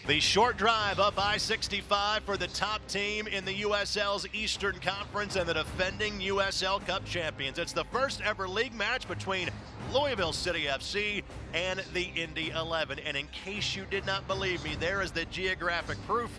The short drive up I-65 for the top team in the USL's Eastern Conference and the defending USL Cup champions. It's the first ever league match between Louisville City FC and the Indy 11. And in case you did not believe me, there is the geographic proof.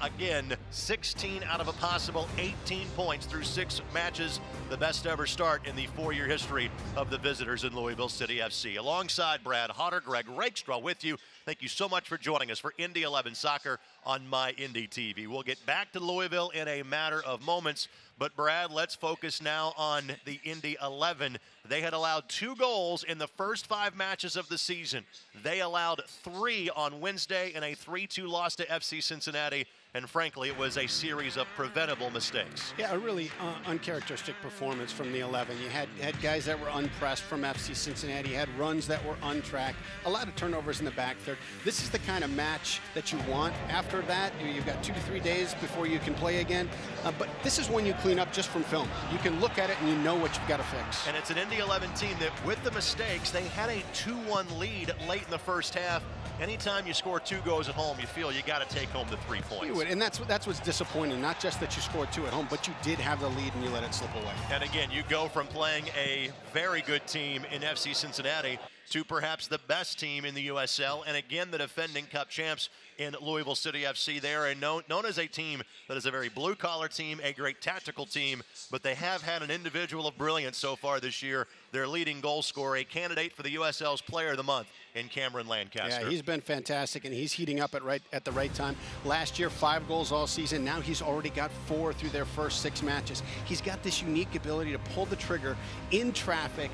Again, 16 out of a possible 18 points through 6 matches. The best ever start in the 4-year history of the visitors in Louisville City FC. Alongside Brad Hodder, Greg Rakestraw with you. Thank you so much for joining us for Indy 11 Soccer on My Indy TV. We'll get back to Louisville in a matter of moments. But Brad, let's focus now on the Indy 11. They had allowed 2 goals in the first 5 matches of the season. They allowed 3 on Wednesday in a 3-2 loss to FC Cincinnati. And frankly, it was a series of preventable mistakes. Yeah, a really uncharacteristic performance from the 11. You had guys that were unpressed from FC Cincinnati. You had runs that were untracked. A lot of turnovers in the back third. This is the kind of match that you want. After that, you've got 2 to 3 days before you can play again. But this is when you clean up just from film. You can look at it and you know what you've got to fix. And it's an Indy 11 team that, with the mistakes, they had a 2-1 lead late in the first half. Anytime you score 2 goals at home, you feel you got to take home the 3 points. You would, and that's what's disappointing. Not just that you scored 2 at home, but you did have the lead and you let it slip away. And again, you go from playing a very good team in FC Cincinnati to perhaps the best team in the USL, and again, the defending Cup champs in Louisville City FC. They are known as a team that is a very blue-collar team, a great tactical team, but they have had an individual of brilliance so far this year. Their leading goal scorer, a candidate for the USL's Player of the Month in Cameron Lancaster. Yeah, he's been fantastic, and he's heating up at the right time. Last year, 5 goals all season. Now he's already got 4 through their first 6 matches. He's got this unique ability to pull the trigger in traffic,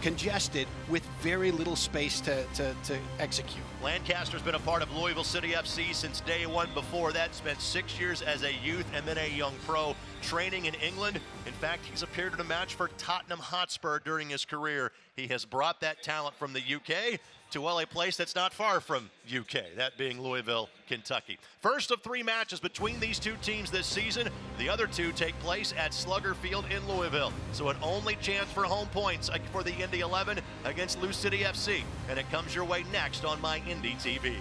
congested, with very little space to execute. Lancaster's been a part of Louisville City FC since day one. Before that, spent 6 years as a youth and then a young pro training in England. In fact, he's appeared in a match for Tottenham Hotspur during his career. He has brought that talent from the UK to, well, a place that's not far from UK, that being Louisville, Kentucky. First of 3 matches between these 2 teams this season. The other 2 take place at Slugger Field in Louisville. So an only chance for home points for the Indy 11 against Lou City FC. And it comes your way next on My Indy TV.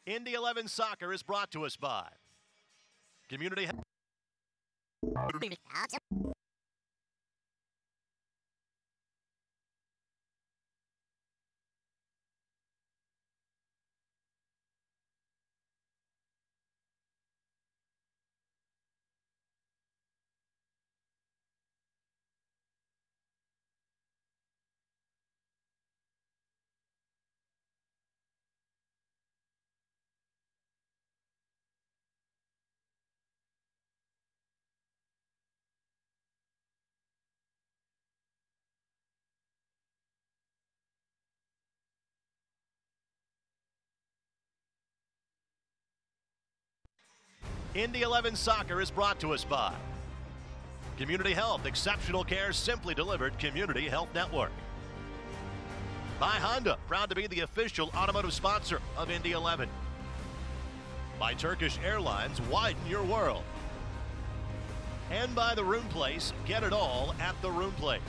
Indy 11 Soccer is brought to us by Community Health. Indy 11 Soccer is brought to us by Community Health, exceptional care simply delivered. Community Health Network. By Honda, proud to be the official automotive sponsor of Indy 11. By Turkish Airlines, widen your world. and by the Room Place. Get it all at the Room Place.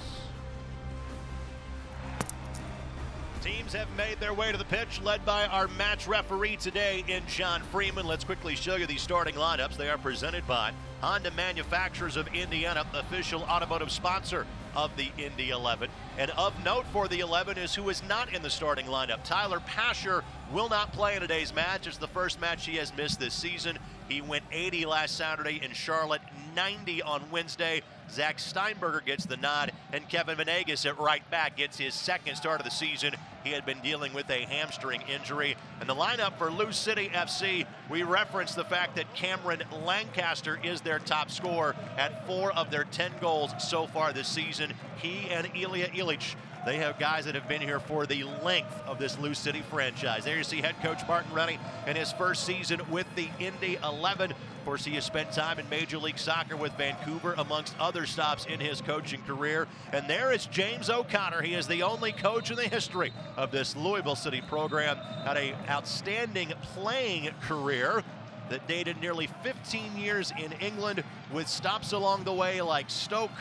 Teams have made their way to the pitch, led by our match referee today in John Freeman. Let's quickly show you these starting lineups. They are presented by Honda Manufacturers of Indiana, official automotive sponsor of the Indy 11. And of note for the 11 is who is not in the starting lineup. Tyler Pasher will not play in today's match. It's the first match he has missed this season. He went 80 last Saturday in Charlotte, 90 on Wednesday. Zach Steinberger gets the nod, and Kevin Venegas at right back gets his second start of the season. He had been dealing with a hamstring injury. And the lineup for Lou City FC, we referenced the fact that Cameron Lancaster is their top scorer at 4 of their 10 goals so far this season. He and Ilya Illich, they have guys that have been here for the length of this Lou City franchise. There you see head coach Martin Rennie in his first season with the Indy 11. Of course, he has spent time in Major League Soccer with Vancouver, amongst other stops in his coaching career. And there is James O'Connor. He is the only coach in the history of this Louisville City program. Had an outstanding playing career that dated nearly 15 years in England, with stops along the way like Stoke,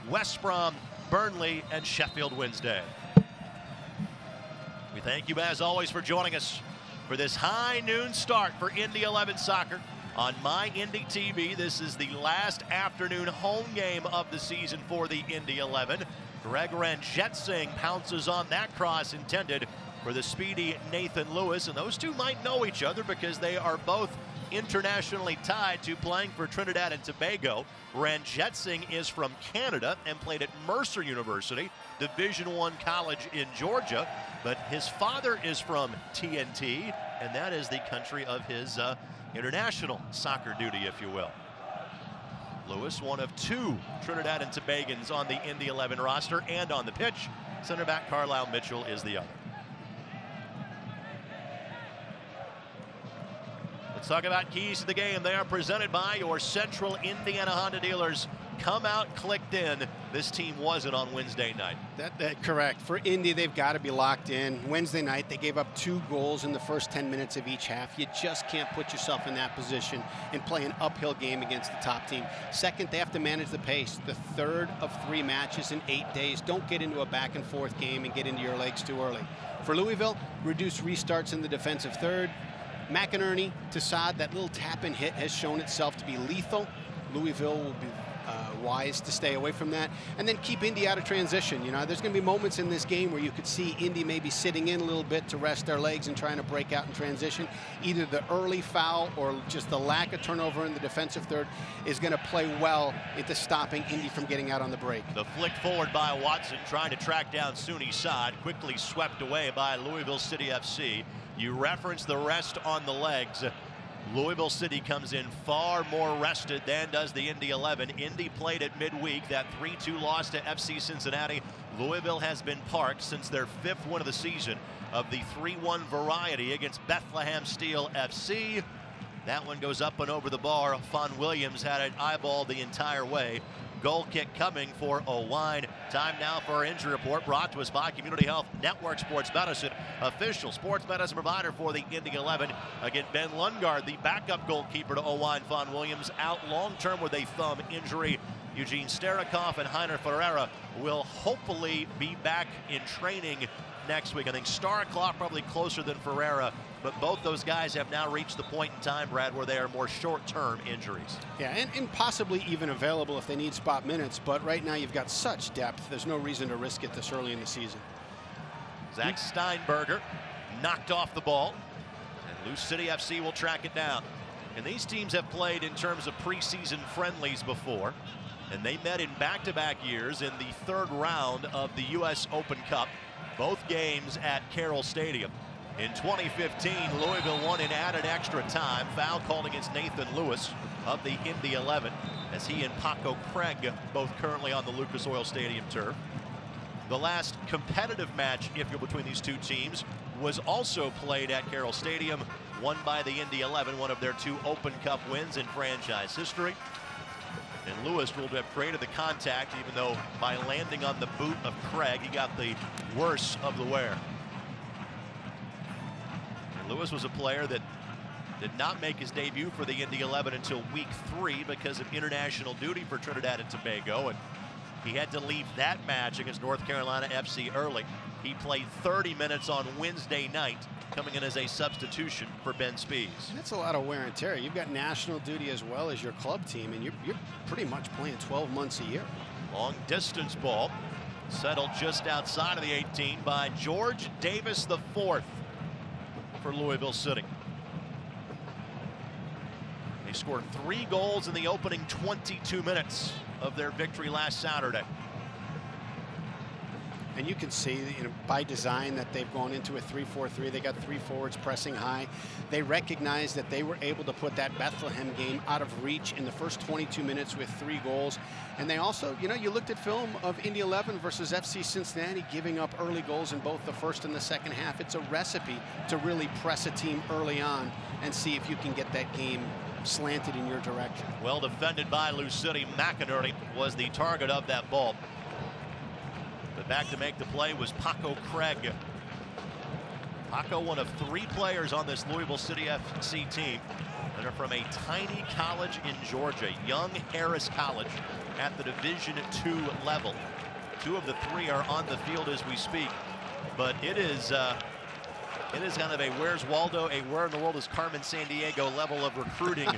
West Brom, Burnley, and Sheffield Wednesday. We thank you as always for joining us for this high noon start for Indy 11 soccer on My Indy TV. This is the last afternoon home game of the season for the Indy 11. Greg Ranjitsingh pounces on that cross intended for the speedy Nathan Lewis, and those two might know each other because they are both internationally tied to playing for Trinidad and Tobago. Ranjitsingh is from Canada and played at Mercer University, Division I college in Georgia, but his father is from TNT, and that is the country of his international soccer duty, if you will. Lewis, one of 2 Trinidad and Tobagans on the Indy 11 roster and on the pitch. Center back Carlisle Mitchell is the other. Let's talk about keys to the game. They are presented by your Central Indiana Honda dealers. Come out clicked in. This team wasn't on Wednesday night. That correct. For Indy, they've got to be locked in. Wednesday night, they gave up 2 goals in the first 10 minutes of each half. You just can't put yourself in that position and play an uphill game against the top team. Second, they have to manage the pace. The third of 3 matches in 8 days. Don't get into a back and forth game and get into your legs too early. For Louisville, reduce restarts in the defensive third. McInerney to Saad, that little tap and hit has shown itself to be lethal. Louisville will be wise to stay away from that, and then keep Indy out of transition. You know, there's going to be moments in this game where you could see Indy maybe sitting in a little bit to rest their legs and trying to break out in transition. Either the early foul or just the lack of turnover in the defensive third is going to play well into stopping Indy from getting out on the break. The flick forward by Watson, trying to track down Suni Saad, quickly swept away by Louisville City FC. You reference the rest on the legs. Louisville City comes in far more rested than does the Indy 11. Indy played at midweek, that 3-2 loss to FC Cincinnati. Louisville has been parked since their 5th win of the season of the 3-1 variety against Bethlehem Steel FC. That one goes up and over the bar. Fawn Williams had it eyeballed the entire way. Goal kick coming for Owine. Time now for our injury report, brought to us by Community Health Network Sports Medicine, official sports medicine provider for the Indy 11. Again, Ben Lundgaard, the backup goalkeeper to Owine. Fawn Williams out long-term with a thumb injury. Eugene Starikoff and Heiner Ferreira will hopefully be back in training next week. I think Starikoff probably closer than Ferreira, but both those guys have now reached the point in time, Brad, where they are more short-term injuries. Yeah, and possibly even available if they need spot minutes, but right now you've got such depth, there's no reason to risk it this early in the season. Zach Steinberger knocked off the ball, and Lou City FC will track it down. And these teams have played in terms of preseason friendlies before, and they met in back-to-back years in the 3rd round of the U.S. Open Cup. Both games at Carroll Stadium. In 2015, Louisville won in added extra time. Foul called against Nathan Lewis of the Indy 11, as he and Paco Craig both currently on the Lucas Oil Stadium turf. The last competitive match, if you're between these 2 teams, was also played at Carroll Stadium, won by the Indy 11, one of their 2 Open Cup wins in franchise history. And Lewis will have created the contact, even though by landing on the boot of Craig, he got the worst of the wear. And Lewis was a player that Did not make his debut for the Indy 11 until week 3 because of international duty for Trinidad and Tobago, and he had to leave that match against North Carolina FC early. He played 30 minutes on Wednesday night, coming in as a substitution for Ben Spees. That's a lot of wear and tear. You've got national duty as well as your club team, and you're pretty much playing 12 months a year. Long distance ball, settled just outside of the 18 by George Davis IV for Louisville City. They scored 3 goals in the opening 22 minutes of their victory last Saturday. And you can see, by design that they've gone into a 3-4-3. They got 3 forwards pressing high. They recognize that they were able to put that Bethlehem game out of reach in the first 22 minutes with 3 goals. And they also, you looked at film of Indy 11 versus FC Cincinnati giving up early goals in both the first and the second half. It's a recipe to really press a team early on and see if you can get that game slanted in your direction. Well defended by Lou City. McInerney was the target of that ball. But back to make the play was Paco Craig. Paco, one of 3 players on this Louisville City FC team that are from a tiny college in Georgia, Young Harris College, at the Division II level. 2 of the 3 are on the field as we speak, but it is kind of a where's Waldo, a where in the world is Carmen Sandiego level of recruiting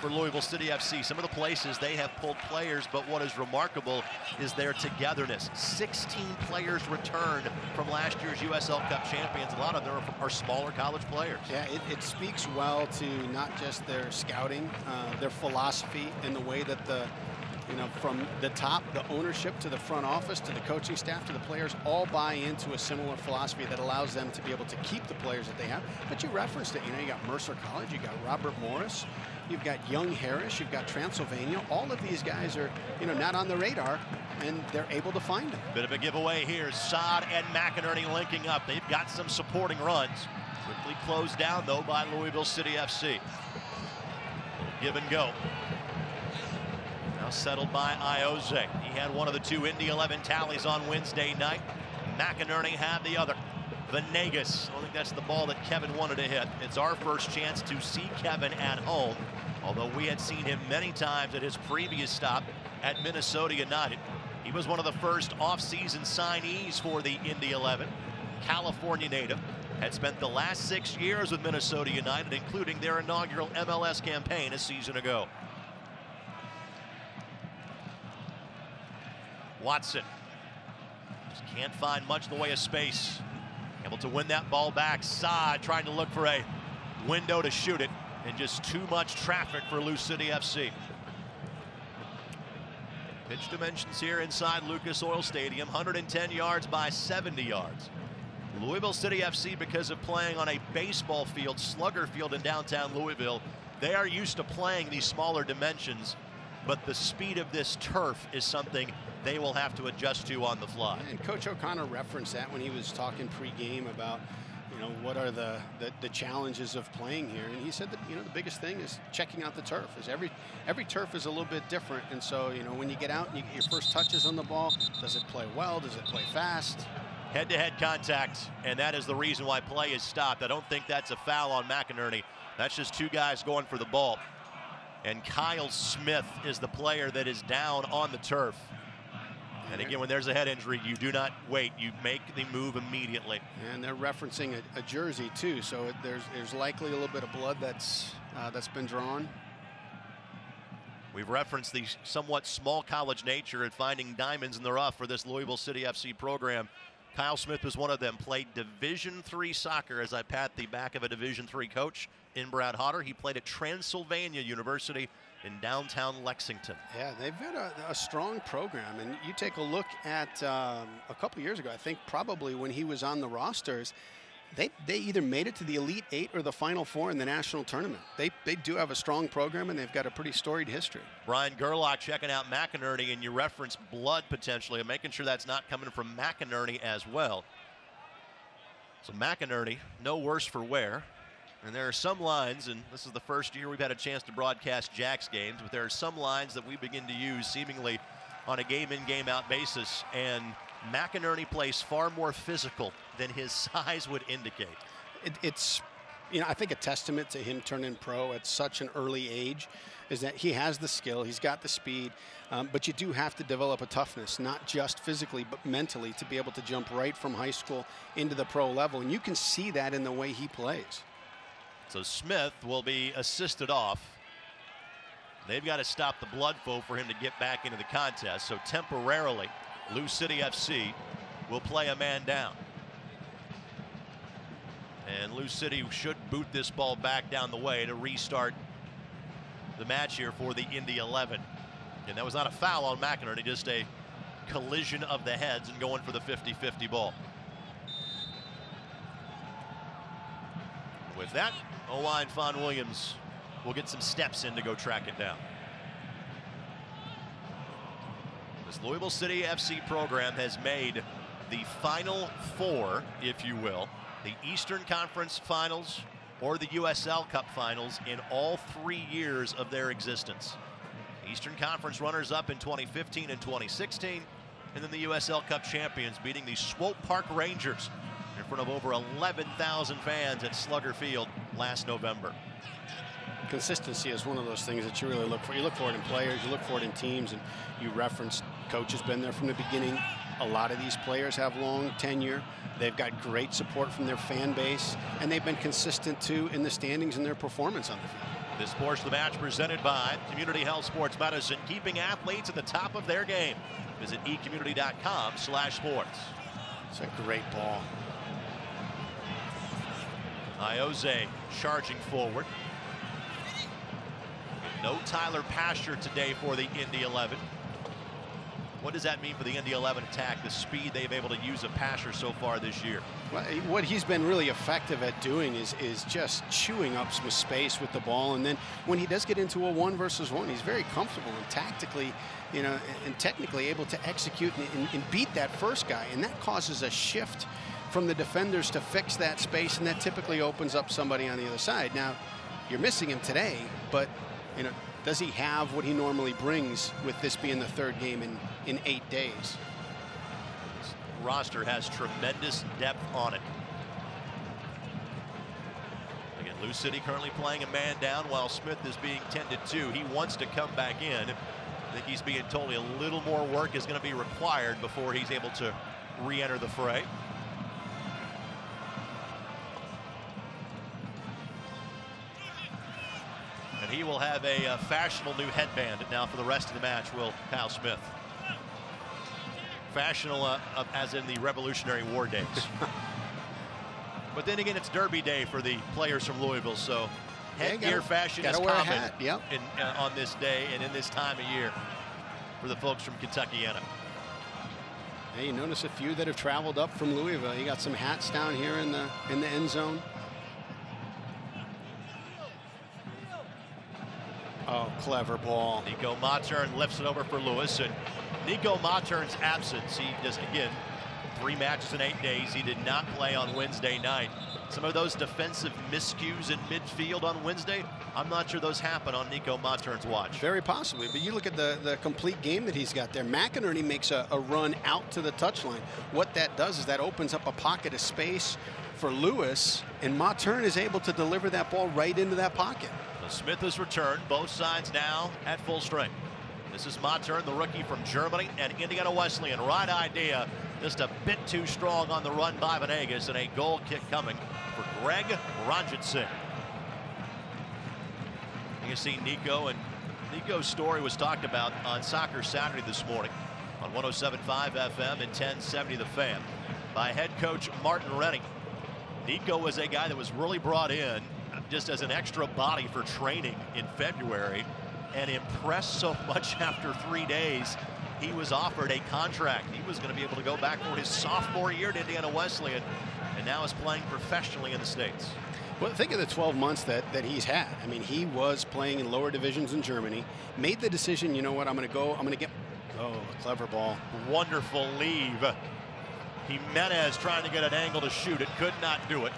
for Louisville City FC. Some of the places they have pulled players, but what is remarkable is their togetherness. 16 players returned from last year's USL Cup champions. A lot of them are smaller college players. Yeah, it speaks well to not just their scouting, their philosophy, and the way that from the top, the ownership to the front office to the coaching staff to the players all buy into a similar philosophy that allows them to be able to keep the players that they have. But you referenced it, you got Mercer College, you got Robert Morris, you've got Young Harris, you've got Transylvania. All of these guys are, not on the radar, and they're able to find them. Bit of a giveaway here. Saad and McInerney linking up. They've got some supporting runs. Quickly closed down, though, by Louisville City FC. Give and go. Now settled by Ioze. He had one of the 2 Indy 11 tallies on Wednesday night. McInerney had the other. Venegas, I don't think that's the ball that Kevin wanted to hit. It's our first chance to see Kevin at home, although we had seen him many times at his previous stop at Minnesota United. He was one of the first off-season signees for the Indy 11. California native, had spent the last 6 years with Minnesota United, including their inaugural MLS campaign a season ago. Watson just can't find much in the way of space. Able to win that ball back. Saad trying to look for a window to shoot it, and just too much traffic for Lou City FC. Pitch dimensions here inside Lucas Oil Stadium, 110 yards by 70 yards. Louisville City FC, because of playing on a baseball field, slugger field in downtown Louisville, they are used to playing these smaller dimensions, but the speed of this turf is something they will have to adjust to on the fly. And Coach O'Connor referenced that when he was talking pre-game about, what are the challenges of playing here. And he said that, the biggest thing is checking out the turf. Is every turf is a little bit different. And so, when you get out and you get your first touches on the ball, does it play well? Does it play fast? Head-to-head contact, and that is the reason why play is stopped. I don't think that's a foul on McInerney. That's just 2 guys going for the ball. And Kyle Smith is the player that is down on the turf. And again, when there's a head injury, you do not wait. You make the move immediately. And they're referencing a jersey, too, so there's likely a little bit of blood that's been drawn. We've referenced the somewhat small college nature at finding diamonds in the rough for this Louisville City FC program. Kyle Smith was one of them. Played Division III soccer, as I pat the back of a Division III coach in Brad Hodder. He played at Transylvania University in downtown Lexington. Yeah, they've got a strong program. And you take a look at a couple years ago, I think probably when he was on the rosters, they either made it to the Elite 8 or the Final 4 in the national tournament. They do have a strong program, and they've got a pretty storied history. Brian Gerlach checking out McInerney, and you reference blood potentially, and making sure that's not coming from McInerney as well. So McInerney, no worse for wear. And there are some lines, and this is the first year we've had a chance to broadcast Jack's games, but there are some lines that we begin to use seemingly on a game-in, game-out basis, and McInerney plays far more physical than his size would indicate. It's I think a testament to him turning pro at such an early age is that he has the skill, he's got the speed, but you do have to develop a toughness, not just physically, but mentally, to be able to jump right from high school into the pro level. And you can see that in the way he plays. So Smith will be assisted off. They've got to stop the blood flow for him to get back into the contest. So temporarily, Lou City FC will play a man down. And Lou City should boot this ball back down the way to restart the match here for the Indy 11. And that was not a foul on McInerney, just a collision of the heads and going for the 50-50 ball. With that, Owain Fawn Williams will get some steps in to go track it down. This Louisville City FC program has made the Final Four, if you will, the Eastern Conference Finals or the USL Cup Finals in all 3 years of their existence. Eastern Conference runners-up in 2015 and 2016, and then the USL Cup champions beating the Swope Park Rangers in front of over 11,000 fans at Slugger Field last November. Consistency is one of those things that you really look for. You look for it in players, you look for it in teams, and you referenced coach has been there from the beginning. A lot of these players have long tenure. They've got great support from their fan base, and they've been consistent too in the standings and their performance on the field. This portion of the match presented by Community Health Sports Medicine, keeping athletes at the top of their game. Visit ecommunity.com/sports. It's a great ball. Ioze charging forward. No Tyler Pasture today for the Indy 11. What does that mean for the Indy 11 attack, the speed they've been able to use of Pasher so far this year? Well, what he's been really effective at doing is just chewing up some space with the ball, and then when he does get into a 1-versus-1, he's very comfortable and tactically, and technically able to execute and beat that first guy, and that causes a shift from the defenders to fix that space, and that typically opens up somebody on the other side. Now, you're missing him today, but does he have what he normally brings with this being the third game in 8 days? This roster has tremendous depth on it. Again, Lou City currently playing a man down while Smith is being tended to. He wants to come back in. I think he's being told a little more work is going to be required before he's able to re-enter the fray. And he will have a fashionable new headband now for the rest of the match, will Kyle Smith. Fashionable as in the Revolutionary War days. But then again, it's Derby Day for the players from Louisville, so headgear fashion is common on this day and in this time of year for the folks from Kentuckiana. Hey, you notice a few that have traveled up from Louisville. You got some hats down here in the end zone. Oh, clever ball. Nico Mattern lifts it over for Lewis, and Nico Mattern's absence, he just, again, 3 matches in 8 days. He did not play on Wednesday night. Some of those defensive miscues in midfield on Wednesday, I'm not sure those happen on Nico Mattern's watch. Very possibly, but you look at the complete game that he's got there. McInerney makes a run out to the touchline. What that does is that opens up a pocket of space for Lewis, and Mattern is able to deliver that ball right into that pocket. Smith has returned, both sides now at full strength. This is Mattern, the rookie from Germany and Indiana Wesleyan. Right idea, just a bit too strong on the run by Venegas, and a goal kick coming for Greg Ranjitsingh. You can see Nico, and Nico's story was talked about on Soccer Saturday this morning on 107.5 FM and 1070 The Fan by head coach Martin Rennie. Nico was a guy that was really brought in just as an extra body for training in February, and impressed so much after 3 days, he was offered a contract. He was going to be able to go back for his sophomore year at Indiana Wesleyan, and now is playing professionally in the States. Well, think of the 12 months that he's had. I mean, he was playing in lower divisions in Germany, made the decision, you know what, I'm going to get, oh, a clever ball. Wonderful leave. Jimenez trying to get an angle to shoot it, could not do it.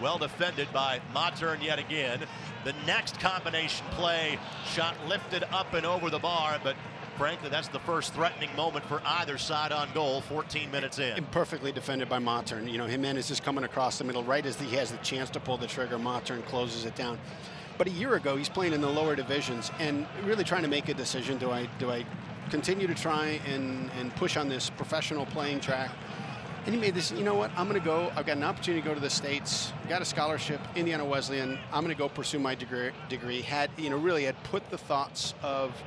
Well defended by Mattern yet again. The next combination play, shot lifted up and over the bar, but frankly, that's the first threatening moment for either side on goal 14 minutes in. And perfectly defended by Mattern. You know, Jimenez is coming across the middle right as he has the chance to pull the trigger. Mattern closes it down. But a year ago, he's playing in the lower divisions and really trying to make a decision. Do I continue to try and push on this professional playing track? And he made this, you know what, I'm going to go. I've got an opportunity to go to the States. Got a scholarship, Indiana Wesleyan. I'm going to go pursue my degree. Had, you know, really had put the thoughts of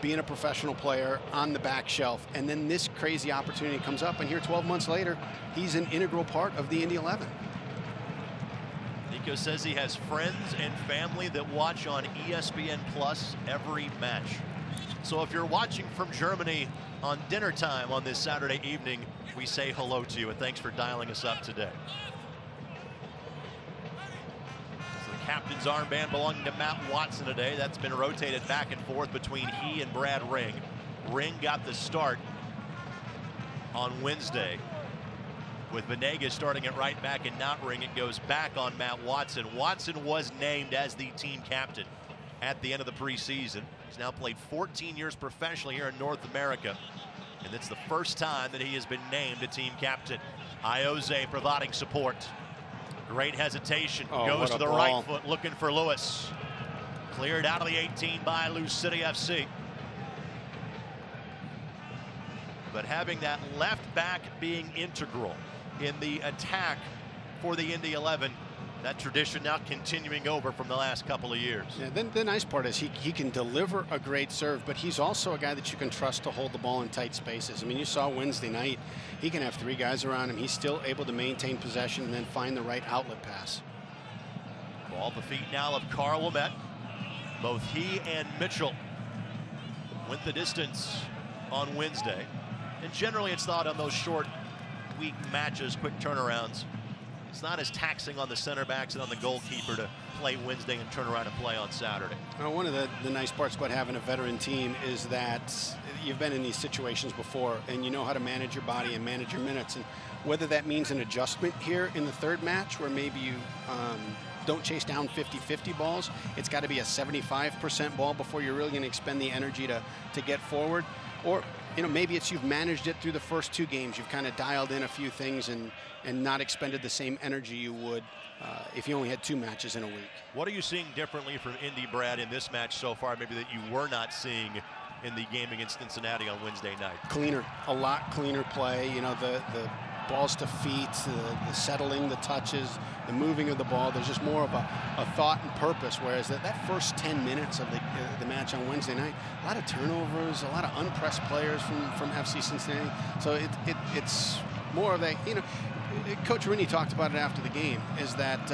being a professional player on the back shelf. And then this crazy opportunity comes up. And here 12 months later, he's an integral part of the Indy 11. Nico says he has friends and family that watch on ESPN Plus every match. So if you're watching from Germany on dinner time on this Saturday evening, we say hello to you and thanks for dialing us up today. So the captain's armband belonging to Matt Watson today. That's been rotated back and forth between he and Brad Ring. Ring got the start on Wednesday. With Venegas starting at right back and not Ring, it goes back on Matt Watson. Watson was named as the team captain at the end of the preseason. He's now played 14 years professionally here in North America. And it's the first time that he has been named a team captain. Ioze providing support. Great hesitation. Goes to the right foot looking for Lewis. Cleared out of the 18 by Louisville City FC. But having that left back being integral in the attack for the Indy 11, that tradition now continuing over from the last couple of years. Yeah, then the nice part is he can deliver a great serve, but he's also a guy that you can trust to hold the ball in tight spaces. I mean, you saw Wednesday night, he can have 3 guys around him. He's still able to maintain possession and then find the right outlet pass. Ball at the feet now of Carl Lamette. Both he and Mitchell went the distance on Wednesday. And generally it's thought on those short, weak matches, quick turnarounds, it's not as taxing on the center backs and on the goalkeeper to play Wednesday and turn around and play on Saturday. Well, one of the nice parts about having a veteran team is that you've been in these situations before and you know how to manage your body and manage your minutes. And whether that means an adjustment here in the third match where maybe you don't chase down 50-50 balls, it's got to be a 75% ball before you're really going to expend the energy to get forward. Or, you know, maybe it's you've managed it through the first 2 games. You've kind of dialed in a few things and not expended the same energy you would if you only had 2 matches in a week. What are you seeing differently from Indy, Brad, in this match so far, maybe that you were not seeing in the game against Cincinnati on Wednesday night? Cleaner, a lot cleaner play. You know, the balls to feet, the settling, the touches, the moving of the ball. There's just more of a thought and purpose, whereas that first 10 minutes of the match on Wednesday night, a lot of turnovers, a lot of unpressed players from FC Cincinnati. So it's more of a, you know, Coach Rooney talked about it after the game, is that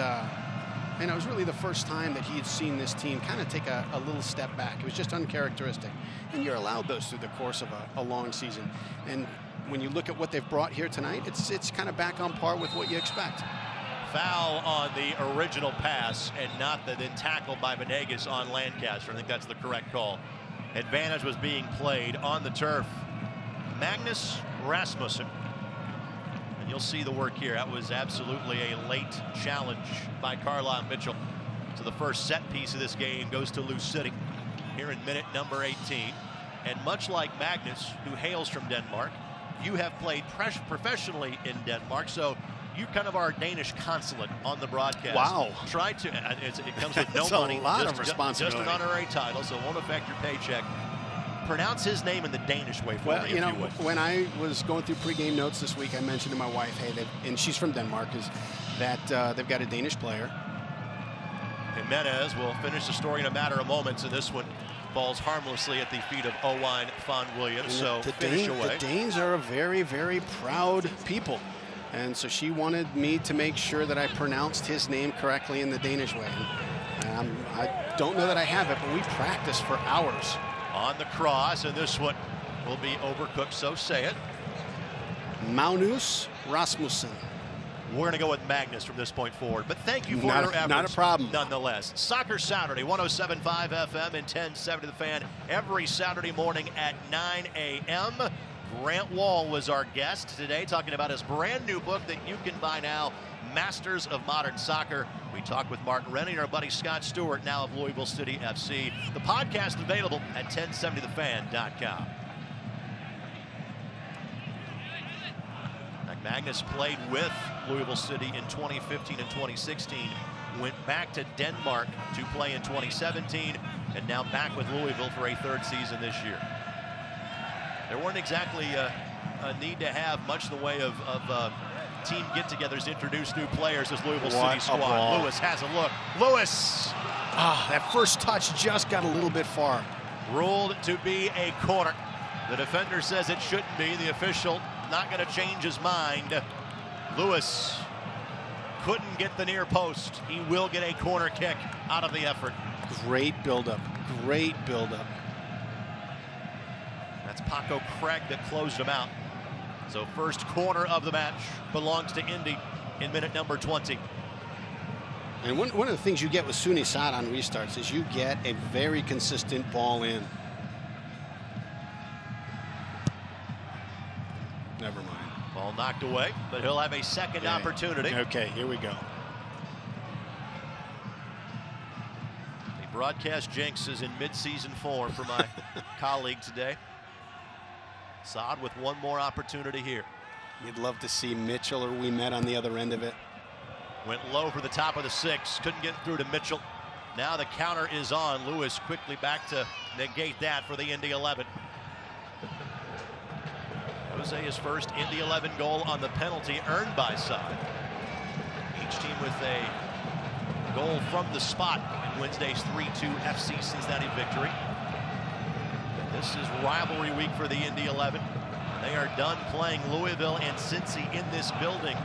and it was really the first time that he had seen this team kind of take a little step back. It was just uncharacteristic. And you're allowed those through the course of a long season. And when you look at what they've brought here tonight, it's kind of back on par with what you expect. Foul on the original pass and not the then tackled by Venegas on Lancaster. I think that's the correct call. Advantage was being played on the turf. Magnus Rasmussen. And you'll see the work here. That was absolutely a late challenge by Carlisle Mitchell. So the first set piece of this game goes to Louisville City here in minute number 18. And much like Magnus, who hails from Denmark, you have played professionally in Denmark, so you kind of are Danish consulate on the broadcast. Wow. Try to, it comes with no That's money. a lot of responsibility. Just an honorary title, so it won't affect your paycheck. Pronounce his name in the Danish way for me, if you would. When I was going through pregame notes this week, I mentioned to my wife, hey, and she's from Denmark, is that they've got a Danish player. Jimenez will finish the story in a matter of moments, and this one falls harmlessly at the feet of Owain van Williams. So finish away. The Danes are a very, very proud people. And so she wanted me to make sure that I pronounced his name correctly in the Danish way. I don't know that I have it, but we practiced for hours. On the cross, and this one will be overcooked, so say it. Magnus Rasmussen. We're going to go with Magnus from this point forward, but thank you for your efforts. Not a problem. Nonetheless. Soccer Saturday, 107.5 FM and 1070 The Fan every Saturday morning at 9 a.m. Grant Wall was our guest today, talking about his brand new book that you can buy now, masters of modern soccer. We talked with Mark Rennie and our buddy Scott Stewart, now of Louisville City FC. The podcast available at 1070thefan.com. Magnus played with Louisville City in 2015 and 2016, went back to Denmark to play in 2017, and now back with Louisville for a third season this year. There weren't exactly a need to have much in the way of team get-togethers to introduce new players as Louisville City squad. Lewis has a look. Lewis! That first touch just got a little bit far. Ruled to be a corner. The defender says it shouldn't be. The official not going to change his mind. Lewis couldn't get the near post. He will get a corner kick out of the effort. Great buildup. Great buildup. That's Paco Craig that closed him out. So first corner of the match belongs to Indy in minute number 20. And one of the things you get with Soony Saad on restarts is you get a very consistent ball in. Never mind. Ball knocked away, but he'll have a second opportunity. Okay, here we go. The broadcast jinx is in mid-season form for my colleague today. Saad with one more opportunity here. You'd love to see Mitchell or we met on the other end of it. Went low for the top of the 6. Couldn't get through to Mitchell. Now the counter is on. Lewis quickly back to negate that for the Indy 11. Jose his first Indy 11 goal on the penalty earned by Saad. Each team with a goal from the spot in Wednesday's 3-2 FC Cincinnati victory. This is rivalry week for the Indy 11. They are done playing Louisville and Cincy in this building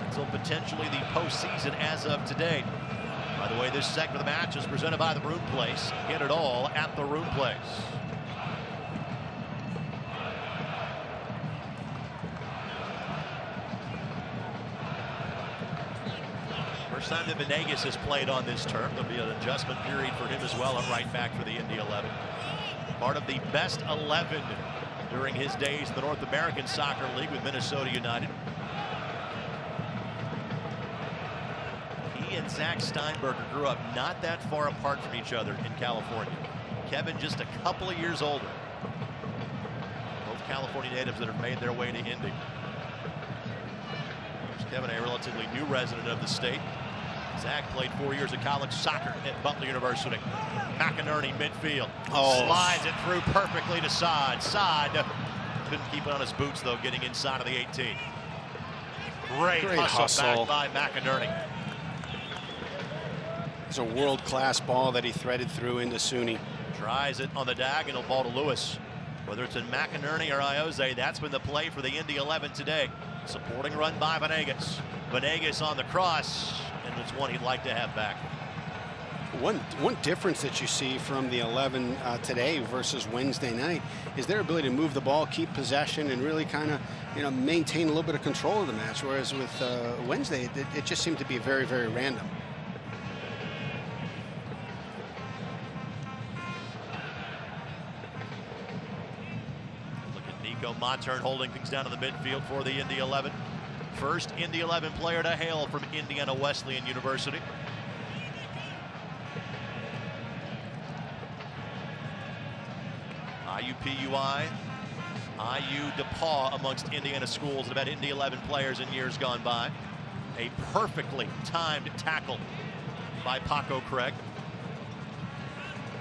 until potentially the postseason as of today. By the way, this segment of the match is presented by the Room Place. Get it all at the Room Place. First time that Venegas has played on this term. There'll be an adjustment period for him as well at right back for the Indy 11. Part of the best 11 during his days in the North American Soccer League with Minnesota United. He and Zach Steinberger grew up not that far apart from each other in California. Kevin just a couple of years older. Both California natives that have made their way to Indy. Kevin, a relatively new resident of the state. Zach played 4 years of college soccer at Butler University. McInerney midfield. Slides it through perfectly to Saad. Saad couldn't keep it on his boots, though, getting inside of the 18. Great hustle back by McInerney. It's a world-class ball that he threaded through into Soony. Tries it on the diagonal ball to Lewis. Whether it's in McInerney or Iose, that's been the play for the Indy 11 today. Supporting run by Venegas. Venegas on the cross, and it's one he'd like to have back. One difference that you see from the 11 today versus Wednesday night is their ability to move the ball, keep possession, and really kind of maintain a little bit of control of the match. Whereas with Wednesday, it just seemed to be very, very random. Montern holding things down in the midfield for the Indy 11. First Indy 11 player to hail from Indiana Wesleyan University. IUPUI, IU DePaul amongst Indiana schools that have had Indy 11 players in years gone by. A perfectly timed tackle by Paco Craig.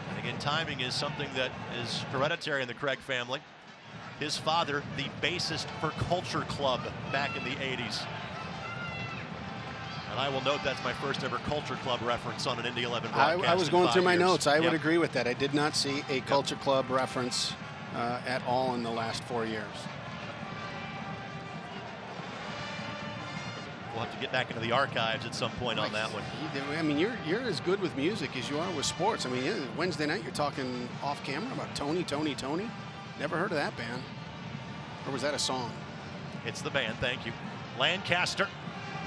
And again, timing is something that is hereditary in the Craig family. His father, the bassist for Culture Club back in the 80s. And I will note that's my first ever Culture Club reference on an Indy 11 broadcast. I was going through my notes. I would agree with that. I did not see a Culture Club reference at all in the last 4 years. We'll have to get back into the archives at some point on that one. I mean, you're as good with music as you are with sports. I mean, Wednesday night you're talking off camera about Tony. Never heard of that band. Or was that a song? It's the band, thank you. Lancaster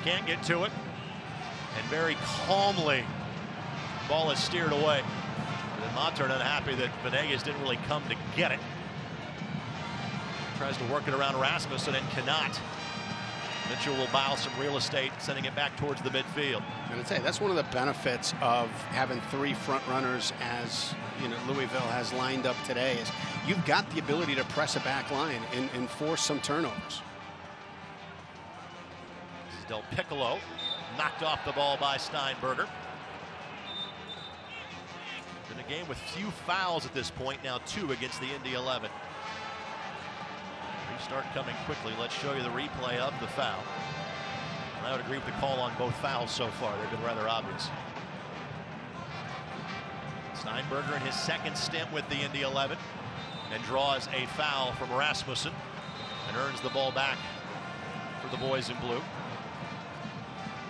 can't get to it. And very calmly, ball is steered away. And Montern unhappy that Venegas didn't really come to get it. Tries to work it around Rasmussen and cannot. Mitchell will buy some real estate, sending it back towards the midfield. And I'd say that's one of the benefits of having 3 front runners, as Louisville has lined up today, is you've got the ability to press a back line and force some turnovers. This is Del Piccolo, knocked off the ball by Steinberger. In a game with few fouls at this point, now 2 against the Indy 11. Restart coming quickly. Let's show you the replay of the foul. And I would agree with the call on both fouls so far. They've been rather obvious. Steinberger in his second stint with the Indy 11 and draws a foul from Rasmussen and earns the ball back for the boys in blue.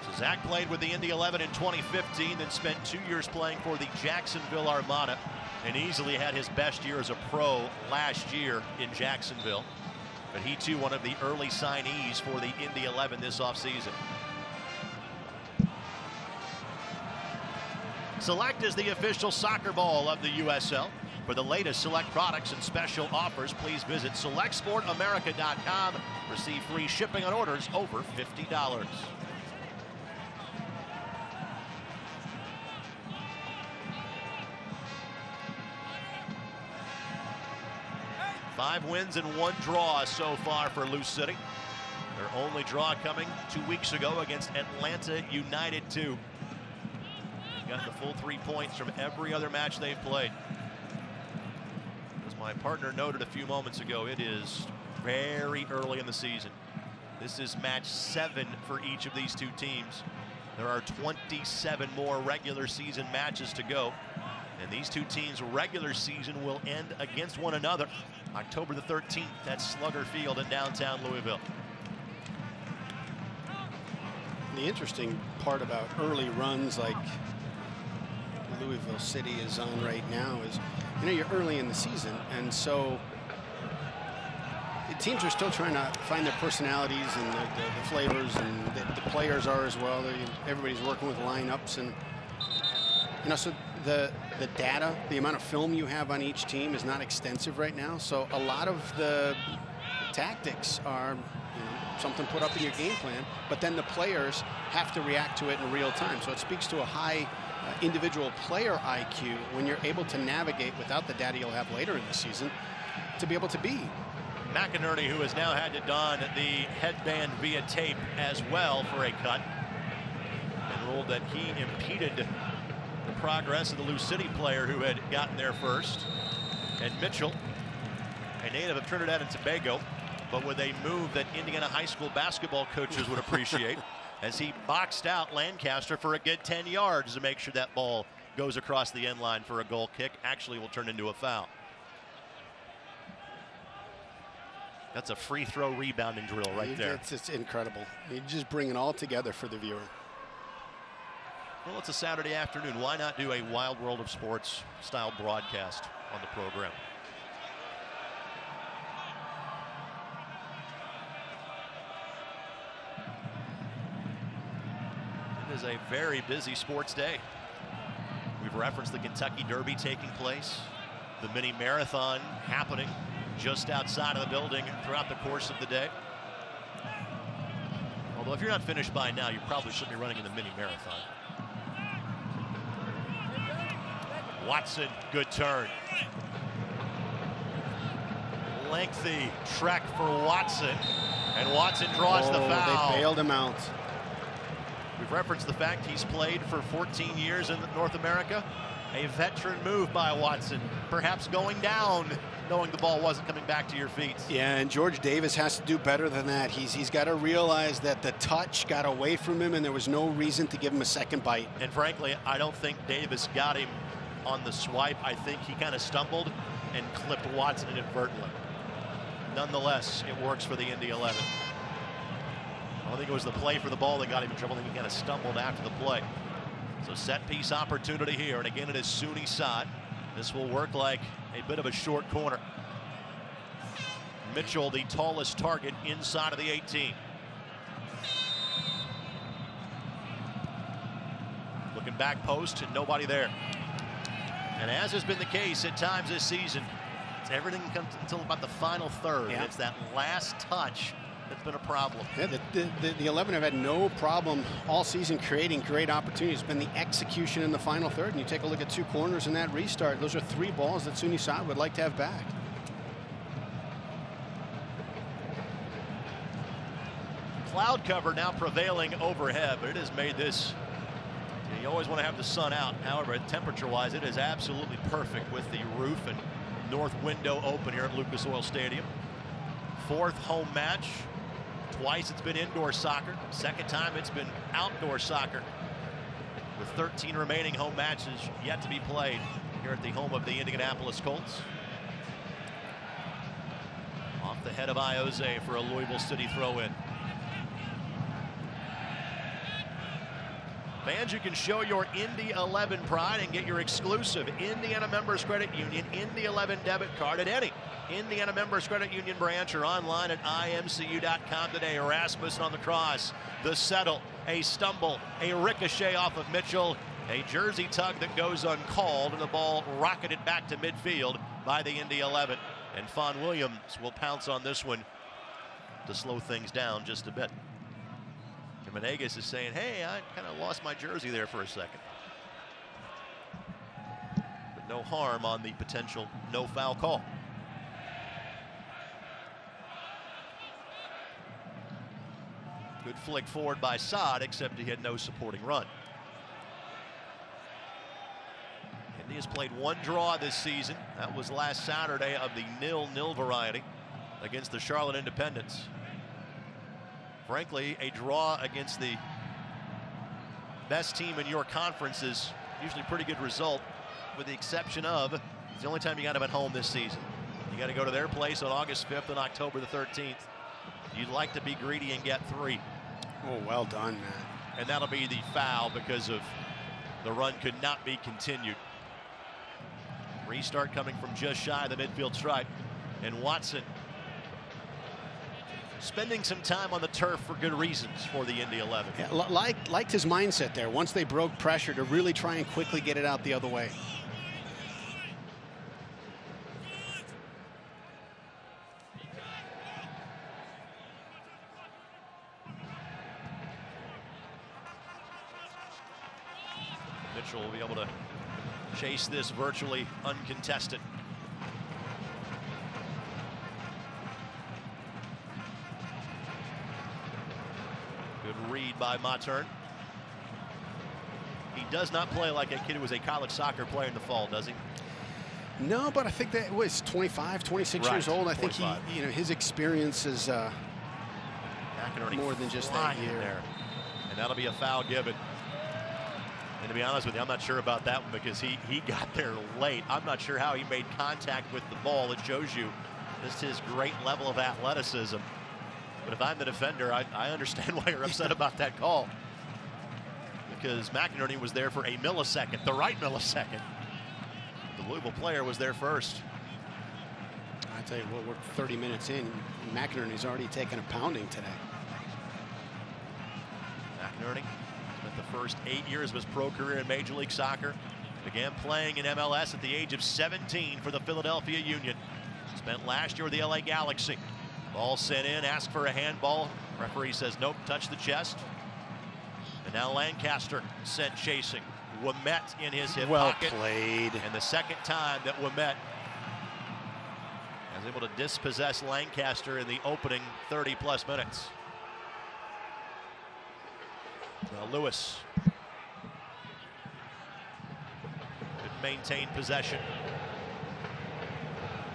So Zach played with the Indy 11 in 2015, then spent 2 years playing for the Jacksonville Armada and easily had his best year as a pro last year in Jacksonville. But he too one of the early signees for the Indy 11 this offseason. Select is the official soccer ball of the USL. For the latest Select products and special offers, please visit SelectSportAmerica.com. Receive free shipping on orders over $50. 5 wins and 1 draw so far for Lou City. Their only draw coming 2 weeks ago against Atlanta United 2. They've gotten the full 3 points from every other match they've played. As my partner noted a few moments ago, it is very early in the season. This is match 7 for each of these 2 teams. There are 27 more regular season matches to go. And these 2 teams' regular season will end against one another October the 13th at Slugger Field in downtown Louisville. The interesting part about early runs like Louisville City is on right now is, you're early in the season, and so the teams are still trying to find their personalities and the flavors, and the players are as well. Everybody's working with lineups, and so the data, the amount of film you have on each team is not extensive right now. So a lot of the tactics are something put up in your game plan, but then the players have to react to it in real time. So it speaks to a high individual player IQ when you're able to navigate without the data you'll have later in the season to be able to be. McInerney, who has now had to don the headband via tape as well for a cut, and ruled that he impeded the progress of the Lou City player who had gotten there first. And Mitchell, a native of Trinidad and Tobago, but with a move that Indiana high school basketball coaches would appreciate, as he boxed out Lancaster for a good 10 yards to make sure that ball goes across the end line for a goal kick. Actually will turn into a foul. That's a free throw rebounding drill right there. It's incredible. You just bring it all together for the viewer. Well, it's a Saturday afternoon. Why not do a Wild World of Sports style broadcast on the program? It is a very busy sports day. We've referenced the Kentucky Derby taking place, the mini marathon happening just outside of the building throughout the course of the day. Although if you're not finished by now, you probably shouldn't be running in the mini marathon. Watson, good turn. Lengthy trek for Watson, and Watson draws the foul. They bailed him out. We've referenced the fact he's played for 14 years in North America. A veteran move by Watson, perhaps going down, knowing the ball wasn't coming back to your feet. Yeah, and George Davis has to do better than that. He's got to realize that the touch got away from him, and there was no reason to give him a second bite. And frankly, I don't think Davis got him on the swipe. I think he kind of stumbled and clipped Watson inadvertently. Nonetheless, it works for the Indy 11. I don't think it was the play for the ball that got him in trouble. I think he kind of stumbled after the play. So set piece opportunity here, and again it is Sooney Sod. This will work like a bit of a short corner. Mitchell, the tallest target inside of the 18. Looking back post and nobody there. And as has been the case at times this season, everything comes until about the final third. Yeah. It's that last touch that's been a problem. Yeah, the 11 have had no problem all season creating great opportunities. It's been the execution in the final third. And you take a look at 2 corners in that restart. Those are 3 balls that SUNY South would like to have back. Cloud cover now prevailing overhead, but it has made this, you always want to have the sun out. However, temperature-wise, it is absolutely perfect with the roof and north window open here at Lucas Oil Stadium. 4th home match. Twice it's been indoor soccer. 2nd time it's been outdoor soccer, with 13 remaining home matches yet to be played here at the home of the Indianapolis Colts. Off the head of Ioze for a Louisville City throw-in. Fans, you can show your Indy 11 pride and get your exclusive Indiana Members Credit Union Indy 11 debit card at any Indiana Members Credit Union branch or online at imcu.com today. Erasmus on the cross, the settle, a stumble, a ricochet off of Mitchell, a jersey tug that goes uncalled, and the ball rocketed back to midfield by the Indy 11. And Fawn Williams will pounce on this one to slow things down just a bit. Menegas is saying, hey, I kind of lost my jersey there for a second. But no harm on the potential no foul call. Good flick forward by Saad, except he had no supporting run. Indy has played 1 draw this season. That was last Saturday of the 0-0 variety against the Charlotte Independents. Frankly, a draw against the best team in your conference is usually a pretty good result, with the exception of it's the only time you got them at home this season. You got to go to their place on August 5th and October the 13th. You'd like to be greedy and get 3. Oh, well done, man. And that'll be the foul because of the run could not be continued. Restart coming from just shy of the midfield stripe. And Watson spending some time on the turf for good reasons for the Indy 11. Yeah, liked his mindset there once they broke pressure to really try and quickly get it out the other way. Mitchell will be able to chase this virtually uncontested. Good read by Matern. He does not play like a kid who was a college soccer player in the fall, does he? No, but I think that was 25, 26 years old. I think he, his experience is more than just that year. There. And that'll be a foul given. And to be honest with you, I'm not sure about that one because he got there late. I'm not sure how he made contact with the ball. It shows you just his great level of athleticism. But if I'm the defender, I understand why you're upset about that call. Because McInerney was there for a millisecond, the right millisecond. The Louisville player was there first. I tell you what, we're 30 minutes in. McInerney's already taken a pounding today. McInerney spent the first 8 years of his pro career in Major League Soccer. Began playing in MLS at the age of 17 for the Philadelphia Union. Spent last year with the LA Galaxy. Ball sent in, asked for a handball. Referee says nope, touch the chest. And now Lancaster sent chasing. Ouimet in his hip pocket. Well played. And the second time that Ouimet was able to dispossess Lancaster in the opening 30-plus minutes. Now Lewis could maintain possession.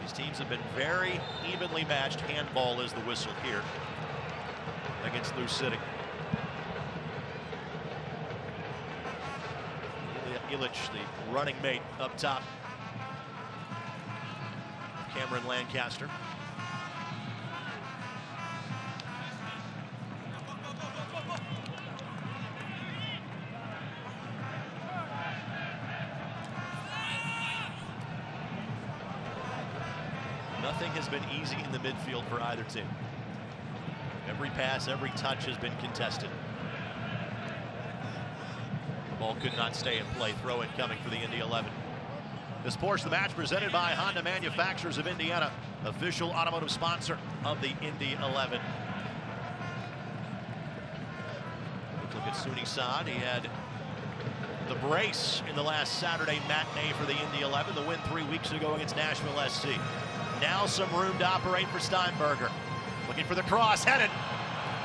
These teams have been very evenly matched. Handball is the whistle here against Lou City. Illich, the running mate up top. Cameron Lancaster. Nothing has been easy in the midfield for either team. Every pass, every touch has been contested. The ball could not stay in play. Throw in coming for the Indy 11. This portion of the match presented by Honda Manufacturers of Indiana, official automotive sponsor of the Indy 11. at SUNY Sod. He had the brace in the last Saturday matinee for the Indy 11, the win 3 weeks ago against Nashville SC. Now some room to operate for Steinberger. Looking for the cross, headed,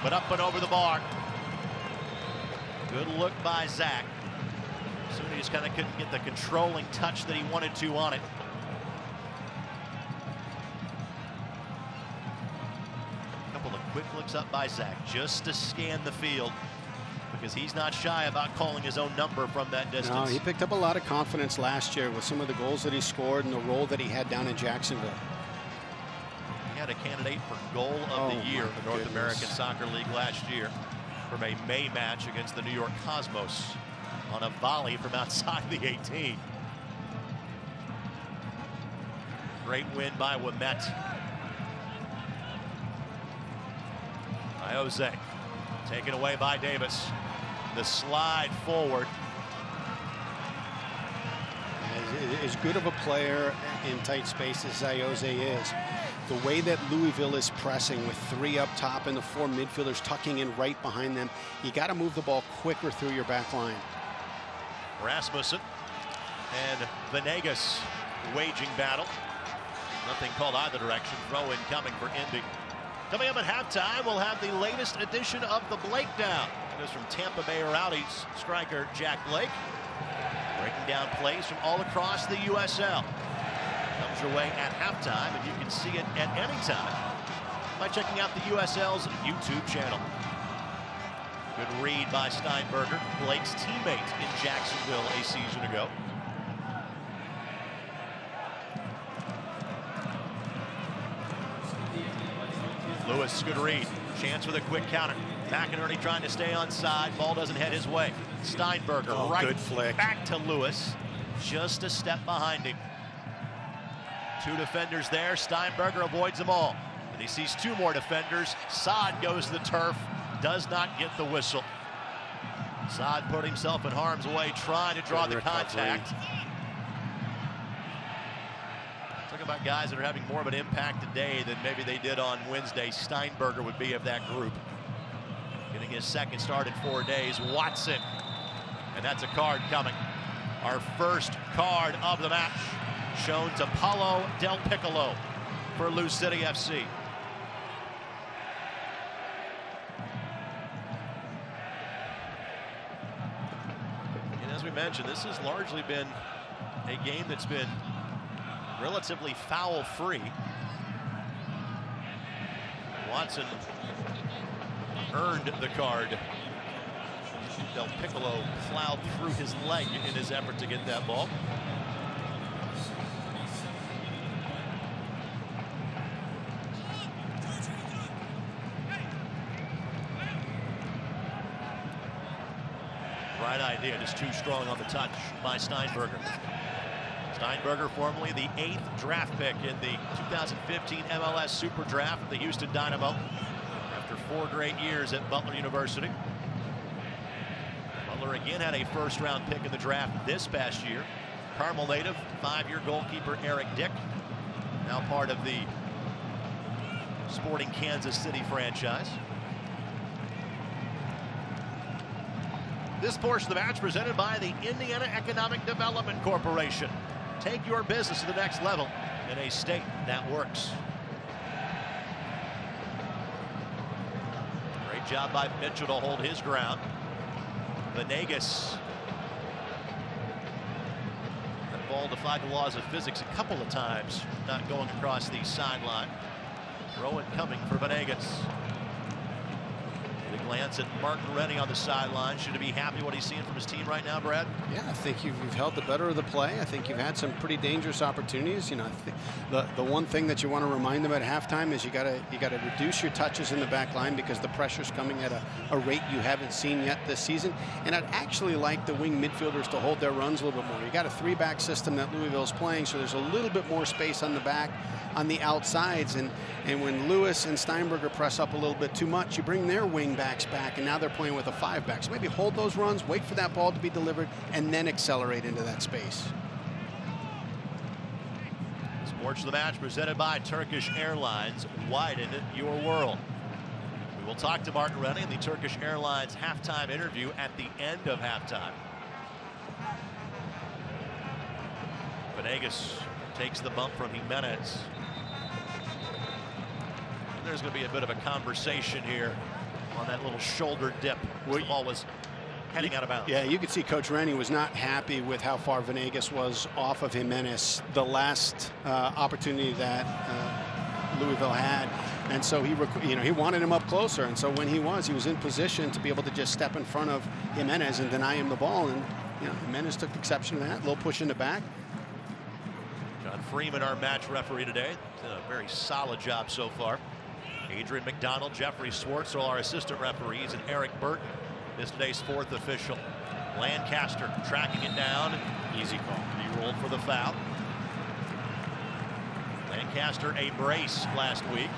but up and over the bar. Good look by Zach. SUNY just kind of couldn't get the controlling touch that he wanted to on it. A couple of quick looks up by Zach just to scan the field, because he's not shy about calling his own number from that distance. No, he picked up a lot of confidence last year with some of the goals that he scored and the role that he had down in Jacksonville. He had a candidate for goal of the year in the North American Soccer League last year from a May match against the New York Cosmos on a volley from outside the 18. Great win by Ouimet. Jose taken away by Davis. The slide forward. As good of a player in tight spaces as Jose is, the way that Louisville is pressing with 3 up top and the 4 midfielders tucking in right behind them, you got to move the ball quicker through your back line. Rasmussen and Venegas waging battle. Nothing called either direction. Throw in coming for Indy. Coming up at halftime, we'll have the latest edition of the Blake Down. It is from Tampa Bay Rowdies striker Jack Blake, breaking down plays from all across the USL. Comes your way at halftime, and you can see it at any time by checking out the USL's YouTube channel. Good read by Steinberger, Blake's teammate in Jacksonville a season ago. Lewis, good read. Chance with a quick counter. McInerney trying to stay on side. Ball doesn't head his way. Steinberger right good flick. Back to Lewis. Just a step behind him. 2 defenders there. Steinberger avoids them all. And he sees 2 more defenders. Sod goes to the turf. Does not get the whistle. Sod put himself in harm's way trying to draw the contact. Talk about guys that are having more of an impact today than maybe they did on Wednesday. Steinberger would be of that group. Getting his second start in 4 days. Watson. And that's a card coming. Our first card of the match shown to Paulo Del Piccolo for Lou City FC. And as we mentioned, this has largely been a game that's been relatively foul-free. Watson earned the card. Del Piccolo plowed through his leg in his effort to get that ball. Right idea, just too strong on the touch by Steinberger. Steinberger, formerly the 8th draft pick in the 2015 MLS Super Draft of the Houston Dynamo after 4 great years at Butler University. Butler again had a first-round pick in the draft this past year. Carmel native, 5-year goalkeeper Eric Dick, now part of the Sporting Kansas City franchise. This portion of the match presented by the Indiana Economic Development Corporation. Take your business to the next level in a state that works. Great job by Mitchell to hold his ground. Venegas. That ball defied the laws of physics a couple of times, not going across the sideline. Rowan coming for Venegas. At a glance at Martin Rennie on the sideline. Should he be happy what he's seeing from his team right now, Brad? Yeah, I think you've held the better of the play. I think you've had some pretty dangerous opportunities. You know, the one thing that you want to remind them at halftime is you got to reduce your touches in the back line because the pressure's coming at a rate you haven't seen yet this season. And I'd actually like the wing midfielders to hold their runs a little bit more. You got a 3-back system that Louisville's playing, so there's a little bit more space on the back, on the outsides, and when Lewis and Steinberger press up a little bit too much, you bring their wing backs back, and now they're playing with a 5-back. So maybe hold those runs, wait for that ball to be delivered, and then accelerate into that space. Sports of the match presented by Turkish Airlines. Widen your world. We'll talk to Martin Rennie in the Turkish Airlines halftime interview at the end of halftime. Venegas takes the bump from Jimenez. And there's going to be a bit of a conversation here on that little shoulder dip. The ball was heading out of bounds. Yeah, you could see Coach Rennie was not happy with how far Venegas was off of Jimenez the last opportunity that Louisville had, and so he wanted him up closer, and so when he was in position to be able to just step in front of Jimenez and deny him the ball, and Jimenez took exception to that. A little push in the back. John Freeman, our match referee today, did a very solid job so far. Adrian McDonald, Jeffrey Swartz are our assistant referees, and Eric Burton is today's fourth official. Lancaster tracking it down. Easy call. He rolled for the foul. Lancaster a brace last week.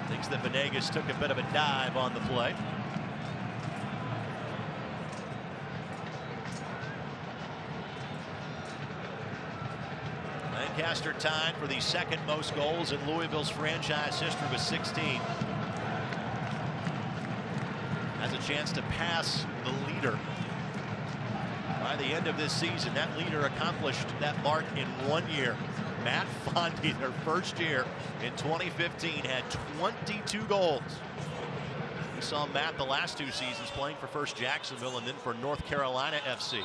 Thinks that Venegas took a bit of a dive on the play. Lancaster tied for the second most goals in Louisville's franchise history with 16. Has a chance to pass the leader. By the end of this season, that leader accomplished that mark in 1 year. Matt Fondy, their first year in 2015, had 22 goals. We saw Matt the last 2 seasons playing for first Jacksonville and then for North Carolina FC.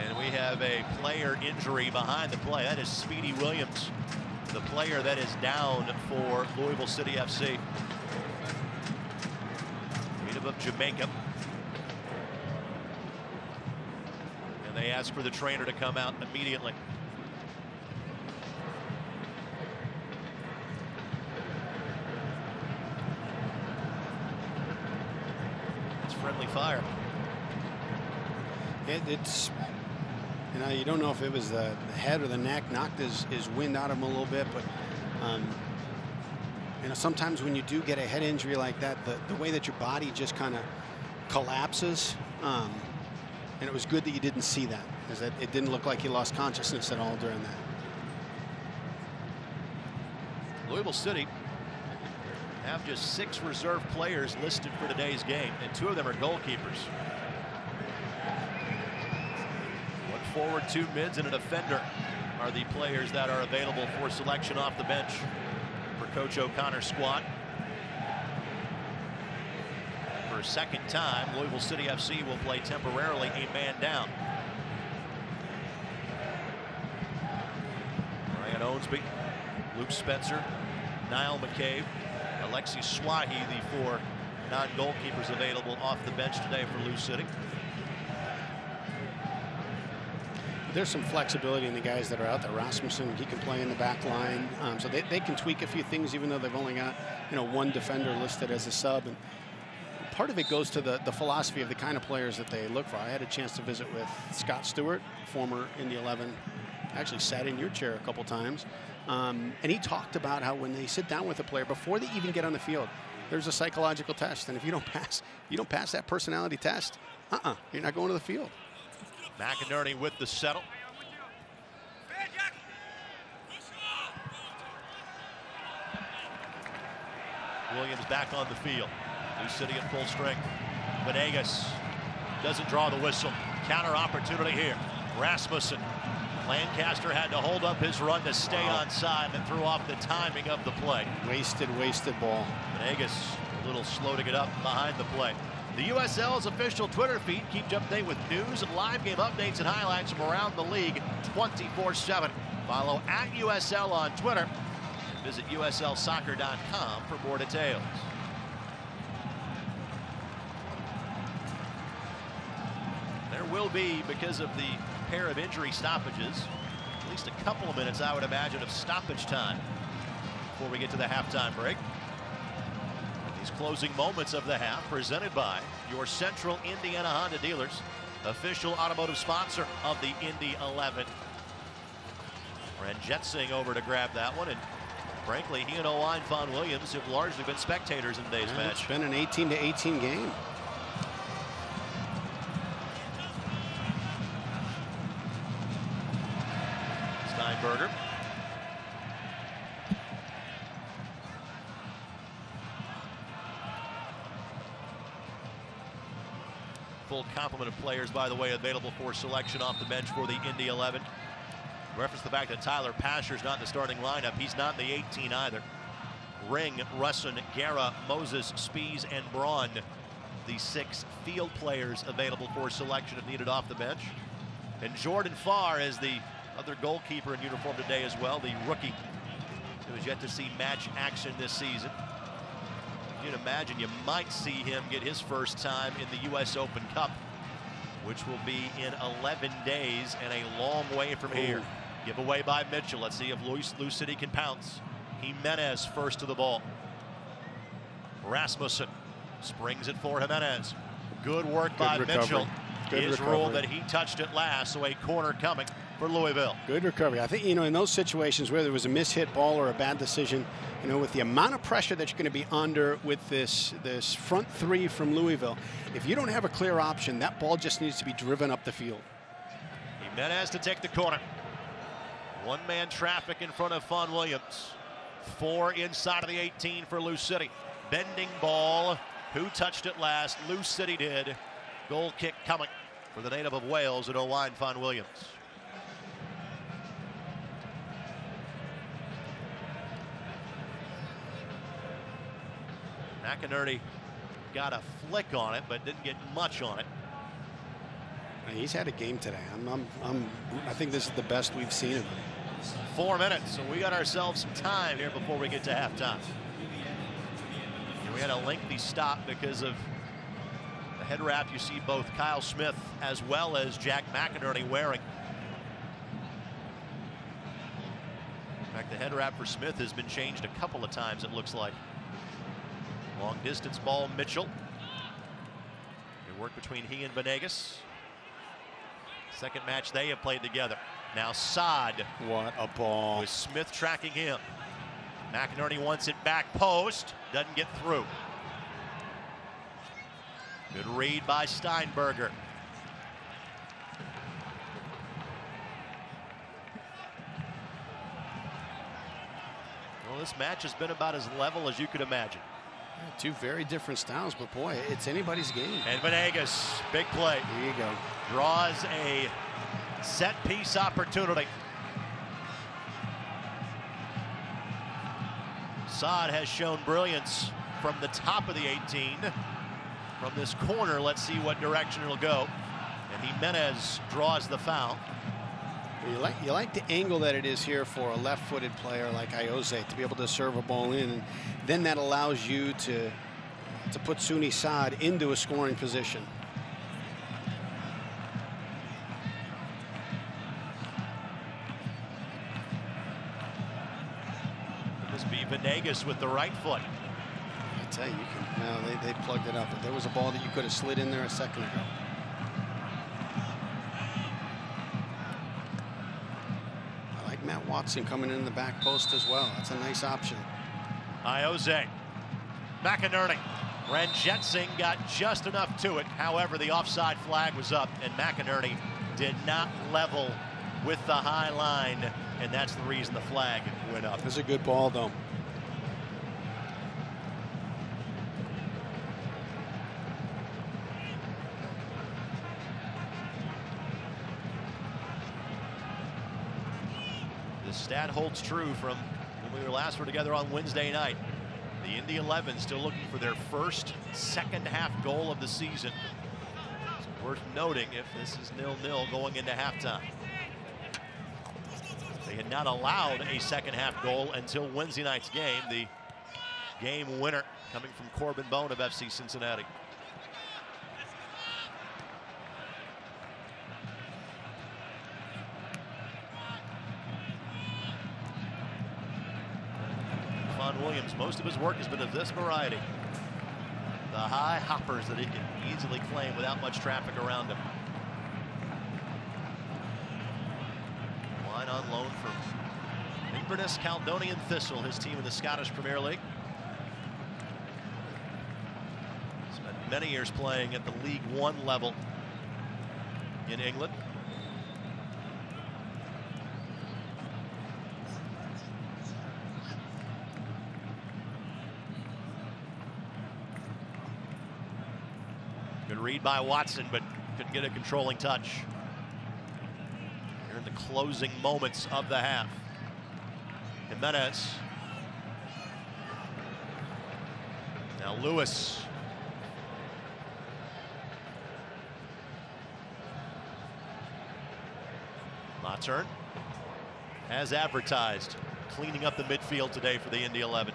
And we have a player injury behind the play. That is Speedy Williams, the player that is down for Louisville City FC. Native of Jamaica. And they ask for the trainer to come out immediately. It's friendly fire. It's, you don't know if it was the head or the neck knocked his wind out of him a little bit, but sometimes when you do get a head injury like that, the way that your body just kind of collapses, and it was good that you didn't see that, because it didn't look like he lost consciousness at all during that. Louisville City have just 6 reserve players listed for today's game, and 2 of them are goalkeepers. 1 forward, 2 mids, and a defender are the players that are available for selection off the bench for Coach O'Connor's squad. For a second time, Louisville City FC will play temporarily a man down. Ryan Owensby, Luke Spencer, Niall McCabe, Alexi Swahi, the 4 non-goalkeepers available off the bench today for Lou City. There's some flexibility in the guys that are out there. Rasmussen, he can play in the back line, so they can tweak a few things, even though they've only got 1 defender listed as a sub. And part of it goes to the philosophy of the kind of players that they look for. I had a chance to visit with Scott Stewart, former Indy 11, actually sat in your chair a couple times, and he talked about how when they sit down with a player before they even get on the field, there's a psychological test, and if you don't pass that personality test, you're not going to the field. McInerney with the settle. Williams back on the field. New City at full strength. Venegas doesn't draw the whistle. Counter opportunity here. Rasmussen. Lancaster had to hold up his run to stay onside and threw off the timing of the play. Wasted ball. Venegas a little slow to get up behind the play. The USL's official Twitter feed keeps you up to date with news, live game updates, and highlights from around the league 24/7. Follow @USL on Twitter. Visit USLsoccer.com for more details. There will be, because of the pair of injury stoppages, at least a couple of minutes, I would imagine, of stoppage time before we get to the halftime break. These closing moments of the half presented by your Central Indiana Honda dealers, official automotive sponsor of the Indy 11. Ren Jetsing over to grab that one, and frankly, he and Owain Von Williams have largely been spectators in today's match. It's been an 18-18 game. Steinberger. full complement of players, by the way, available for selection off the bench for the Indy 11. Reference the fact that Tyler Pasher's not in the starting lineup. He's not in the 18 either. Ring, Russin, Guerra, Moses, Spies, and Braun, the 6 field players available for selection if needed off the bench. And Jordan Farr is the other goalkeeper in uniform today as well, the rookie who has yet to see match action this season. You can imagine you might see him get his first time in the U.S. Open Cup, which will be in 11 days and a long way from here. Giveaway by Mitchell. Let's see if Lou City can pounce. Jimenez first to the ball. Rasmussen springs it for Jimenez. Good work by Mitchell. His rule that he touched it last, so a corner coming for Louisville. Good recovery. I think, you know, in those situations where there was a mishit ball or a bad decision, you know, with the amount of pressure that you're going to be under with this front 3 from Louisville, if you don't have a clear option, that ball just needs to be driven up the field. Jimenez to take the corner. One-man traffic in front of Fawn Williams. 4 inside of the 18 for Lou City. Bending ball. Who touched it last? Lou City did. Goal kick coming for the native of Wales at Owain Fawn Williams. McInerney got a flick on it, but didn't get much on it. He's had a game today. I think this is the best we've seen of him. 4 minutes, so we got ourselves some time here before we get to halftime. And we had a lengthy stop because of the head wrap you see both Kyle Smith as well as Jack McInerney wearing. In fact, the head wrap for Smith has been changed a couple of times, it looks like. Long distance ball, Mitchell. Good work between he and Venegas. Second match they have played together. Now Saad. What a ball. With Smith tracking him. McInerney wants it back post. Doesn't get through. Good read by Steinberger. Well, this match has been about as level as you could imagine. Two very different styles, but boy, it's anybody's game. And Venegas, big play. There you go. Draws a set piece opportunity. Saad has shown brilliance from the top of the 18. From this corner, let's see what direction it'll go. And Jimenez draws the foul. You like the angle that it is here for a left-footed player like Ayoze to be able to serve a ball in, and then that allows you to put Suni Saad into a scoring position. This be Venegas with the right foot. I tell you, they plugged it up, but there was a ball that you could have slid in there a second ago. Matt Watson coming in the back post as well. That's a nice option. Ayoze. McInerney. Ranjitsingh got just enough to it. However, the offside flag was up, and McInerney did not level with the high line, and that's the reason the flag went up. That's a good ball, though. The stat holds true from when we last were together on Wednesday night. The Indy 11 still looking for their first second-half goal of the season. It's worth noting if this is 0-0 going into halftime. They had not allowed a second-half goal until Wednesday night's game. The game winner coming from Corbin Bone of FC Cincinnati. Williams, most of his work has been of this variety. The high hoppers that he can easily claim without much traffic around him. Line on loan from Inverness Caledonian Thistle, his team in the Scottish Premier League. Spent many years playing at the League One level in England. Good read by Watson, but couldn't get a controlling touch. Here in the closing moments of the half. Jimenez. Now Lewis. Turn as advertised, cleaning up the midfield today for the Indy 11.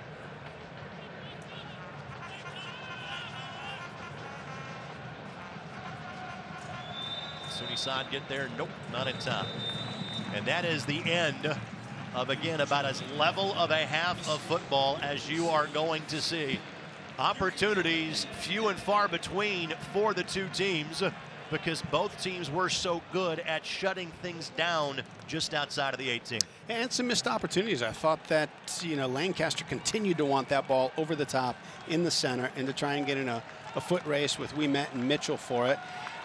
Sunnisad get there? Nope, not in time. And that is the end of, again, about as level of a half of football as you are going to see. Opportunities few and far between for the two teams, because both teams were so good at shutting things down just outside of the 18. And some missed opportunities. I thought that, Lancaster continued to want that ball over the top in the center and to try and get in a foot race with Ouimet and Mitchell for it.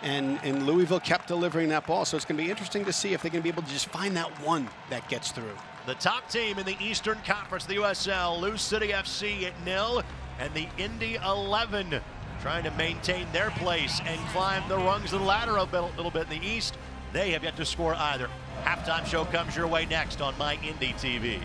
And Louisville kept delivering that ball. So it's going to be interesting to see if they're going to be able to just find that one that gets through. The top team in the Eastern Conference, the USL, Lou City FC at 0, and the Indy 11 trying to maintain their place and climb the rungs of the ladder a little bit in the East. They have yet to score either. Halftime show comes your way next on My Indy TV.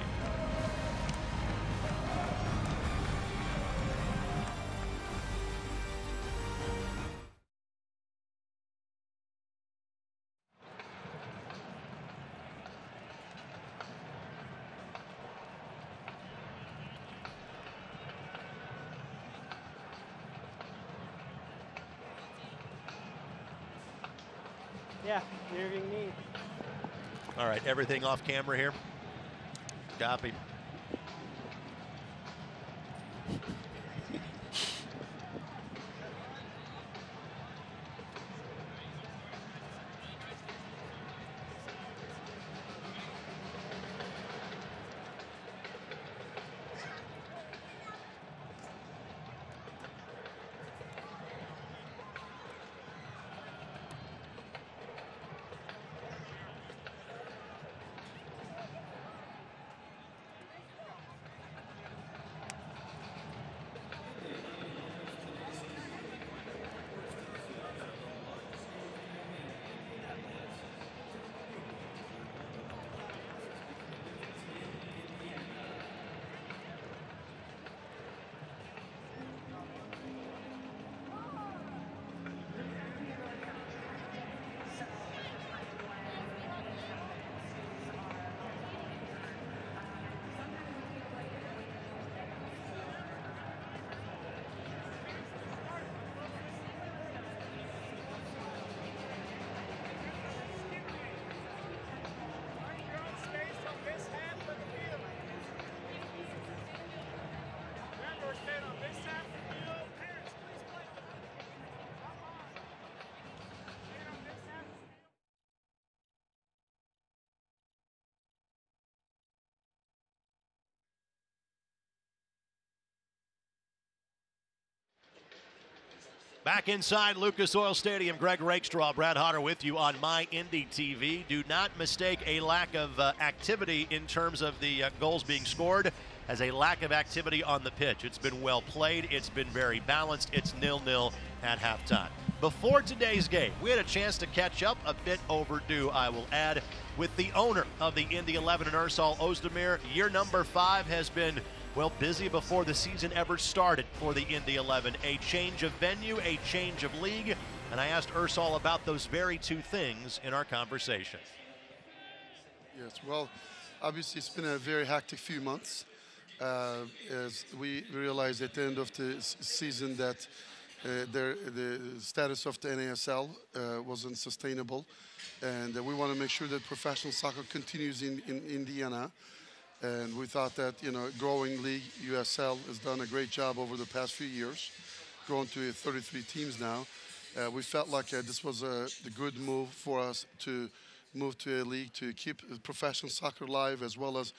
Yeah, interviewing me. All right, everything off camera here. Copy. Back inside Lucas Oil Stadium, Greg Rakestraw, Brad Hodder with you on My Indy TV. Do not mistake a lack of activity in terms of the goals being scored as a lack of activity on the pitch. It's been well played. It's been very balanced. It's 0-0 at halftime. Before today's game, we had a chance to catch up, a bit overdue, I will add, with the owner of the Indy 11 and Ursal Ozdemir. Year number 5 has been, well, busy before the season ever started for the Indy 11. A change of venue, a change of league, and I asked Ursal about those very two things in our conversation. Yes, well, obviously it's been a very hectic few months. As we realized at the end of the season that the status of the NASL wasn't sustainable, and we want to make sure that professional soccer continues in Indiana. And we thought that, growing league, USL, has done a great job over the past few years, grown to 33 teams now. We felt like this was a good move for us to move to a league to keep professional soccer alive, as well as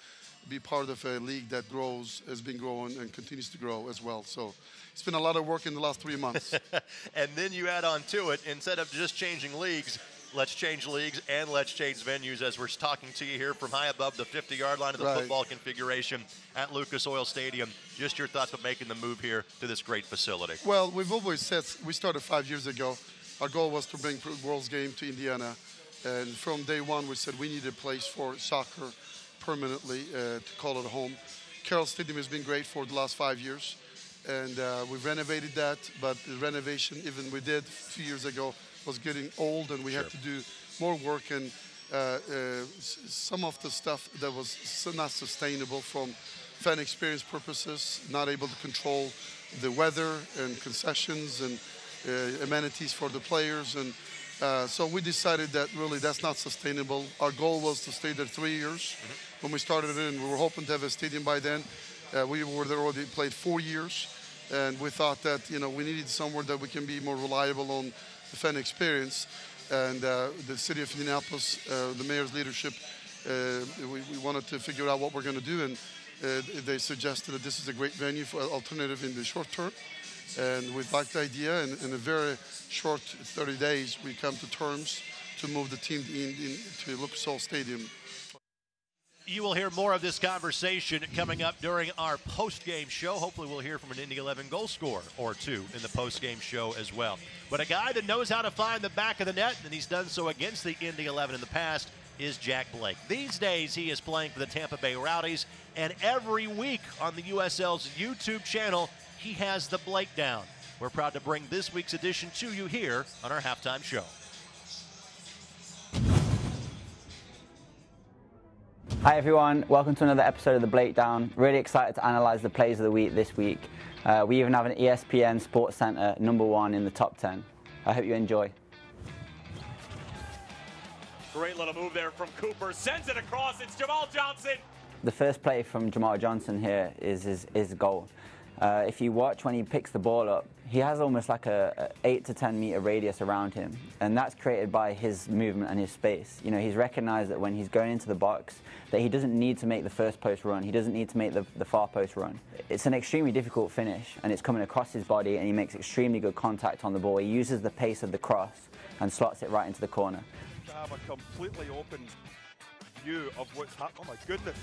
be part of a league that grows, has been growing and continues to grow as well. So it's been a lot of work in the last 3 months. And then you add on to it, instead of just changing leagues, let's change leagues and let's change venues, as we're talking to you here from high above the 50-yard line of the football configuration at Lucas Oil Stadium. Just your thoughts on making the move here to this great facility. Well, we've always said, we started 5 years ago, our goal was to bring World's Game to Indiana. And from day one, we said we need a place for soccer permanently to call it home. Carroll Stadium has been great for the last 5 years. And we renovated that, but the renovation even we did a few years ago was getting old, and we had to do more work, and some of the stuff that was not sustainable from fan experience purposes, not able to control the weather and concessions and amenities for the players. And so we decided that really that's not sustainable. Our goal was to stay there 3 years when we started it, and we were hoping to have a stadium by then. We were there already played 4 years, and we thought that we needed somewhere that we can be more reliable on the fan experience. And the city of Indianapolis, the mayor's leadership, we wanted to figure out what we're going to do, and they suggested that this is a great venue for alternative in the short term. And we liked the idea, and in a very short 30 days, we come to terms to move the team to Lucas Oil Stadium. You will hear more of this conversation coming up during our post-game show. Hopefully we'll hear from an Indy 11 goal scorer or two in the post-game show as well. But a guy that knows how to find the back of the net, and he's done so against the Indy 11 in the past, is Jack Blake. These days he is playing for the Tampa Bay Rowdies, and every week on the USL's YouTube channel, he has the Blake Down. We're proud to bring this week's edition to you here on our halftime show. Hi everyone, welcome to another episode of the Blake Down. Really excited to analyze the plays of the week this week. We even have an ESPN Sports Center #1 in the top 10. I hope you enjoy. Great little move there from Cooper, sends it across, it's Jamal Johnson. The first play from Jamal Johnson here is his goal. If you watch when he picks the ball up, he has almost like a 8 to 10 meter radius around him, and that's created by his movement and his space. He's recognized that when he's going into the box that he doesn't need to make the first post run, he doesn't need to make the far post run. It's an extremely difficult finish, and it's coming across his body, and he makes extremely good contact on the ball. He uses the pace of the cross and slots it right into the corner. To have a completely open view of what's happening. Oh my goodness,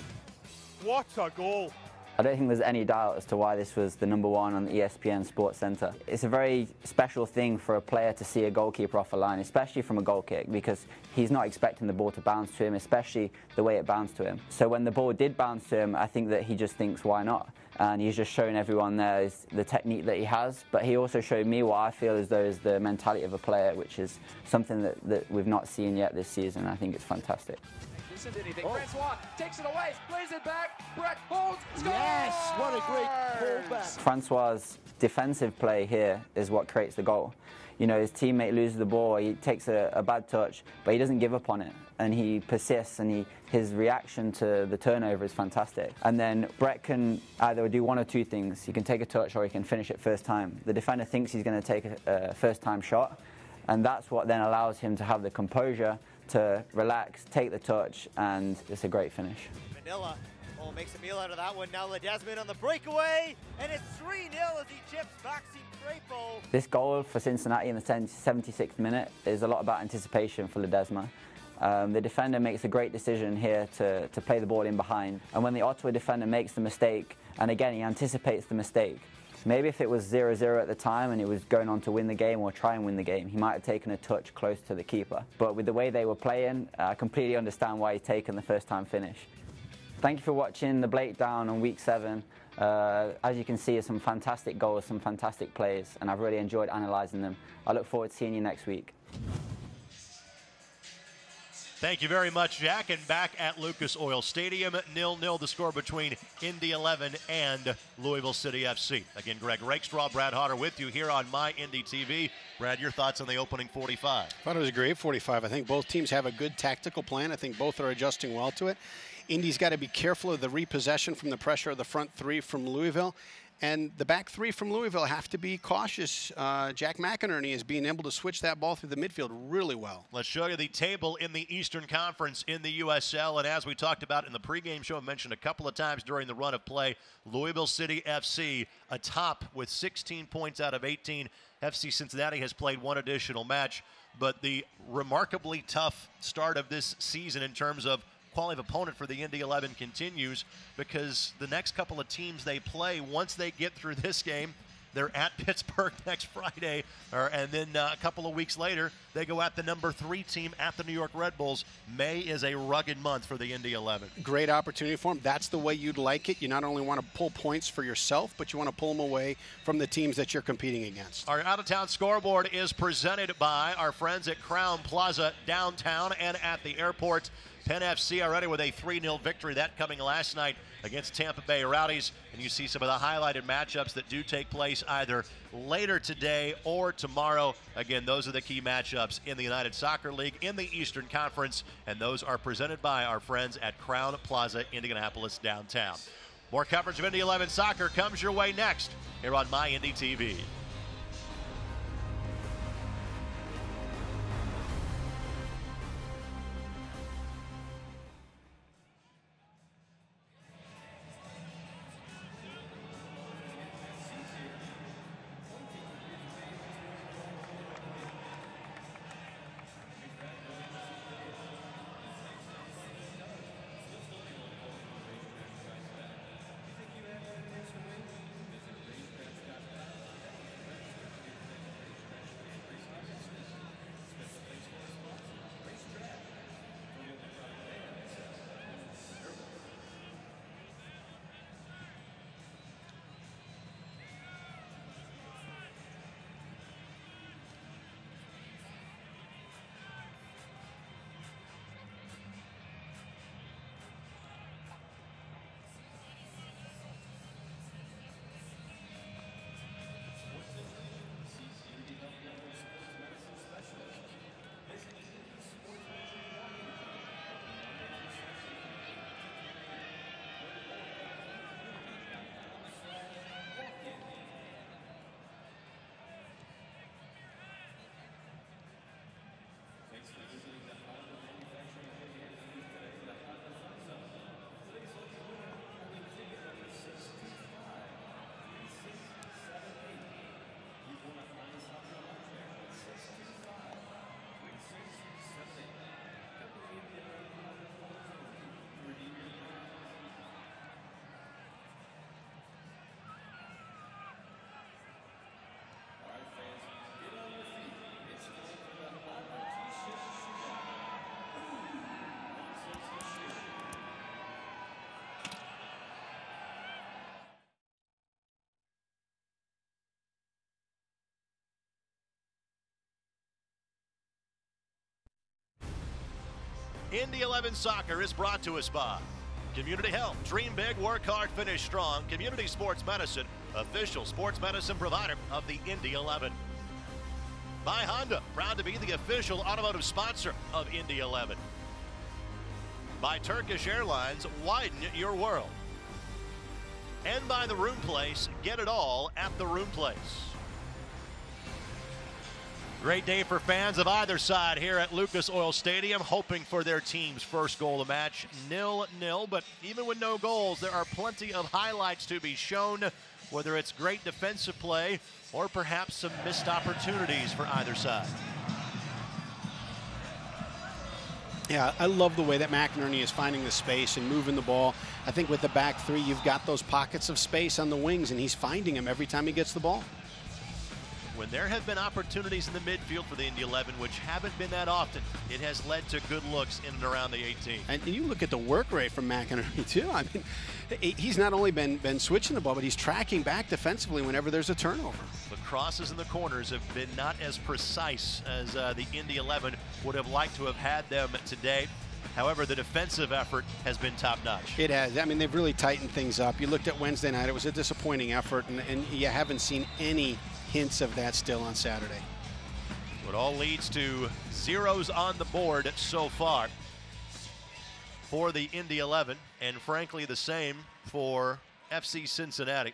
what a goal. I don't think there's any doubt as to why this was the #1 on the ESPN Sports Center. It's a very special thing for a player to see a goalkeeper off a line, especially from a goal kick, because he's not expecting the ball to bounce to him, especially the way it bounced to him. So when the ball did bounce to him, I think that he just thinks, why not? And he's just showing everyone there is the technique that he has, but he also showed me what I feel as though is the mentality of a player, which is something that we've not seen yet this season. I think it's fantastic. Isn't anything. Francois takes it away, plays it back. Brett holds. Scores! Yes, what a great pullback. Francois' defensive play here is what creates the goal. His teammate loses the ball, he takes a bad touch, but he doesn't give up on it, and he persists, and his reaction to the turnover is fantastic. And then Brett can either do one or two things. He can take a touch or he can finish it first time. The defender thinks he's going to take a first-time shot, and that's what then allows him to have the composure to relax, take the touch, and it's a great finish. Manila makes a meal out of that one. Now Ledesma on the breakaway, and it's 3-0 as he chips Maxime Crepeau. This goal for Cincinnati in the 76th minute is a lot about anticipation for Ledesma. The defender makes a great decision here to play the ball in behind, and when the Ottawa defender makes the mistake, and again he anticipates the mistake, maybe if it was 0-0 at the time and it was going on to win the game or try and win the game, he might have taken a touch close to the keeper. But with the way they were playing, I completely understand why he's taken the first-time finish. Thank you for watching the Blake Down on Week 7. As you can see, some fantastic goals, some fantastic plays, and I've really enjoyed analysing them. I look forward to seeing you next week. Thank you very much, Jack. And back at Lucas Oil Stadium, 0-0 the score between Indy 11 and Louisville City FC. Again, Greg Rakestraw, Brad Hodder with you here on My Indy TV. Brad, your thoughts on the opening 45? I thought it was a great 45. I think both teams have a good tactical plan. I think both are adjusting well to it. Indy's got to be careful of the repossession from the pressure of the front three from Louisville. And the back three from Louisville have to be cautious. Jack McInerney is being able to switch that ball through the midfield really well. Let's show you the table in the Eastern Conference in the USL. And as we talked about in the pregame show, I mentioned a couple of times during the run of play, Louisville City FC atop with 16 points out of 18. FC Cincinnati has played one additional match. But the remarkably tough start of this season in terms of quality of opponent for the Indy 11 continues, because the next couple of teams they play, once they get through this game, They're at Pittsburgh next Friday, and then a couple of weeks later, they go at the number 3 team at the New York Red Bulls. May is a rugged month for the Indy 11. Great opportunity for them. That's the way you'd like it. You not only want to pull points for yourself, but you want to pull them away from the teams that you're competing against. Our out-of-town scoreboard is presented by our friends at Crown Plaza downtown and at the airport. Penn FC already with a 3-0 victory, that coming last night against Tampa Bay Rowdies. And you see some of the highlighted matchups that do take place either later today or tomorrow. Again, those are the key matchups in the United Soccer League in the Eastern Conference, and those are presented by our friends at Crown Plaza, Indianapolis downtown. More coverage of Indy 11 soccer comes your way next here on My Indy TV. Indy 11 Soccer is brought to us by Community Health. Dream big, work hard, finish strong. Community Sports Medicine, official sports medicine provider of the Indy 11. By Honda, proud to be the official automotive sponsor of Indy 11. By Turkish Airlines, widen your world. And by The Room Place, get it all at The Room Place. Great day for fans of either side here at Lucas Oil Stadium, hoping for their team's first goal of the match, 0-0. But even with no goals, there are plenty of highlights to be shown, whether it's great defensive play or perhaps some missed opportunities for either side. Yeah, I love the way that McInerney is finding the space and moving the ball. I think with the back three, you've got those pockets of space on the wings, and he's finding them every time he gets the ball. When there have been opportunities in the midfield for the Indy 11, which haven't been that often, it has led to good looks in and around the 18. And you look at the work rate from McInerney, too. I mean, he's not only been switching the ball, but he's tracking back defensively whenever there's a turnover. The crosses in the corners have been not as precise as the Indy 11 would have liked to have had them today. However, the defensive effort has been top-notch. It has. I mean, they've really tightened things up. You looked at Wednesday night. It was a disappointing effort, and you haven't seen any hints of that still on Saturday. It all leads to zeros on the board so far for the Indy 11, and frankly the same for FC Cincinnati.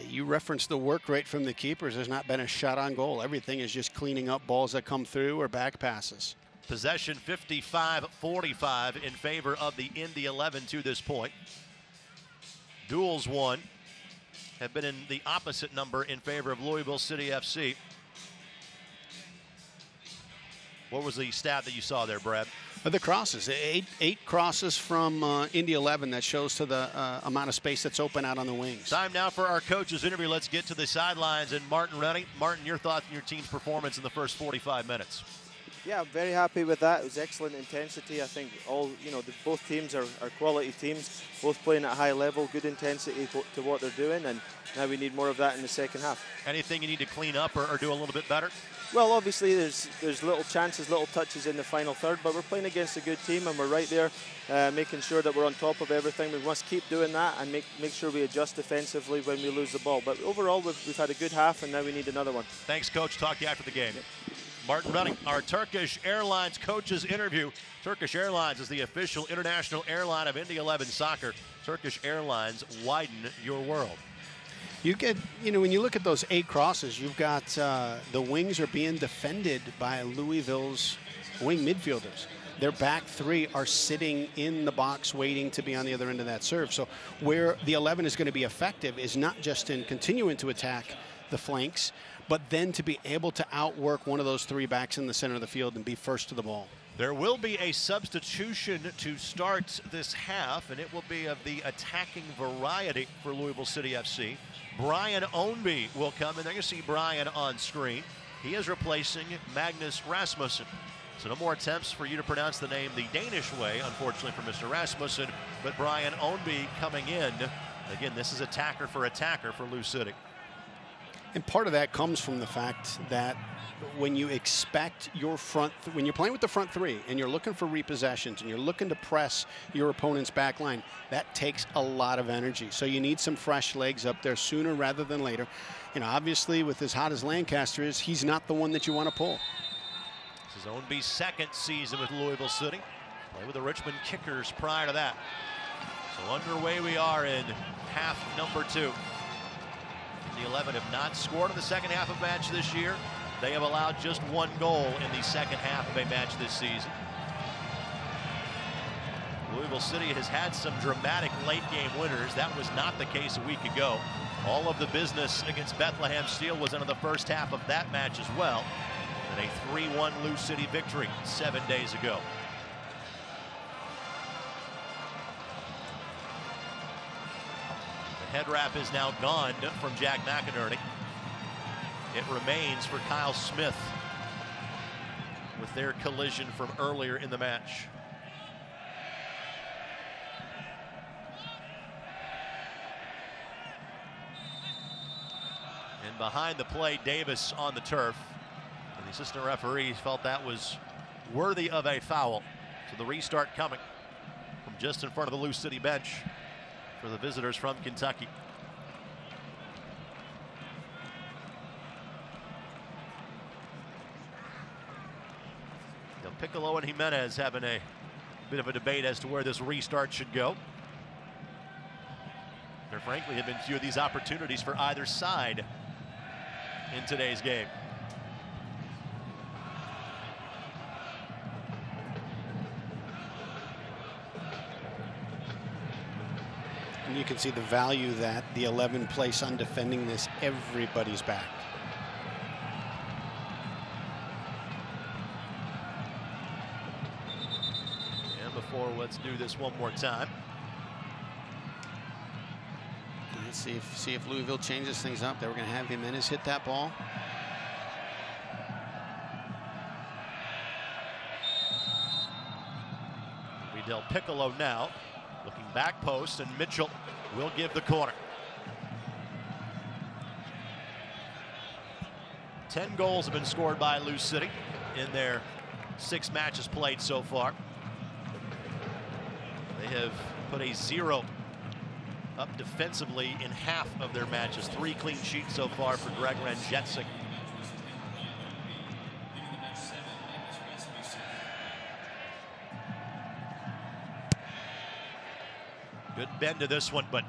You referenced the work rate from the keepers. There's not been a shot on goal. Everything is just cleaning up balls that come through or back passes. Possession 55-45 in favor of the Indy 11 to this point. Duels won have been in the opposite number in favor of Louisville City FC. What was the stat that you saw there, Brad? The crosses, eight crosses from Indy 11. That shows to the amount of space that's open out on the wings. Time now for our coach's interview. Let's get to the sidelines and Martin Rennie. Martin, your thoughts on your team's performance in the first 45 minutes? Yeah, I'm very happy with that. It was excellent intensity. I think both teams are quality teams, both playing at a high level, good intensity to what they're doing, and now we need more of that in the second half. Anything you need to clean up or do a little bit better? Well, obviously there's little chances, little touches in the final third, but we're playing against a good team and we're right there making sure that we're on top of everything. We must keep doing that and make sure we adjust defensively when we lose the ball. But overall, we've had a good half and now we need another one. Thanks, Coach. Talk to you after the game. Yep. Martin Rennie, our Turkish Airlines coach's interview. Turkish Airlines is the official international airline of Indy 11 soccer. Turkish Airlines, widen your world. You get, when you look at those 8 crosses, you've got the wings are being defended by Louisville's wing midfielders. Their back 3 are sitting in the box waiting to be on the other end of that serve. So where the 11 is going to be effective is not just in continuing to attack the flanks, but then to be able to outwork one of those 3 backs in the center of the field and be first to the ball. There will be a substitution to start this half, and it will be of the attacking variety for Louisville City FC. Brian Ownby will come, and they're going to see Brian on screen. He is replacing Magnus Rasmussen. So no more attempts for you to pronounce the name the Danish way, unfortunately for Mr. Rasmussen, but Brian Ownby coming in. Again, this is attacker for Lou City. And part of that comes from the fact that when you expect your when you're playing with the front 3 and you're looking for repossessions and you're looking to press your opponent's back line, that takes a lot of energy. So you need some fresh legs up there sooner rather than later. Obviously, with as hot as Lancaster is, he's not the one that you want to pull. This is Ownby's second season with Louisville City. Played with the Richmond Kickers prior to that. So underway we are in half number 2. The 11 have not scored in the second half of match this year. They have allowed just 1 goal in the second half of a match this season. Louisville City has had some dramatic late game winners. That was not the case a week ago. All of the business against Bethlehem Steel was into the first half of that match as well. And a 3-1 Lou City victory 7 days ago. The head wrap is now gone from Jack McInerney. It remains for Kyle Smith with their collision from earlier in the match. And behind the play, Davis on the turf. And the assistant referee felt that was worthy of a foul. So the restart coming from just in front of the Lou City bench for the visitors from Kentucky. Piccolo and Jimenez having a bit of a debate as to where this restart should go. There frankly have been few of these opportunities for either side in today's game. And you can see the value that the 11 place on defending this. Everybody's back. Let's do this one more time. Let's see if Louisville changes things up. They were going to have Jimenez hit that ball. Del Piccolo now looking back post, and Mitchell will give the corner. 10 goals have been scored by Lou City in their 6 matches played so far. They have put a 0 up defensively in half of their matches. 3 clean sheets so far for Greg Ranjetsik. Good bend to this one, but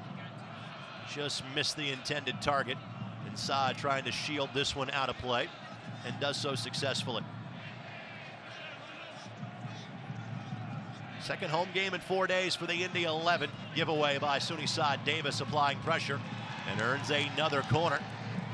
just missed the intended target. And Saad trying to shield this one out of play, and does so successfully. Second home game in 4 days for the Indy 11. Giveaway by Sunny Saad. Davis applying pressure and earns another corner.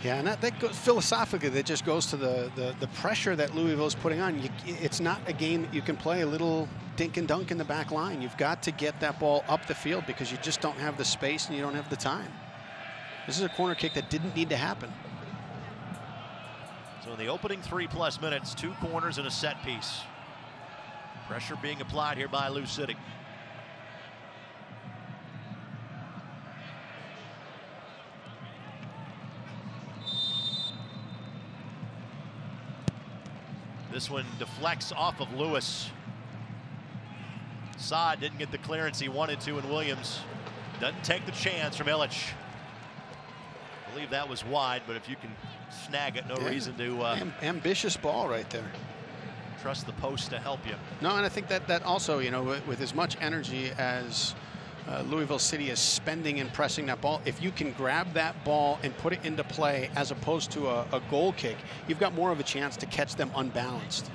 Yeah, and that goes philosophically. That just goes to the pressure that Louisville is putting on. It's not a game that you can play a little dink and dunk in the back line. You've got to get that ball up the field because you just don't have the space and you don't have the time. This is a corner kick that didn't need to happen. So in the opening 3+ minutes, 2 corners and a set piece. Pressure being applied here by Lou City. This one deflects off of Lewis. Saad didn't get the clearance he wanted to, and Williams doesn't take the chance from Illich. I believe that was wide, but if you can snag it, no reason to... ambitious ball right there. Trust the post to help you. No, and I think that also, you know, with as much energy as Louisville City is spending in pressing that ball, if you can grab that ball and put it into play as opposed to a goal kick, you've got more of a chance to catch them unbalanced.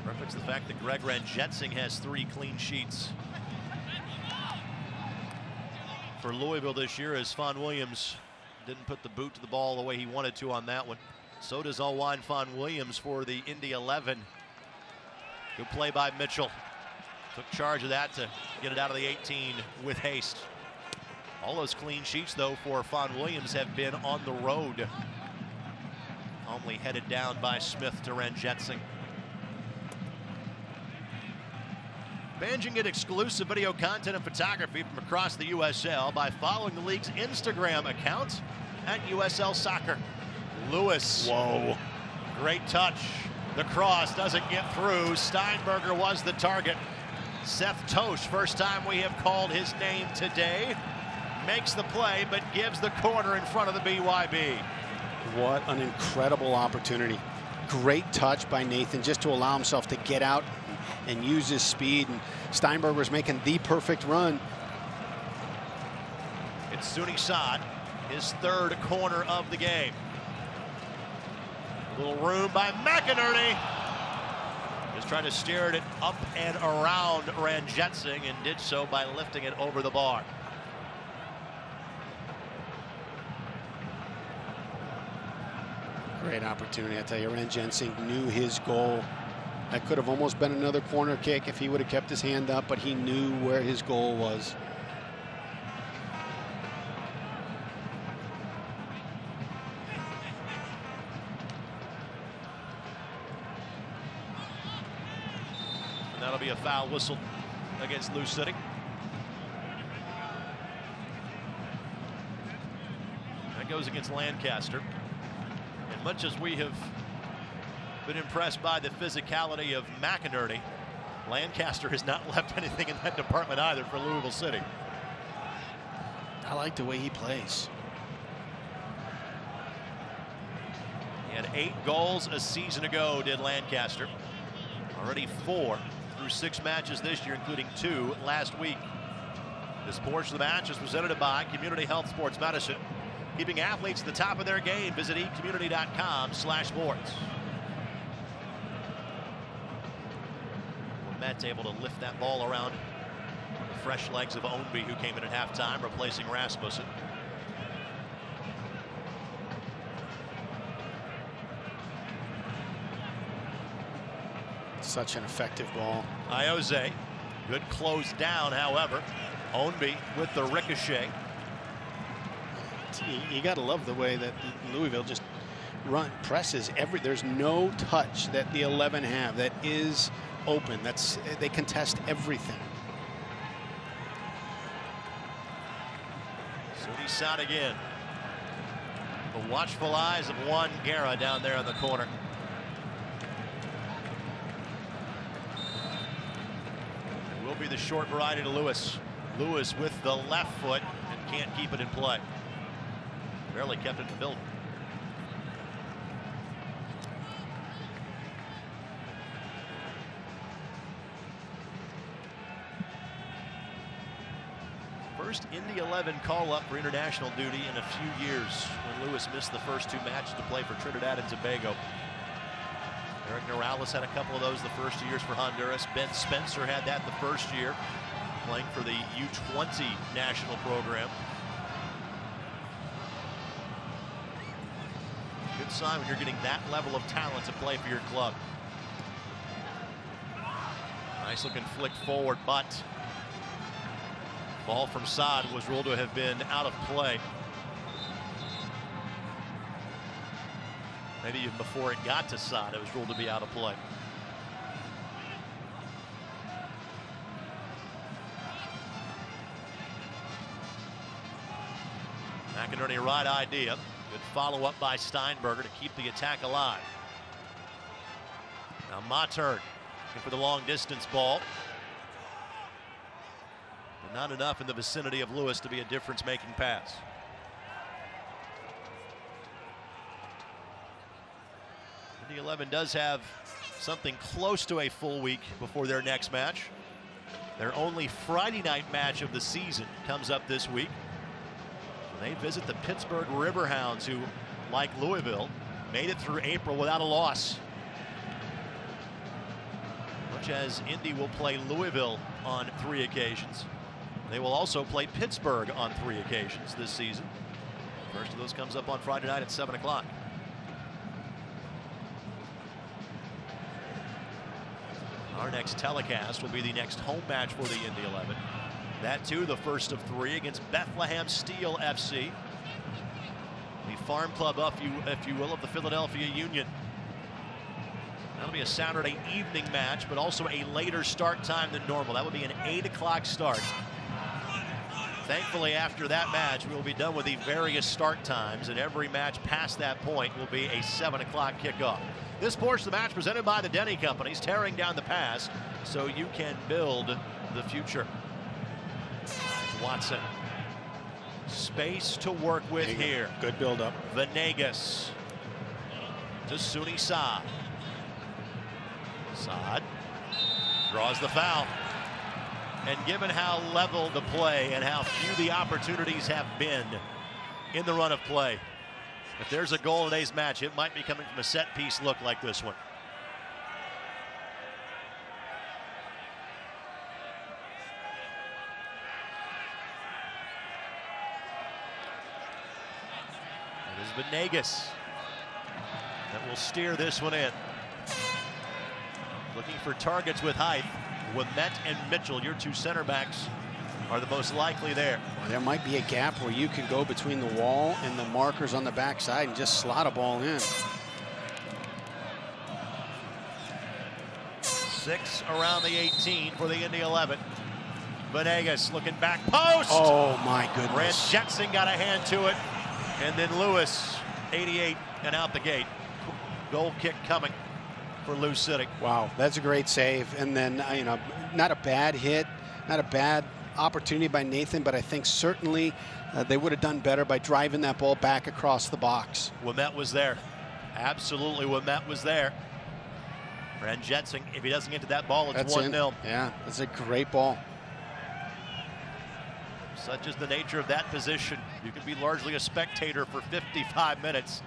Reference the fact that Greg Ranjetsing has 3 clean sheets for Louisville this year, as Fawn Williams didn't put the boot to the ball the way he wanted to on that one. So does Alwine Fawn Williams for the Indy 11. Good play by Mitchell. Took charge of that to get it out of the 18 with haste. All those clean sheets, though, for Fawn Williams have been on the road. Calmly headed down by Smith to Ranjetsing. Fans can get exclusive video content and photography from across the USL by following the league's Instagram account at USL Soccer. Lewis. Whoa. Great touch. The cross doesn't get through. Steinberger was the target. Seth Tosh, first time we have called his name today, makes the play but gives the corner in front of the BYB. What an incredible opportunity. Great touch by Nathan just to allow himself to get out and use his speed, and Steinberger's making the perfect run. It's Suni Saad, his 3rd corner of the game. A little room by McInerney. Just trying to steer it up and around Ranjetsing, and did so by lifting it over the bar. Great opportunity, I tell you. Ranjetsing knew his goal. That could have almost been another corner kick if he would have kept his hand up, but he knew where his goal was. And that'll be a foul whistle against Lou City. That goes against Lancaster. And much as we have been impressed by the physicality of McInerney, Lancaster has not left anything in that department either for Louisville City. I like the way he plays. He had 8 goals a season ago, did Lancaster. Already 4 through 6 matches this year, including 2 last week. This portion of the match is presented by Community Health Sports Medicine. Keeping athletes at the top of their game, visit ecommunity.com/sports. Met's able to lift that ball around the fresh legs of Ownby, who came in at halftime, replacing Rasmussen. Such an effective ball. Ioze, good close down, however. Ownby with the ricochet. You got to love the way that Louisville just presses there's no touch that the 11 have that is open. They contest everything. Suni Saad again. The watchful eyes of Juan Guerra down there in the corner. It will be the short variety to Lewis. Lewis with the left foot and can't keep it in play. Barely kept it in the building. First Indy 11 call up for international duty in a few years, when Lewis missed the first 2 matches to play for Trinidad and Tobago. Eric Morales had a couple of those the first 2 years for Honduras. Ben Spencer had that the first year. playing for the U20 national program. Good sign when you're getting that level of talent to play for your club. Nice looking flick forward, but ball from Saad was ruled to have been out of play. Maybe even before it got to Saad, it was ruled to be out of play. McInerney, right idea. Good follow-up by Steinberger to keep the attack alive. Now Mattern looking for the long-distance ball. But not enough in the vicinity of Lewis to be a difference-making pass. The 11 does have something close to a full week before their next match. Their only Friday night match of the season comes up this week. They visit the Pittsburgh Riverhounds, who, like Louisville, made it through April without a loss. Much as Indy will play Louisville on 3 occasions, they will also play Pittsburgh on 3 occasions this season. First of those comes up on Friday night at 7 o'clock. Our next telecast will be the next home match for the Indy 11. That too, the first of 3 against Bethlehem Steel FC, the farm club, if you will, of the Philadelphia Union. That'll be a Saturday evening match, but also a later start time than normal. That would be an 8 o'clock start. Thankfully, after that match, we will be done with the various start times, and every match past that point will be a 7 o'clock kickoff. This portion of the match presented by the Denny Companies, tearing down the past so you can build the future. Watson. Space to work with here. Good build-up. Venegas to Suni Saad. Saad draws the foul. And given how level the play and how few the opportunities have been in the run of play, if there's a goal in today's match, it might be coming from a set-piece look like this one. Venegas that will steer this one in. Looking for targets with height. Ouimet and Mitchell, your 2 center backs, are the most likely there. Well, there might be a gap where you can go between the wall and the markers on the backside and just slot a ball in. 6 around the 18 for the Indy 11. Venegas looking back post. Oh my goodness. Brent Jetson got a hand to it. And then Lewis, 88 and out the gate. Goal kick coming for Lou City. Wow, that's a great save. And then, you know, not a bad hit, not a bad opportunity by Nathan, but I think certainly they would have done better by driving that ball back across the box. Ouimet was there. Absolutely, Ouimet was there. Brent Jetson, if he doesn't get to that ball, it's 1-0. Yeah, that's a great ball. Such is the nature of that position. You can be largely a spectator for 55 minutes.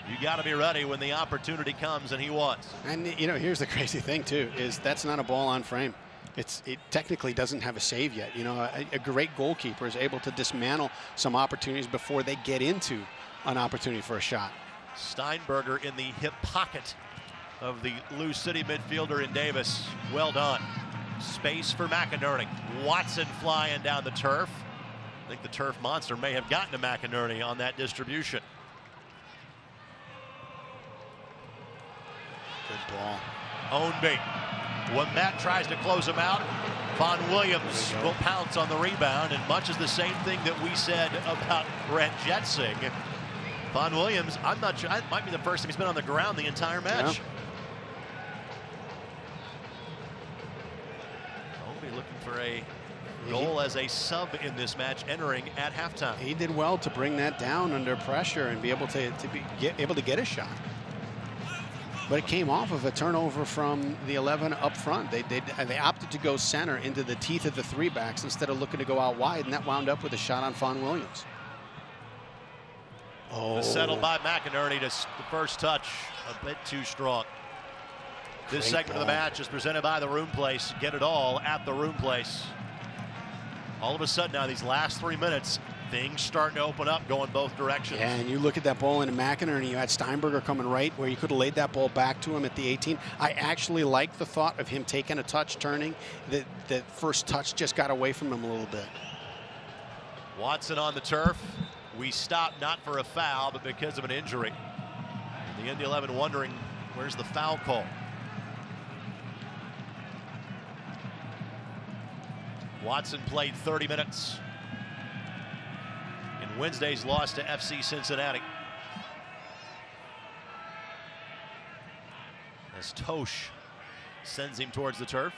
You got to be ready when the opportunity comes, and he was. And, you know, here's the crazy thing, too, is that's not a ball on frame. It technically doesn't have a save yet. You know, a great goalkeeper is able to dismantle some opportunities before they get into an opportunity for a shot. Steinberger in the hip pocket of the Lou City midfielder in Davis. Well done. Space for McInerney. Watson flying down the turf. I think the turf monster may have gotten to McInerney on that distribution. Good ball. Ownby. Ouimet tries to close him out. Von Williams will pounce on the rebound, and much is the same thing that we said about Brent Jetson. Von Williams, I'm not sure, it might be the first time he's been on the ground the entire match. Yeah. Ownby looking for a goal as a sub in this match, entering at halftime. He did well to bring that down under pressure and be able to get a shot. But it came off of a turnover from the 11 up front. They opted to go center into the teeth of the 3-backs instead of looking to go out wide, and that wound up with a shot on Von Williams. Oh. Settled by McInerney to the first touch, a bit too strong. This segment of the match is presented by the Room Place. Get it all at the Room Place. All of a sudden now, these last 3 minutes, things starting to open up, going both directions. Yeah, and you look at that ball into McInerney, you had Steinberger coming right where you could have laid that ball back to him at the 18. I actually like the thought of him taking a touch, turning. That first touch just got away from him a little bit. Watson on the turf. We stopped not for a foul, but because of an injury. The Indy 11 wondering, where's the foul call? Watson played 30 minutes in Wednesday's loss to FC Cincinnati. As Tosh sends him towards the turf.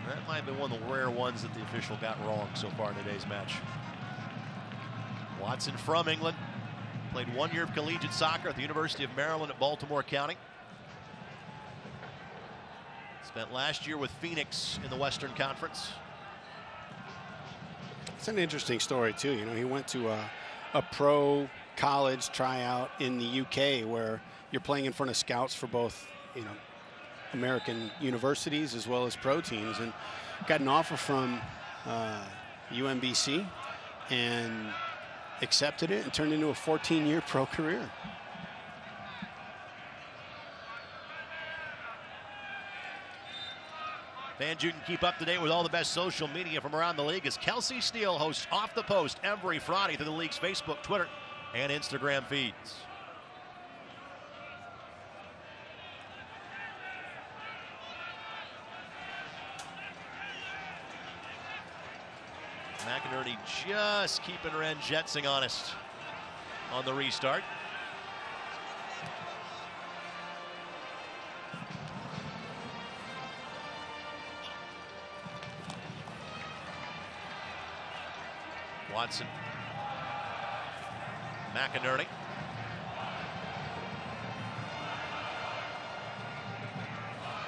That might have been one of the rare ones that the official got wrong so far in today's match. Watson from England. Played 1 year of collegiate soccer at the University of Maryland at Baltimore County. Spent last year with Phoenix in the Western Conference. It's an interesting story too. You know, he went to a pro college tryout in the UK where you're playing in front of scouts for both, you know, American universities as well as pro teams, and got an offer from UMBC and accepted it and turned into a 14-year pro career. Fans, you can keep up to date with all the best social media from around the league as Kelsey Steele hosts Off the Post every Friday through the league's Facebook, Twitter, and Instagram feeds. McInerney just keeping Ren Jetsing honest on the restart. Watson. McInerney.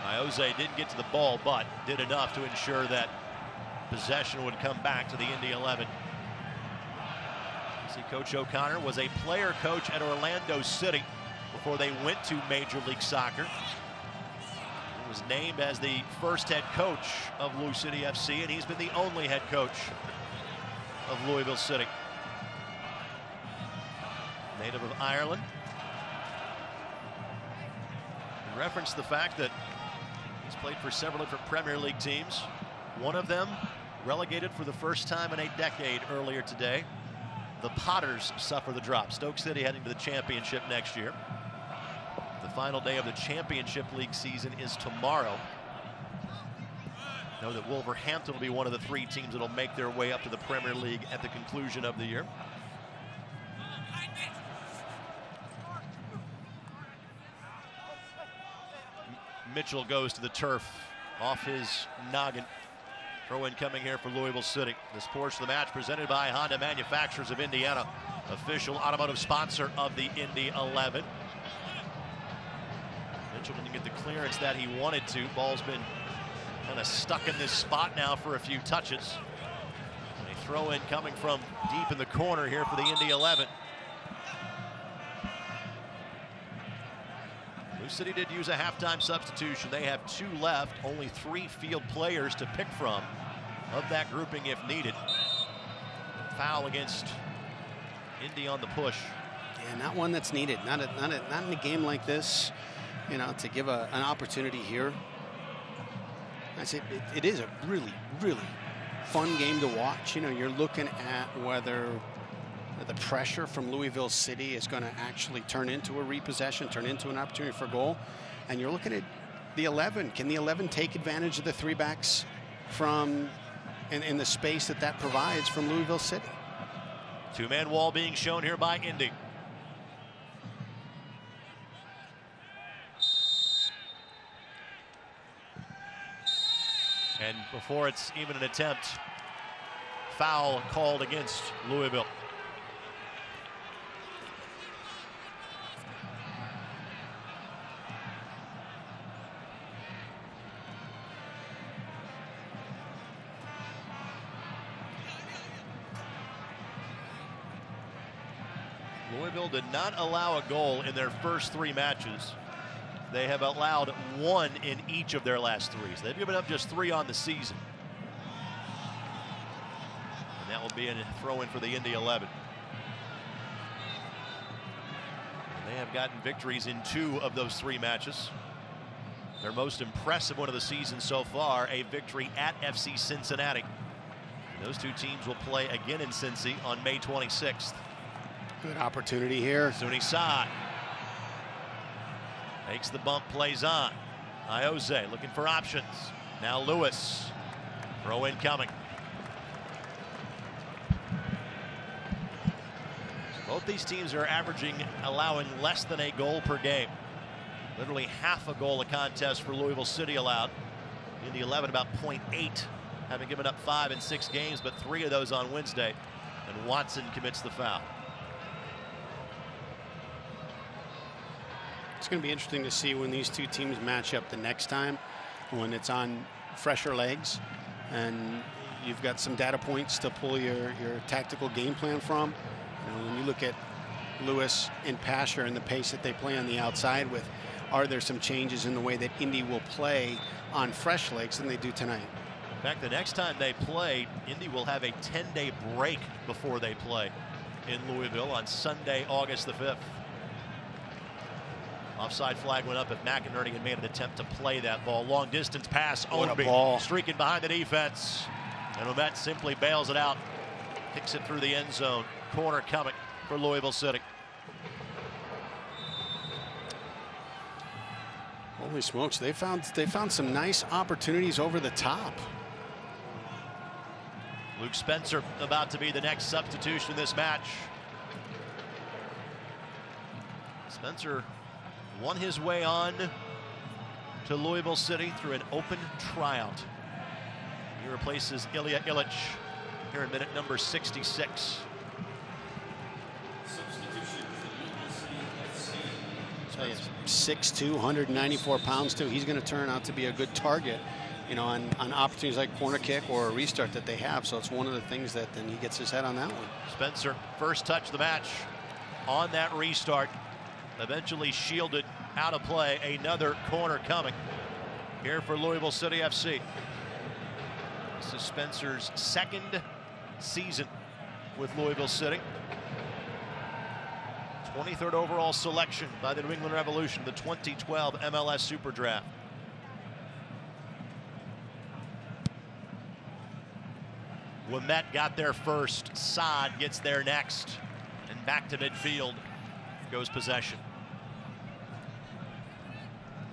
Iose didn't get to the ball, but did enough to ensure that possession would come back to the Indy 11. See, Coach O'Connor was a player coach at Orlando City before they went to Major League Soccer. He was named as the first head coach of Lou City FC, and he's been the only head coach of Louisville City. Native of Ireland. He referenced the fact that he's played for several different Premier League teams. One of them relegated for the first time in a decade earlier today. The Potters suffer the drop. Stoke City heading to the championship next year. The final day of the Championship League season is tomorrow. Know that Wolverhampton will be one of the 3 teams that will make their way up to the Premier League at the conclusion of the year. Mitchell goes to the turf off his noggin. Throw in coming here for Louisville City. This portion of the match presented by Honda Manufacturers of Indiana, official automotive sponsor of the Indy 11. Mitchell didn't get the clearance that he wanted to. Ball's been kind of stuck in this spot now for a few touches. And a throw in coming from deep in the corner here for the Indy 11. Lou City did use a halftime substitution. They have 2 left, only 3 field players to pick from of that grouping if needed. Foul against Indy on the push. Yeah, not one that's needed. Not in a game like this, you know, to give an opportunity here. I say it is a really, really fun game to watch. You know, you're looking at whether the pressure from Louisville City is going to actually turn into a repossession, turn into an opportunity for goal. And you're looking at the 11. Can the 11 take advantage of the 3 backs from in the space that provides from Louisville City? 2-man wall being shown here by Indy. And before it's even an attempt, foul called against Louisville. Louisville did not allow a goal in their first 3 matches. They have allowed 1 in each of their last 3. So they've given up just 3 on the season. And that will be a throw-in for the Indy 11. They have gotten victories in 2 of those 3 matches. Their most impressive one of the season so far, a victory at FC Cincinnati. Those 2 teams will play again in Cincy on May 26th. Good opportunity here. Sooney Saad makes the bump, plays on. Iose looking for options. Now Lewis. Throw in coming. Both these teams are averaging, allowing less than a goal per game. Literally half a goal a contest for Louisville City allowed. Indy 11 about 0.8, having given up 5 in 6 games, but 3 of those on Wednesday. And Watson commits the foul. It's going to be interesting to see when these 2 teams match up the next time, when it's on fresher legs and you've got some data points to pull your tactical game plan from. You know, when you look at Lewis and Pasher and the pace that they play on the outside with, are there some changes in the way that Indy will play on fresh legs than they do tonight? In fact, the next time they play, Indy will have a 10-day break before they play in Louisville on Sunday, August the 5th. Offside flag went up if McInerney had made an attempt to play that ball. Long distance pass. What a Ownby ball. Streaking behind the defense. And Ouimet simply bails it out. Kicks it through the end zone. Corner coming for Louisville City. Holy smokes, they found some nice opportunities over the top. Luke Spencer about to be the next substitution in this match. Spencer won his way on to Louisville City through an open tryout. He replaces Ilya Illich here in minute number 66. 6'2", 194 pounds too. He's going to turn out to be a good target, you know, on opportunities like corner kick or a restart that they have. So it's one of the things that then he gets his head on that one. Spencer, first touch of the match on that restart. Eventually shielded out of play. Another corner coming here for Louisville City FC. This is Spencer's 2nd season with Louisville City. 23rd overall selection by the New England Revolution, the 2012 MLS Super Draft. Ouimet got there first. Saad gets there next. And back to midfield goes possession.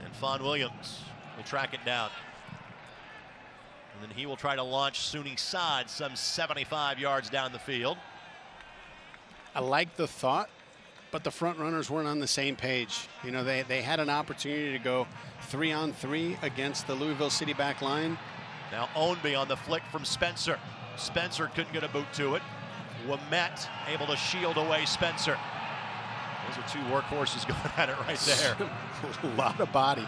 And Fawn Williams will track it down. And then he will try to launch Sooney Saad some 75 yards down the field. I like the thought, but the front runners weren't on the same page. You know, they had an opportunity to go 3-on-3 against the Louisville City back line. Now Ownby on the flick from Spencer. Spencer couldn't get a boot to it. Ouimet able to shield away Spencer. Those are 2 workhorses going at it right there. A lot of body.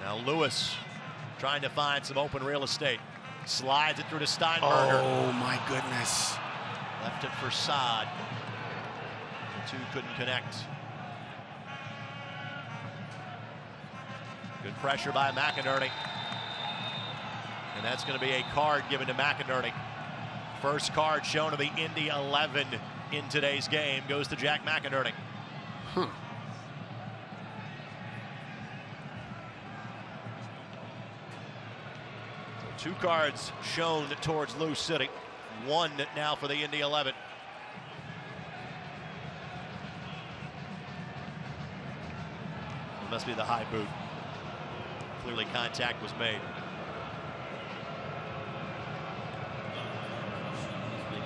Now Lewis trying to find some open real estate. Slides it through to Steinberger. Oh my goodness. Left it for Saad. The 2 couldn't connect. Good pressure by McInerney. And that's going to be a card given to McInerney. First card shown to the Indy 11 in today's game goes to Jack McInerney. Huh. So 2 cards shown towards Lou City. 1 now for the Indy 11. It must be the high boot. Clearly contact was made.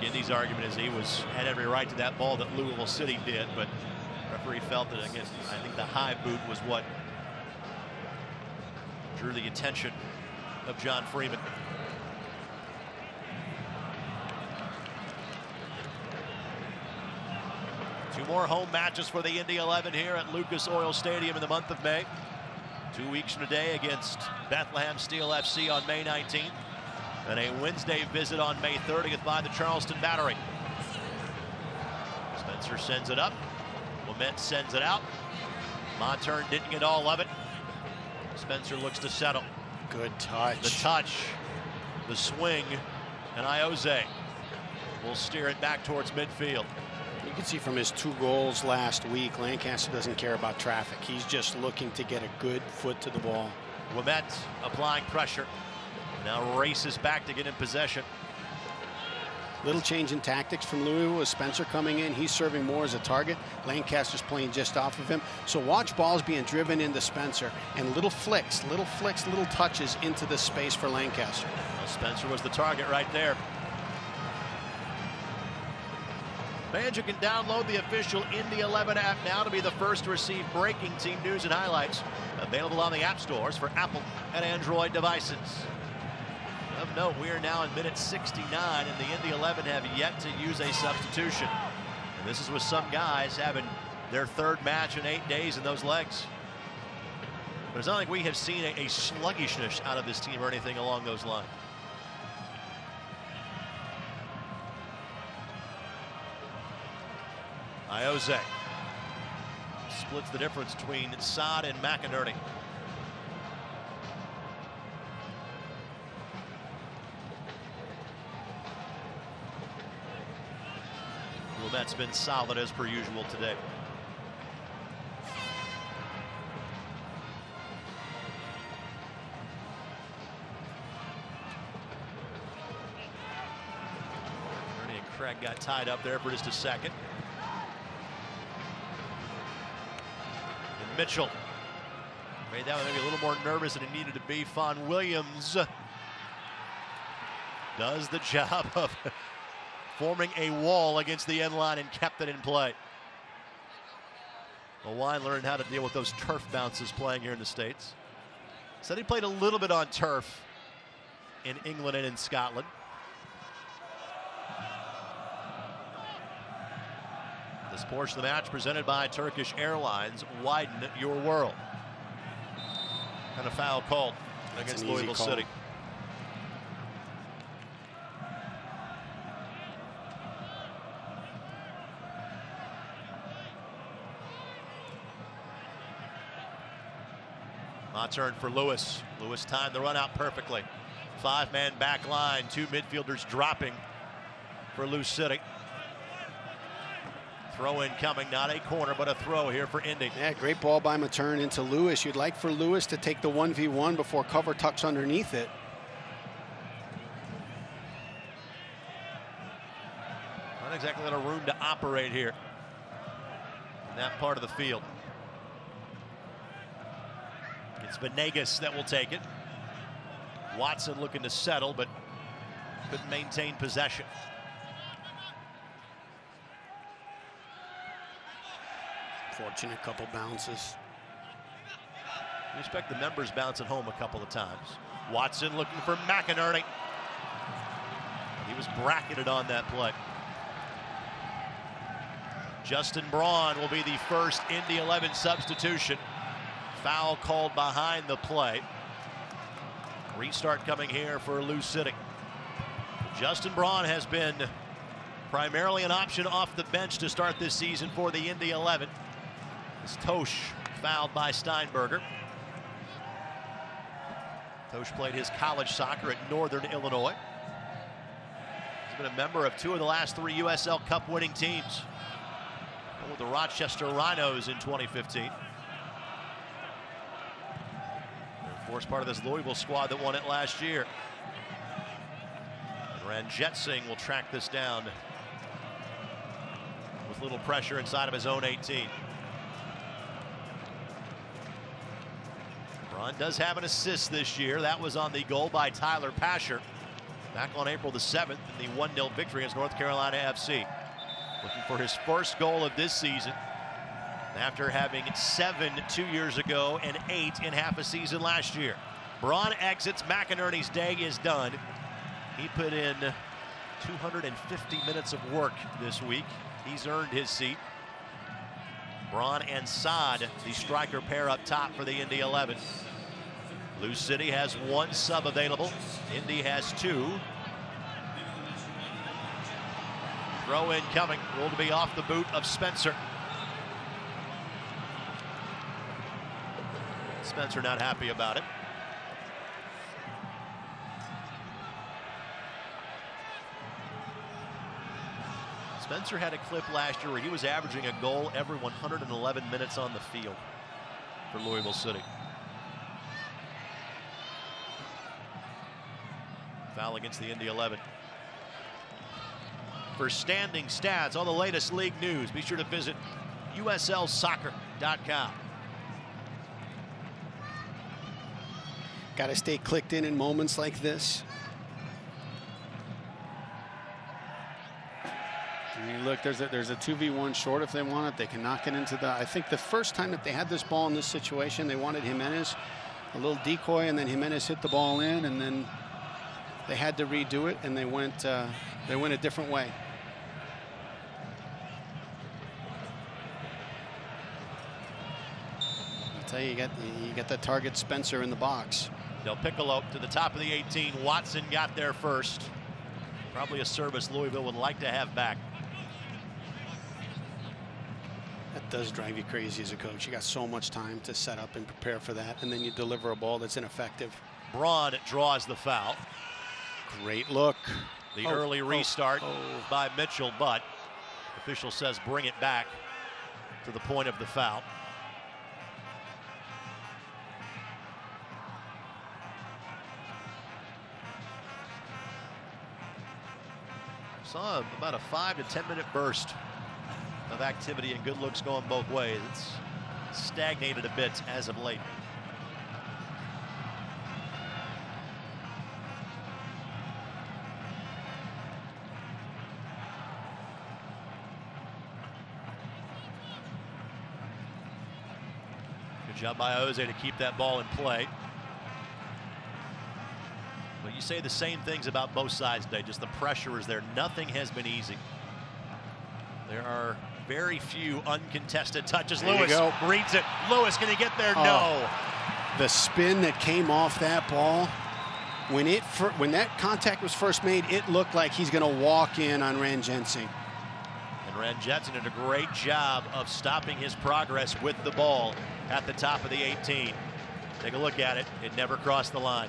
Indy's argument is he had every right to that ball that Louisville City did, but the referee felt that, again, I think the high boot was what drew the attention of John Freeman. Two more home matches for the Indy 11 here at Lucas Oil Stadium in the month of May. 2 weeks from today against Bethlehem Steel FC on May 19th. And a Wednesday visit on May 30th by the Charleston Battery. Spencer sends it up. Ouimet sends it out. Monturn didn't get all of it. Spencer looks to settle. Good touch. The touch, the swing, and Ioze will steer it back towards midfield. You can see from his 2 goals last week, Lancaster doesn't care about traffic. He's just looking to get a good foot to the ball. Ouimet applying pressure. Now races back to get in possession. Little change in tactics from Louisville with Spencer coming in. He's serving more as a target. Lancaster's playing just off of him. So watch balls being driven into Spencer and little flicks, little touches into the space for Lancaster. Well, Spencer was the target right there. Fans, you can download the official Indy 11 app now to be the first to receive breaking team news and highlights. Available on the app stores for Apple and Android devices. Of note, we are now in minute 69, and the Indy 11 have yet to use a substitution. And this is with some guys having their 3rd match in 8 days in those legs. But it's not like we have seen a sluggishness out of this team or anything along those lines. Ioze splits the difference between Saad and McInerney. Ouimet's been solid as per usual today. Ernie and Craig got tied up there for just a second. And Mitchell made that one maybe a little more nervous than it needed to be. Fawn Williams does the job of forming a wall against the end line and kept it in play. Well, Wine learned how to deal with those turf bounces playing here in the States. Said he played a little bit on turf in England and in Scotland. This portion of the match presented by Turkish Airlines. Widen your world. And a foul called against Louisville City. Turn for Lewis. Lewis timed the run out perfectly. 5-man back line, 2 midfielders dropping for Lou City. Throw in coming, not a corner, but a throw here for Indy. Yeah, great ball by Matern into Lewis. You'd like for Lewis to take the 1v1 before cover tucks underneath it. Not exactly a lot of room to operate here in that part of the field. It's Venegas that will take it. Watson looking to settle, but couldn't maintain possession. Fortunate couple bounces. We expect the members bouncing home a couple of times. Watson looking for McInerney. He was bracketed on that play. Justin Braun will be the first Indy 11 substitution. Foul called behind the play. Restart coming here for Lou City. Justin Braun has been primarily an option off the bench to start this season for the Indy 11. As Tosh fouled by Steinberger. Tosh played his college soccer at Northern Illinois. He's been a member of 2 of the last 3 USL Cup winning teams. One with the Rochester Rhinos in 2015. Of course, part of this Louisville squad that won it last year. And Ranjit Singh will track this down with little pressure inside of his own 18. Braun does have an assist this year. That was on the goal by Tyler Pasher back on April the 7th in the 1-0 victory against North Carolina FC. Looking for his first goal of this season after having 7 2 years ago and 8 in half a season last year. Braun exits. McInerney's day is done. He put in 250 minutes of work this week. He's earned his seat. Braun and Saad, the striker pair up top for the Indy 11. Lou City has 1 sub available. Indy has 2. Throw in coming. Will to be off the boot of Spencer. Spencer not happy about it. Spencer had a clip last year where he was averaging a goal every 111 minutes on the field for Louisville City. Foul against the Indy 11. For standing stats, all the latest league news, be sure to visit uslsoccer.com. Got to stay clicked in moments like this. I mean, look, there's a 2v1 short if they want it. They can knock it into the... I think the first time that they had this ball in this situation, they wanted Jimenez, a little decoy, and then Jimenez hit the ball in, and then they had to redo it, and they went a different way. I'll tell you, you got that target Spencer in the box. Del Piccolo to the top of the 18. Watson got there first. Probably a service Louisville would like to have back. That does drive you crazy as a coach. You got so much time to set up and prepare for that, and then you deliver a ball that's ineffective. Braun draws the foul. Great look. The early restart by Mitchell, but official says bring it back to the point of the foul. Saw about a 5 to 10 minute burst of activity and good looks going both ways. It's stagnated a bit as of late. Good job by Jose to keep that ball in play. But you say the same things about both sides today. Just the pressure is there. Nothing has been easy. There are very few uncontested touches. There Lewis reads it. Lewis, can he get there? No. The spin that came off that ball, when that contact was first made, it looked like he's going to walk in on Ran Jensen. And Ran Jensen did a great job of stopping his progress with the ball at the top of the 18. Take a look at it. It never crossed the line.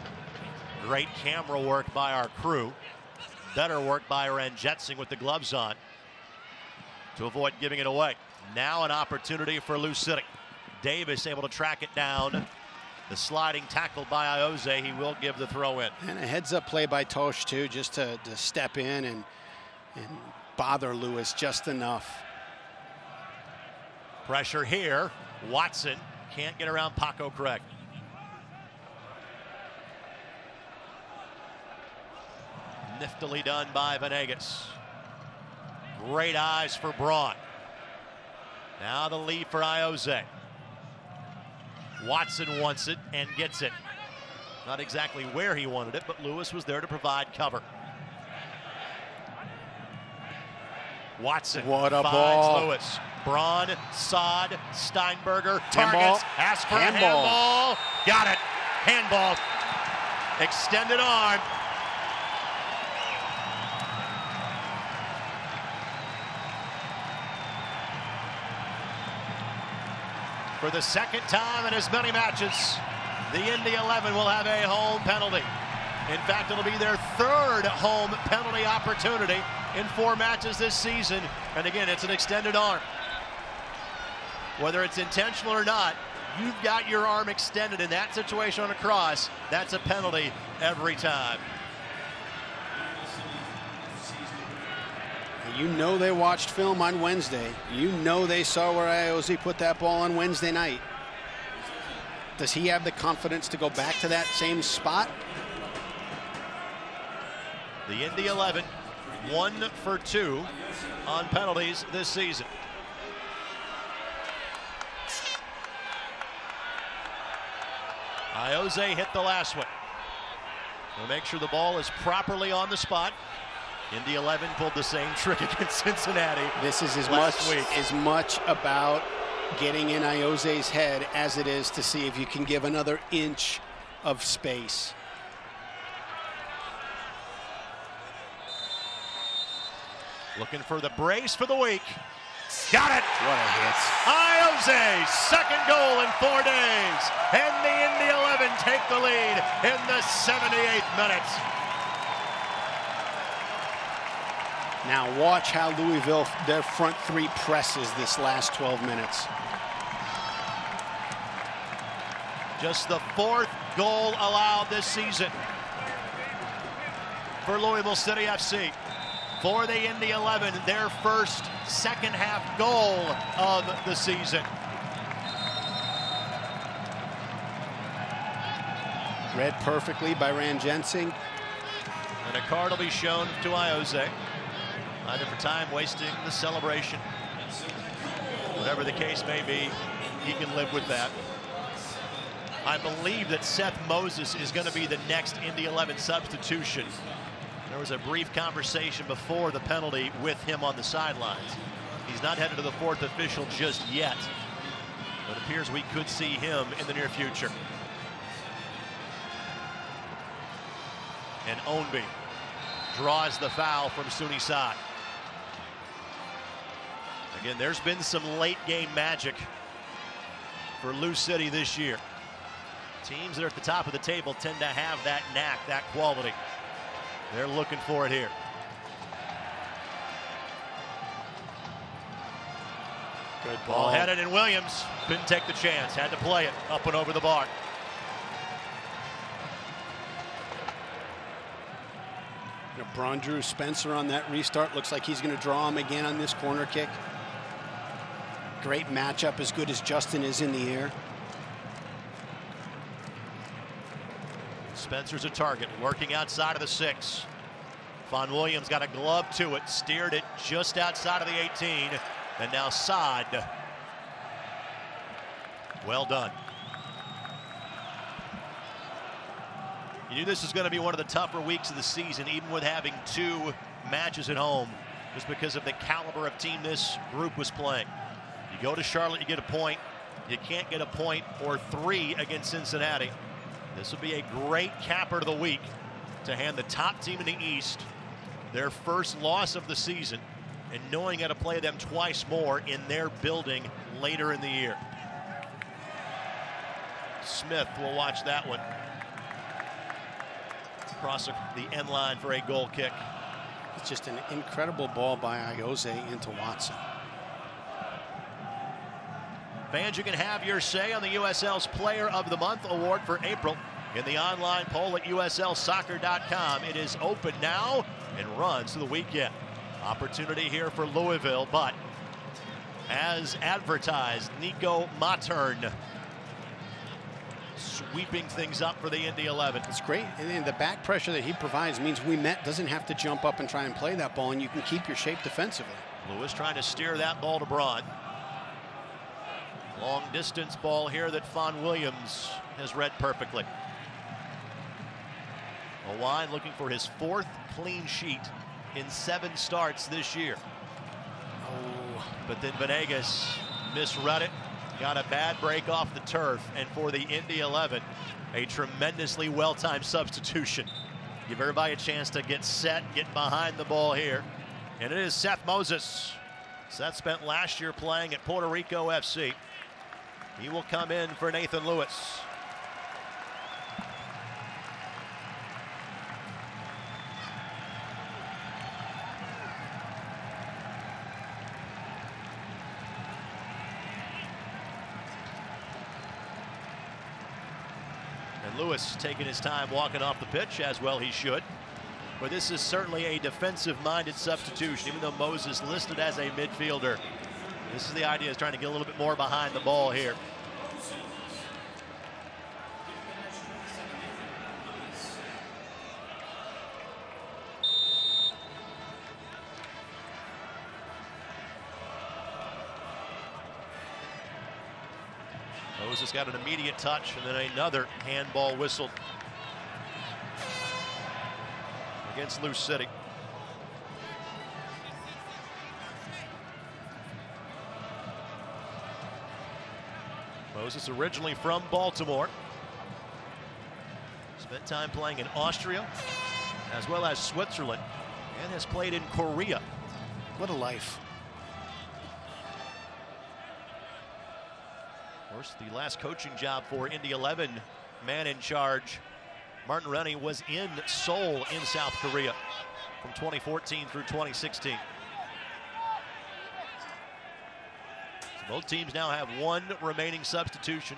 Great camera work by our crew. Better work by Ran Jensen with the gloves on to avoid giving it away. Now an opportunity for Lou City. Davis able to track it down. The sliding tackle by Jose. He will give the throw in. And a heads-up play by Tosh, too, just to step in and bother Lewis just enough. Pressure here. Watson can't get around Paco Craig. Niftily done by Venegas. Great eyes for Braun. Now the lead for Jose. Watson wants it and gets it. Not exactly where he wanted it, but Lewis was there to provide cover. Watson what a finds ball. Lewis. Braun, Saad, Steinberger, targets, asks for a handball. Got it. Handball. Extended arm. For the second time in as many matches, the Indy 11 will have a home penalty. In fact, it'll be their third home penalty opportunity in 4 matches this season. And again, it's an extended arm. Whether it's intentional or not, you've got your arm extended in that situation on a cross. That's a penalty every time. You know they watched film on Wednesday. You know they saw where Iose put that ball on Wednesday night. Does he have the confidence to go back to that same spot? The Indy 11, 1 for 2 on penalties this season. Iose hit the last one. We'll make sure the ball is properly on the spot. Indy 11 pulled the same trick against Cincinnati. This is as much about getting in Iose's head as it is to see if you can give another inch of space. Looking for the brace for the week. Got it. What a hit. Iose, second goal in 4 days. And the Indy 11 take the lead in the 78th minute. Now watch how Louisville, their front three presses this last 12 minutes. Just the 4th goal allowed this season for Louisville City FC. For the Indy 11, their first second half goal of the season. Read perfectly by Rand Jensing. And a card will be shown to Iose. Either for time wasting the celebration. Whatever the case may be, he can live with that. I believe that Seth Moses is going to be the next Indy 11 substitution. There was a brief conversation before the penalty with him on the sidelines. He's not headed to the 4th official just yet, but it appears we could see him in the near future. And Ownby draws the foul from Sunisat. Again, there's been some late game magic for Lou City this year. Teams that are at the top of the table tend to have that knack, that quality. They're looking for it here. Good Ball ball. headed in Williams. Couldn't take the chance. Had to play it up and over the bar. Braun Drew Spencer on that restart. Looks like he's going to draw him again on this corner kick. Great matchup, as good as Justin is in the air. Spencer's a target, working outside of the 6. Von Williams got a glove to it, steered it just outside of the 18, and now Saad. Well done. You knew this was going to be one of the tougher weeks of the season, even with having 2 matches at home, just because of the caliber of team this group was playing. You go to Charlotte, you get a point. You can't get a point or 3 against Cincinnati. This will be a great capper to the week to hand the top team in the East their first loss of the season, and knowing how to play them twice more in their building later in the year. Smith will watch that one. Across the end line for a goal kick. It's just an incredible ball by Iose into Watson. Fans, you can have your say on the USL's Player of the Month award for April in the online poll at uslsoccer.com. It is open now and runs to the weekend. Opportunity here for Louisville, but as advertised, Nico Matern sweeping things up for the Indy 11. It's great. And the back pressure that he provides means Ouimet doesn't have to jump up and try and play that ball, and you can keep your shape defensively. Lewis trying to steer that ball to Braun. Long distance ball here that Von Williams has read perfectly. Owan looking for his 4th clean sheet in 7 starts this year. Oh, but then Venegas misread it. Got a bad break off the turf, and for the Indy 11, a tremendously well-timed substitution. Give everybody a chance to get set, get behind the ball here. And it is Seth Moses. Seth spent last year playing at Puerto Rico FC. He will come in for Nathan Lewis. And Lewis taking his time walking off the pitch, as well he should. But this is certainly a defensive-minded substitution, even though Moses listed as a midfielder. This is the idea, is trying to get a little bit more behind the ball here. Moses got an immediate touch, and then another handball whistled against Lou City. Moses originally from Baltimore. Spent time playing in Austria as well as Switzerland, and has played in Korea. What a life. course, the last coaching job for Indy 11 man in charge, Martin Rennie, was in Seoul in South Korea from 2014 through 2016. So both teams now have one remaining substitution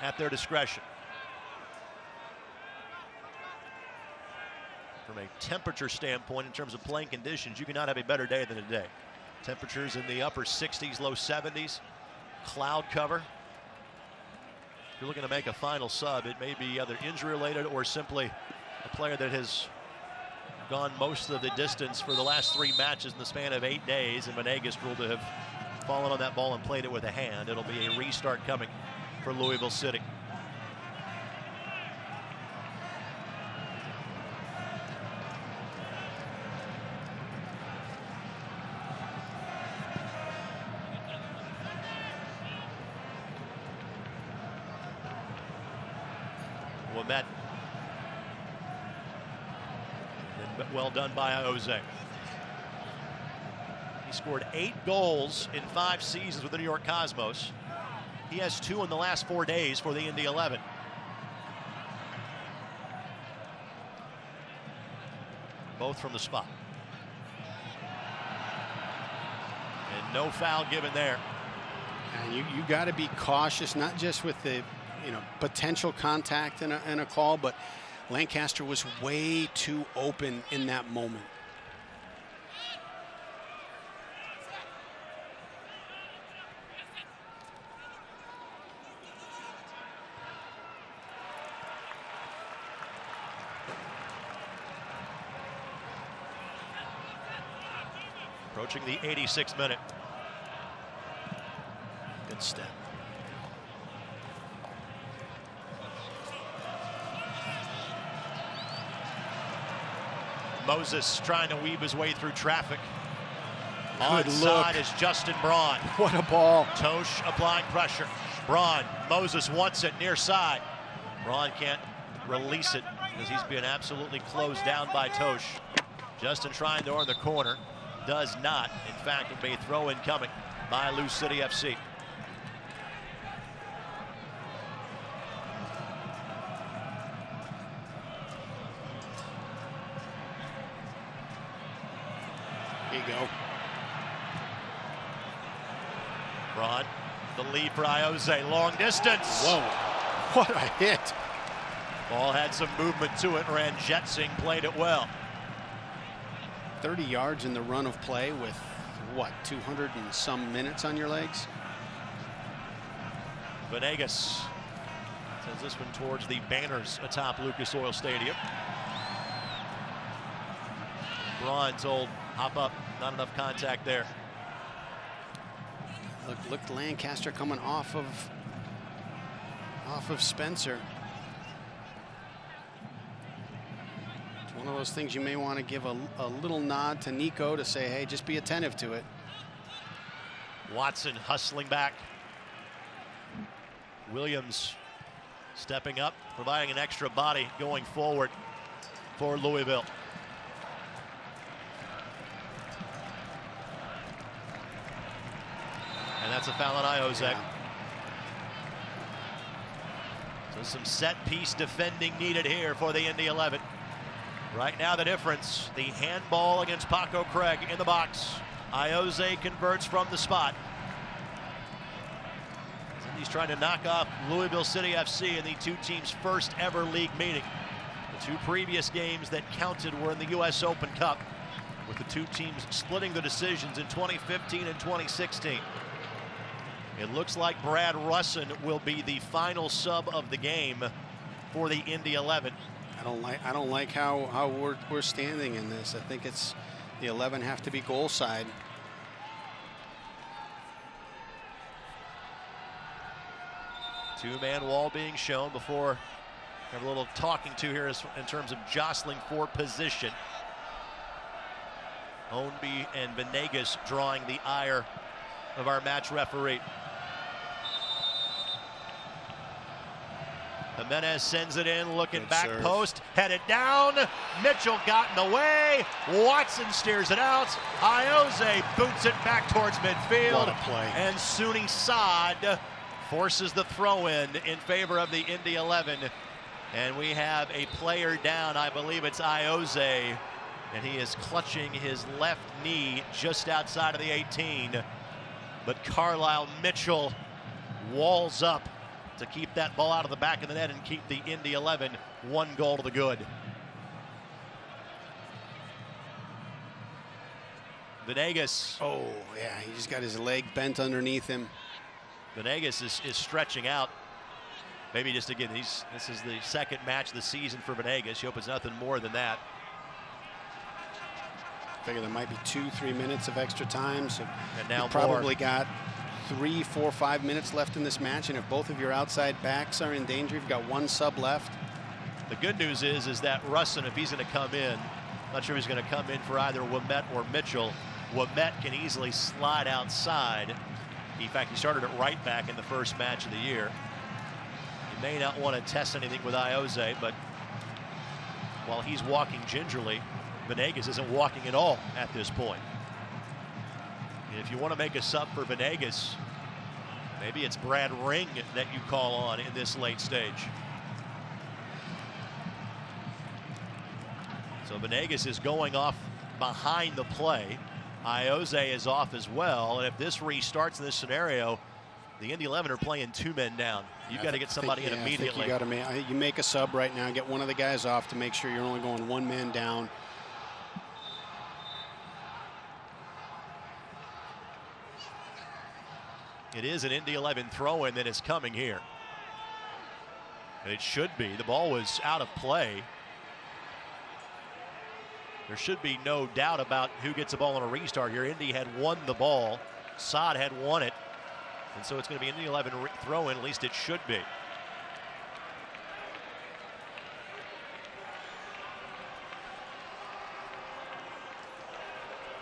at their discretion. From a temperature standpoint, in terms of playing conditions, you cannot have a better day than today. Temperatures in the upper 60s, low 70s, cloud cover. If you're looking to make a final sub, it may be either injury related or simply a player that has gone most of the distance for the last 3 matches in the span of 8 days, and Venegas ruled to have fallen on that ball and played it with a hand. It'll be a restart coming for Louisville City. Met. Well done by Jose. He scored 8 goals in 5 seasons with the New York Cosmos. He has 2 in the last 4 days for the Indy 11. Both from the spot. And no foul given there. And you got to be cautious, not just with the potential contact in a call, but Lancaster was way too open in that moment. Approaching the 86th minute. Good step. Moses trying to weave his way through traffic. Onside is Justin Braun. What a ball. Tosh applying pressure. Braun, Moses wants it near side. Braun can't release it because he's being absolutely closed down by Tosh. Justin trying to earn the corner. Does not. In fact, it'll be a throw-in coming by Lou City FC. Here you go. Braun, the lead for Jose, long distance. Whoa, what a hit. Ball had some movement to it, ran jet swing, played it well. 30 yards in the run of play with, what, 200 and some minutes on your legs? Venegas sends this one towards the banners atop Lucas Oil Stadium. Braun told, hop up, not enough contact there. Look, Lancaster coming off of Spencer. It's one of those things you may want to give a little nod to Nico to say, hey, just be attentive to it. Watson hustling back. Williams stepping up, providing an extra body going forward for Louisville. And that's a foul on Jose. Yeah. So some set piece defending needed here for the Indy 11. Right now the difference, the handball against Paco Craig in the box. Jose converts from the spot. Indy's trying to knock off Louisville City FC in the 2 teams' first ever league meeting. The 2 previous games that counted were in the U.S. Open Cup, with the 2 teams splitting the decisions in 2015 and 2016. It looks like Brad Russin will be the final sub of the game for the Indy 11. I don't like how we're standing in this. I think it's the 11 have to be goal side. Two-man wall being shown before have a little talking to here in terms of jostling for position. Ownby and Venegas drawing the ire of our match referee. Jimenez sends it in, looking back post, headed down. Mitchell got in the way. Watson steers it out. Jose boots it back towards midfield. What a play. And Sooney Saad forces the throw in favor of the Indy 11. And we have a player down. I believe it's Ioze. And he is clutching his left knee just outside of the 18. But Carlisle Mitchell walls up to keep that ball out of the back of the net and keep the Indy 11 one goal to the good. Venegas. Oh, yeah, he just got his leg bent underneath him. Venegas is stretching out. Maybe just again, this is the second match of the season for Venegas. He hopes nothing more than that. I figure there might be 2-3 minutes of extra time, so and now you probably got 3, 4, 5 minutes left in this match, and if both of your outside backs are in danger, you've got one sub left. The good news is that Russin, if he's going to come in, not sure if he's going to come in for either Ouimet or Mitchell. Ouimet can easily slide outside. In fact, he started at right back in the first match of the year. He may not want to test anything with Ioze, but while he's walking gingerly, Venegas isn't walking at all at this point. And if you want to make a sub for Venegas, maybe it's Brad Ring that you call on in this late stage. So Venegas is going off behind the play. Ioze is off as well. And if this restarts in this scenario, the Indy 11 are playing 2 men down. You've got to get somebody in immediately. I think you make a sub right now, get one of the guys off to make sure you're only going 1 man down. It is an Indy 11 throw-in that is coming here. And it should be. The ball was out of play. There should be no doubt about who gets the ball on a restart here. Indy had won the ball. Saad had won it. And so it's going to be an Indy 11 throw-in, at least it should be.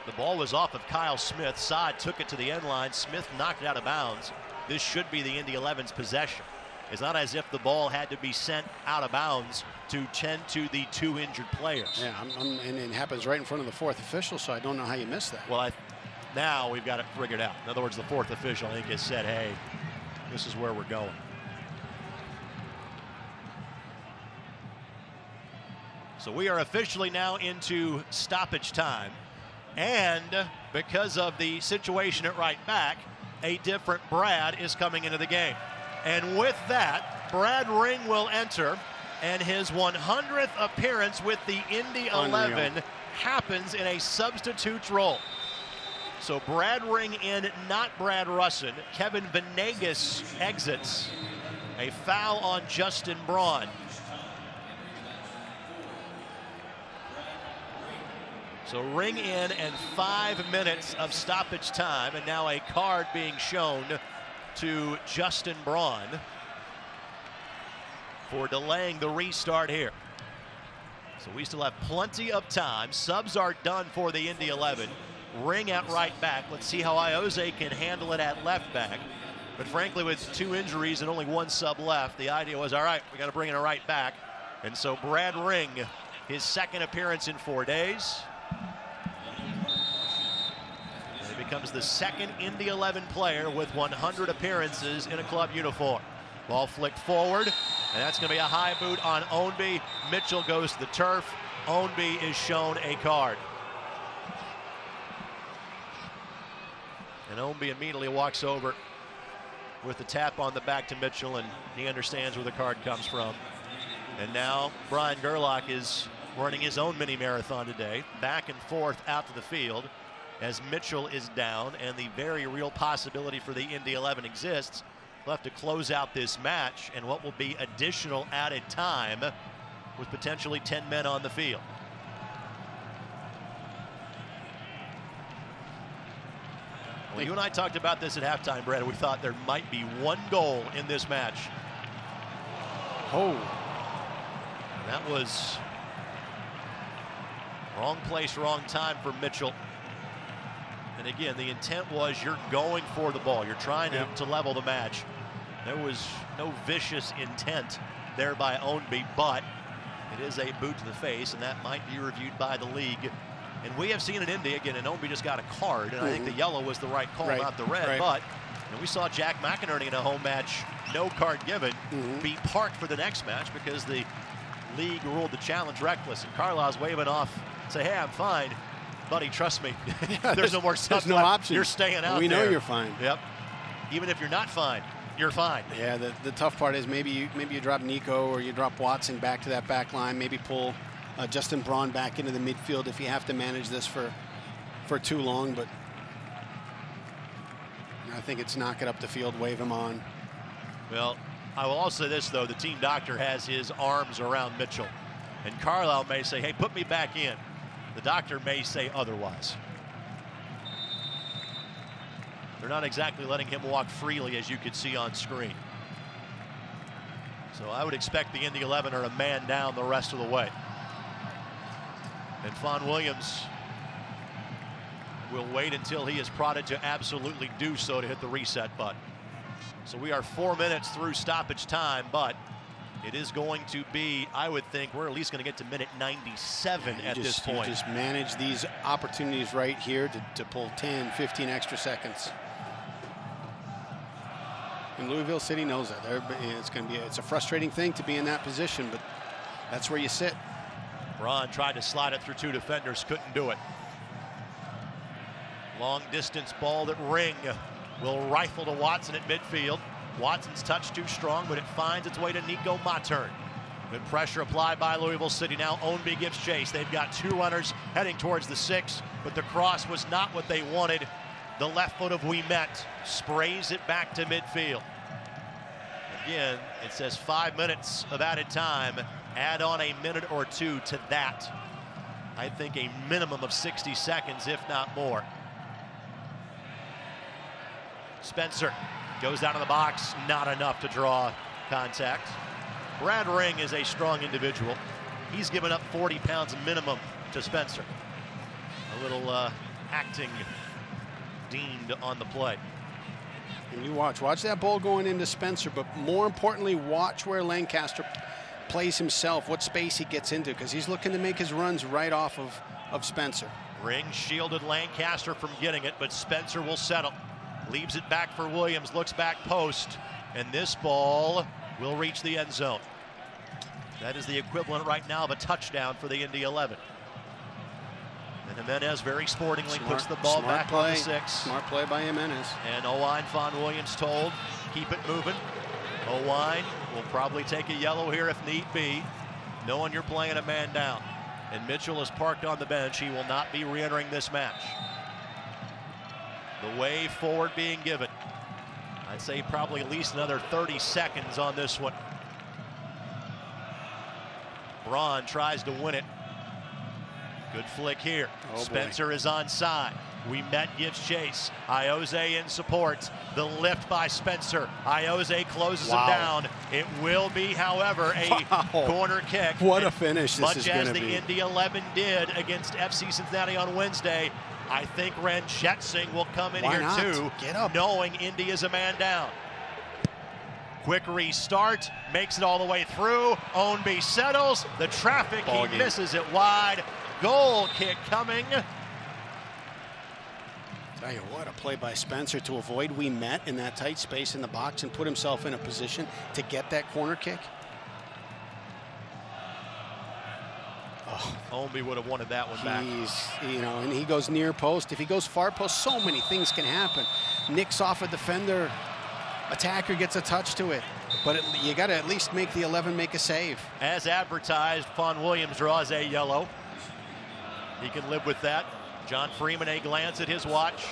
The ball was off of Kyle Smith. Saad took it to the end line. Smith knocked it out of bounds. This should be the Indy 11's possession. It's not as if the ball had to be sent out of bounds to tend to the 2 injured players. Yeah, and it happens right in front of the 4th official, so I don't know how you missed that. Well, now we've got it figured out. In other words, the 4th official, I think, has said, hey, this is where we're going. So we are officially now into stoppage time. And because of the situation at right back, a different Brad is coming into the game. And with that, Brad Ring will enter, and his 100th appearance with the Indy 11 happens in a substitute's role. So Brad Ring in, not Brad Russin. Kevin Venegas exits. A foul on Justin Braun. So Ring in and 5 minutes of stoppage time, and now a card being shown to Justin Braun for delaying the restart here. So we still have plenty of time. Subs are done for the Indy 11. Ring at right back. Let's see how Ioze can handle it at left back. But frankly, with 2 injuries and only 1 sub left, the idea was, all right, we got to bring in a right back. And so Brad Ring, his 2nd appearance in 4 days. And he becomes the 2nd Indy 11 player with 100 appearances in a club uniform. Ball flicked forward, and that's going to be a high boot on Ownby. Mitchell goes to the turf. Ownby is shown a card. And Ownby immediately walks over with the tap on the back to Mitchell, and he understands where the card comes from. And now Brian Gerlach is running his own mini marathon today, back and forth out to the field as Mitchell is down, and the very real possibility for the Indy 11 exists. We'll have to close out this match and what will be additional added time with potentially 10 men on the field. Well, you and I talked about this at halftime, Brad. We thought there might be 1 goal in this match. Oh. And that was wrong place, wrong time for Mitchell. And again, the intent was you're going for the ball. You're trying to level the match. There was no vicious intent there by Ownby, but it is a boot to the face, and that might be reviewed by the league. And we have seen it in Indy again, and Ownby just got a card, and I think the yellow was the right call, not the red. But And we saw Jack McInerney in a home match, no card given, be parked for the next match because the league ruled the challenge reckless. And Carlisle's waving off, say, hey, I'm fine. Buddy, trust me. There's no more stuff. There's no option. You're staying out there. We know you're fine. Yep. Even if you're not fine, you're fine. Yeah, the tough part is maybe you drop Nico or you drop Watson back to that back line, maybe pull Justin Braun back into the midfield if you have to manage this for too long. But I think it's knock it up the field, wave him on. Well, I will also say this, though. The team doctor has his arms around Mitchell. And Carlisle may say, hey, put me back in. The doctor may say otherwise. They're not exactly letting him walk freely, as you can see on screen. So I would expect the Indy 11 are a man down the rest of the way. And Fawn Williams will wait until he is prodded to absolutely do so to hit the reset button. So we are 4 minutes through stoppage time, but it is going to be, I would think, we're at least going to get to minute 97 at this point. You just manage these opportunities right here to pull 10, 15 extra seconds. And Louisville City knows that. It's a frustrating thing to be in that position, but that's where you sit. Braun tried to slide it through two defenders, couldn't do it. Long distance ball that Ring will rifle to Watson at midfield. Watson's touch too strong, but it finds its way to Nico Mattern. Good pressure applied by Louisville City. Now Ownby gives chase. They've got two runners heading towards the 6, but the cross was not what they wanted. The left foot of Ouimet sprays it back to midfield. Again, it says 5 minutes of added time. Add on a minute or two to that. I think a minimum of 60 seconds, if not more. Spencer goes down to the box, not enough to draw contact. Brad Ring is a strong individual. He's given up 40 pounds minimum to Spencer. A little acting deemed on the play. And you watch that ball going into Spencer, but more importantly, watch where Lancaster plays himself, what space he gets into, because he's looking to make his runs right off of Spencer. Ring shielded Lancaster from getting it, but Spencer will settle. Leaves it back for Williams, looks back post, and this ball will reach the end zone. That is the equivalent right now of a touchdown for the Indy 11. And Jimenez very sportingly puts the ball back on the 6. Smart play by Jimenez. And Owine Fawn Williams told, keep it moving. Owine will probably take a yellow here if need be, knowing you're playing a man down. And Mitchell is parked on the bench. He will not be re-entering this match. The way forward being given. I'd say probably at least another 30 seconds on this one. Braun tries to win it. Good flick here. Spencer is onside. Ouimet gives chase. Ioze in support. The lift by Spencer. Ioze closes him down. It will be, however, a corner kick. What a finish this is going to be. Much as the Indy 11 did against FC Cincinnati on Wednesday, I think Ren Schetsing will come in here too, knowing Indy is a man down. Quick restart, makes it all the way through. Ownby settles the traffic. He misses it wide. Goal kick coming. Tell you what, a play by Spencer to avoid Ouimet in that tight space in the box and put himself in a position to get that corner kick. Ownby would have wanted that one back. And he goes near post. If he goes far post, so many things can happen. Nicks off a defender. Attacker gets a touch to it. But you got to at least make the 11 make a save. As advertised, Fawn Williams draws a yellow. He can live with that. John Freeman, a glance at his watch.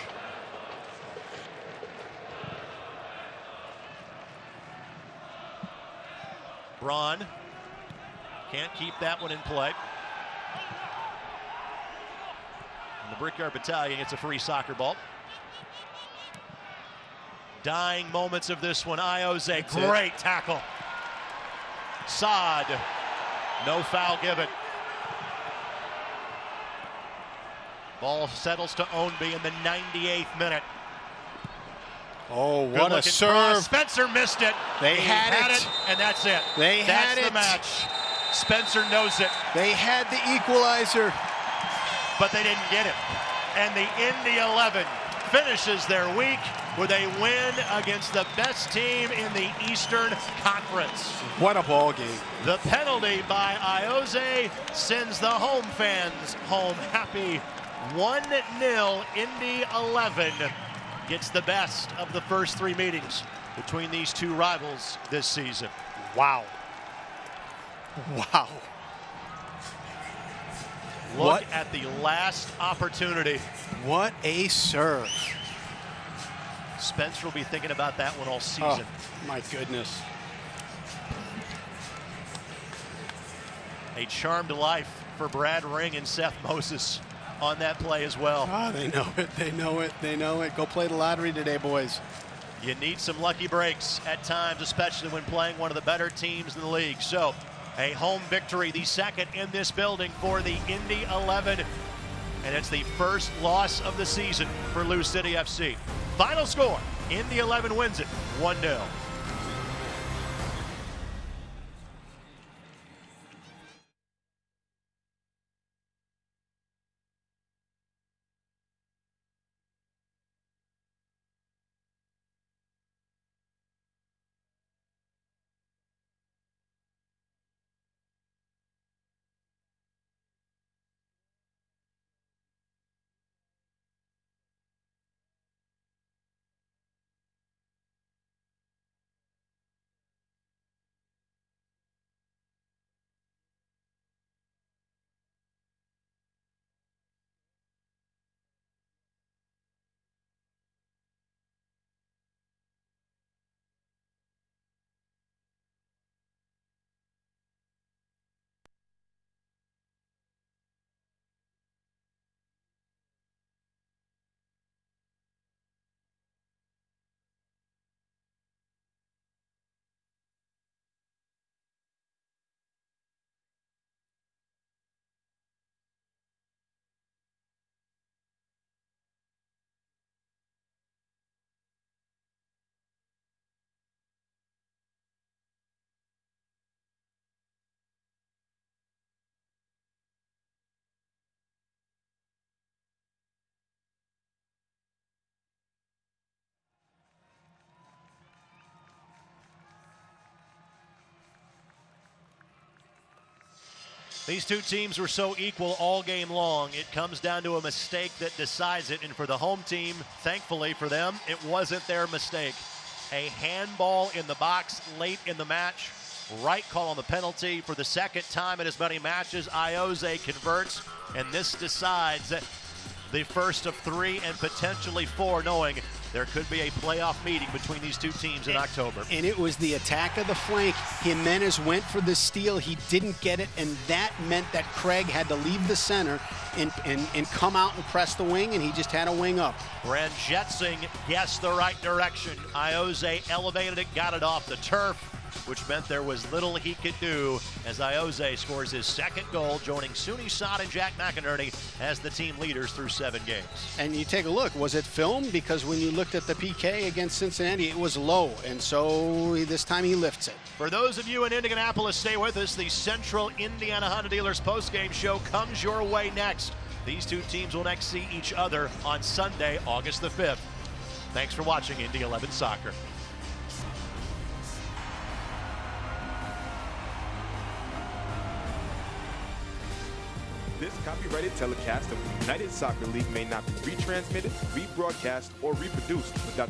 Braun can't keep that one in play. And the Brickyard Battalion gets a free soccer ball. Dying moments of this one. Ioze, great tackle. Saad, no foul given. Ball settles to Ownby in the 98th minute. Oh, what a serve. Cross. Spencer missed it. They had it. And that's it. That's the match. Spencer knows it. They had the equalizer. But they didn't get it. And the Indy 11 finishes their week with a win against the best team in the Eastern Conference. What a ball game. The penalty by Ioze sends the home fans home happy. 1-0, Indy 11 gets the best of the first three meetings between these two rivals this season. Wow. Wow. Look at the last opportunity. What a serve. Spencer will be thinking about that one all season. Oh, my goodness. A charmed life for Brad Ring and Seth Moses on that play as well. Ah, they know it. They know it. They know it. Go play the lottery today, boys. You need some lucky breaks at times, especially when playing one of the better teams in the league. So, a home victory, the second in this building for the Indy 11. And it's the first loss of the season for Lou City FC. Final score, Indy 11 wins it 1-0. These two teams were so equal all game long. It comes down to a mistake that decides it. And for the home team, thankfully for them, it wasn't their mistake. A handball in the box late in the match. Right call on the penalty. For the second time in as many matches, Ioze converts. And this decides the first of three and potentially four, knowing there could be a playoff meeting between these two teams in October. And it was the attack of the flank. Jimenez went for the steal. He didn't get it, and that meant that Craig had to leave the center and come out and press the wing, and he just had a wing up. Brand Jetsing guessed the right direction. Ioze elevated it, got it off the turf, which meant there was little he could do as Ioze scores his second goal, joining Sooney Sod and Jack McInerney as the team leaders through 7 games. And you take a look, was it filmed? Because when you looked at the PK against Cincinnati, it was low, and so this time he lifts it. For those of you in Indianapolis, stay with us. The Central Indiana Honda Dealers postgame show comes your way next. These two teams will next see each other on Sunday, August the 5th. Thanks for watching Indy 11 Soccer. This copyrighted telecast of the United Soccer League may not be retransmitted, rebroadcast, or reproduced without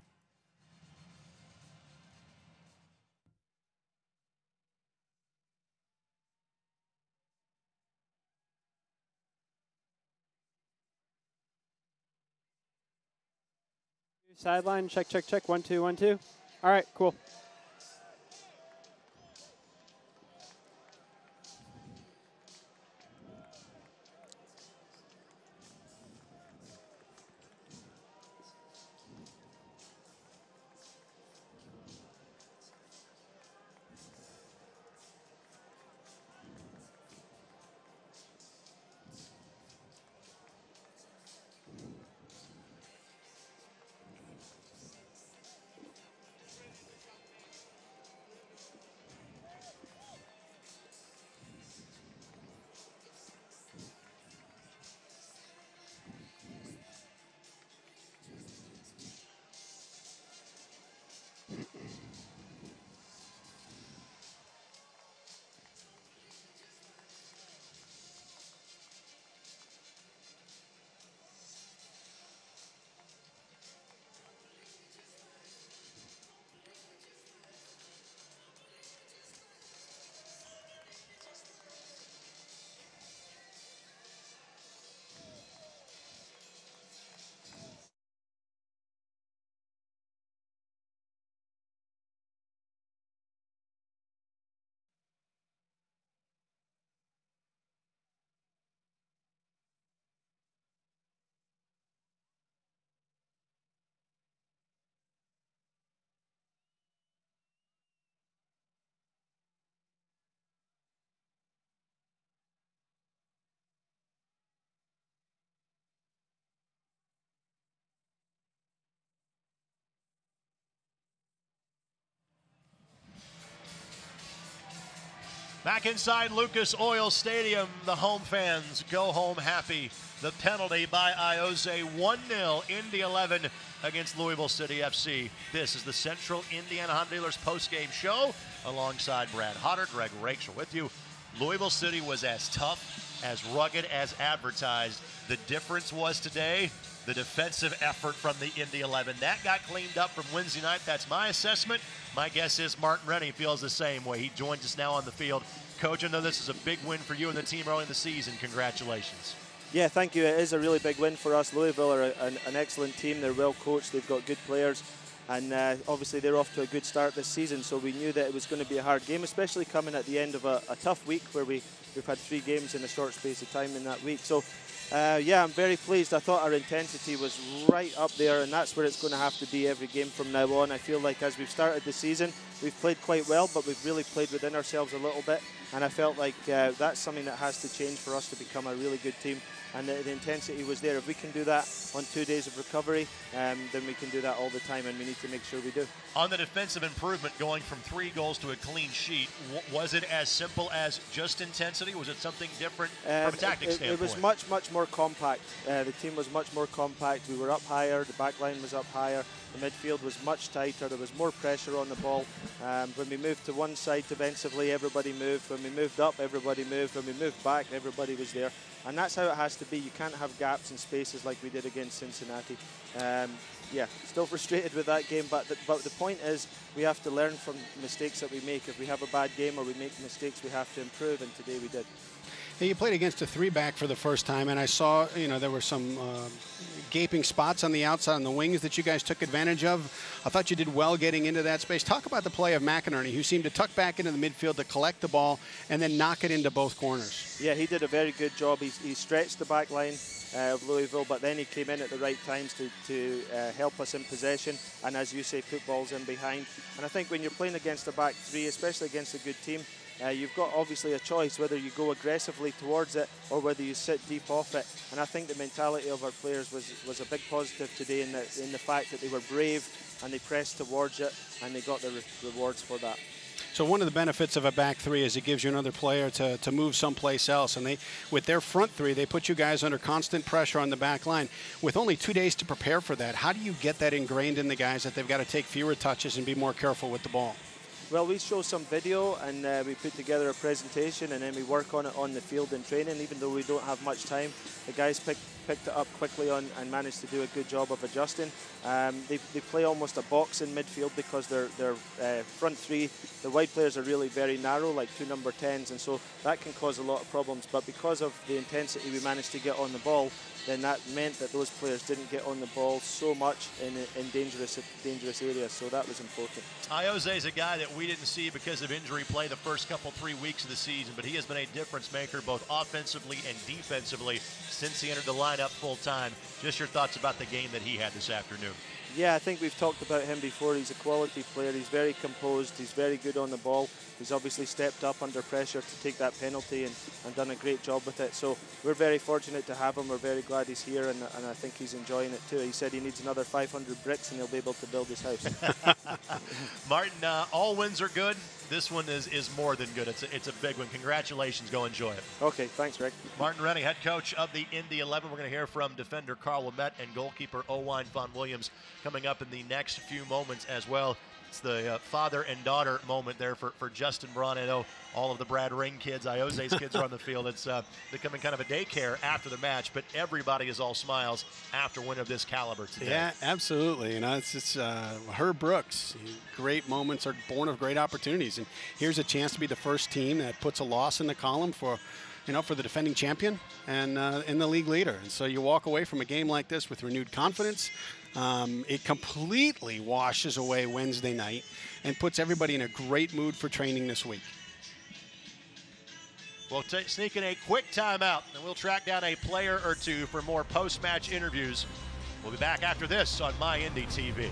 sideline, check, check, check, 1, 2, 1, 2. All right, cool. Back inside Lucas Oil Stadium, the home fans go home happy. The penalty by Iose, 1-0, Indy 11 against Louisville City FC. This is the Central Indiana Honda Dealers postgame show alongside Brad Hodder. Greg Rachel with you. Louisville City was as tough, as rugged as advertised. The difference was today the defensive effort from the Indy 11. That got cleaned up from Wednesday night. That's my assessment. My guess is Martin Rennie feels the same way. He joins us now on the field. Coach, I know this is a big win for you and the team early in the season. Congratulations. Yeah, thank you. It is a really big win for us. Louisville are an excellent team. They're well coached. They've got good players. And obviously they're off to a good start this season, so we knew that it was going to be a hard game, especially coming at the end of a tough week where we've had 3 games in a short space of time in that week. So, yeah, I'm very pleased. I thought our intensity was right up there, and that's where it's going to have to be every game from now on. I feel like as we've started the season, we've played quite well, but we've really played within ourselves a little bit, and I felt like that's something that has to change for us to become a really good team. And the intensity was there. If we can do that on 2 days of recovery, then we can do that all the time, and we need to make sure we do. On the defensive improvement, going from 3 goals to a clean sheet, was it as simple as just intensity? Was it something different from a tactics standpoint? It was much, much more compact. The team was much more compact. We were up higher. The back line was up higher. The midfield was much tighter. There was more pressure on the ball. When we moved to one side defensively, everybody moved. When we moved up, everybody moved. When we moved back, everybody was there. And that's how it has to be. You can't have gaps and spaces like we did against Cincinnati. Yeah, still frustrated with that game, but the point is we have to learn from mistakes that we make. If we have a bad game or we make mistakes, we have to improve, and today we did. Hey, you played against a 3-back for the first time, and I saw, there were some gaping spots on the outside on the wings that you guys took advantage of. I thought you did well getting into that space. Talk about the play of McInerney, who seemed to tuck back into the midfield to collect the ball and then knock it into both corners. Yeah, he did a very good job. He stretched the back line of Louisville, but then he came in at the right times to help us in possession, and as you say, put balls in behind. And I think when you're playing against a back 3, especially against a good team, you've got obviously a choice whether you go aggressively towards it or whether you sit deep off it. And I think the mentality of our players was a big positive today in the fact that they were brave and they pressed towards it, and they got the rewards for that. So one of the benefits of a back 3 is it gives you another player to move someplace else. And with their front 3, they put you guys under constant pressure on the back line. With only 2 days to prepare for that, how do you get that ingrained in the guys that they've got to take fewer touches and be more careful with the ball? Well, we show some video, and we put together a presentation, and then we work on it on the field in training. Even though we don't have much time, the guys picked it up quickly and managed to do a good job of adjusting. They play almost a box in midfield because their front 3, the wide players are really very narrow, like 2 number 10s, and so that can cause a lot of problems. But because of the intensity we managed to get on the ball, then that meant that those players didn't get on the ball so much in dangerous areas, so that was important. Iose is a guy that we didn't see because of injury play the first 3 weeks of the season, but he has been a difference maker both offensively and defensively since he entered the lineup full time. Just your thoughts about the game that he had this afternoon. Yeah, I think we've talked about him before. He's a quality player. He's very composed. He's very good on the ball. He's obviously stepped up under pressure to take that penalty and done a great job with it. So we're very fortunate to have him. We're very glad he's here, and I think he's enjoying it too. He said he needs another 500 bricks and he'll be able to build his house. Martin, all wins are good. This one is more than good. It's a big one. Congratulations. Go enjoy it. Okay, thanks, Rick. Martin Rennie, head coach of the Indy 11. We're going to hear from defender Carl Lamette and goalkeeper Owain Von Williams coming up in the next few moments as well. It's the father and daughter moment there for Justin Braun. I know all of the Brad Ring kids, Iose's kids are on the field. It's becoming kind of a daycare after the match, but everybody is all smiles after a win of this caliber today. Yeah, absolutely. It's Herb Brooks. Great moments are born of great opportunities, and here's a chance to be the first team that puts a loss in the column for the defending champion and in the league leader. And so you walk away from a game like this with renewed confidence. It completely washes away Wednesday night and puts everybody in a great mood for training this week. We'll sneak in a quick timeout, and we'll track down a player or two for more post-match interviews. We'll be back after this on My Indy TV.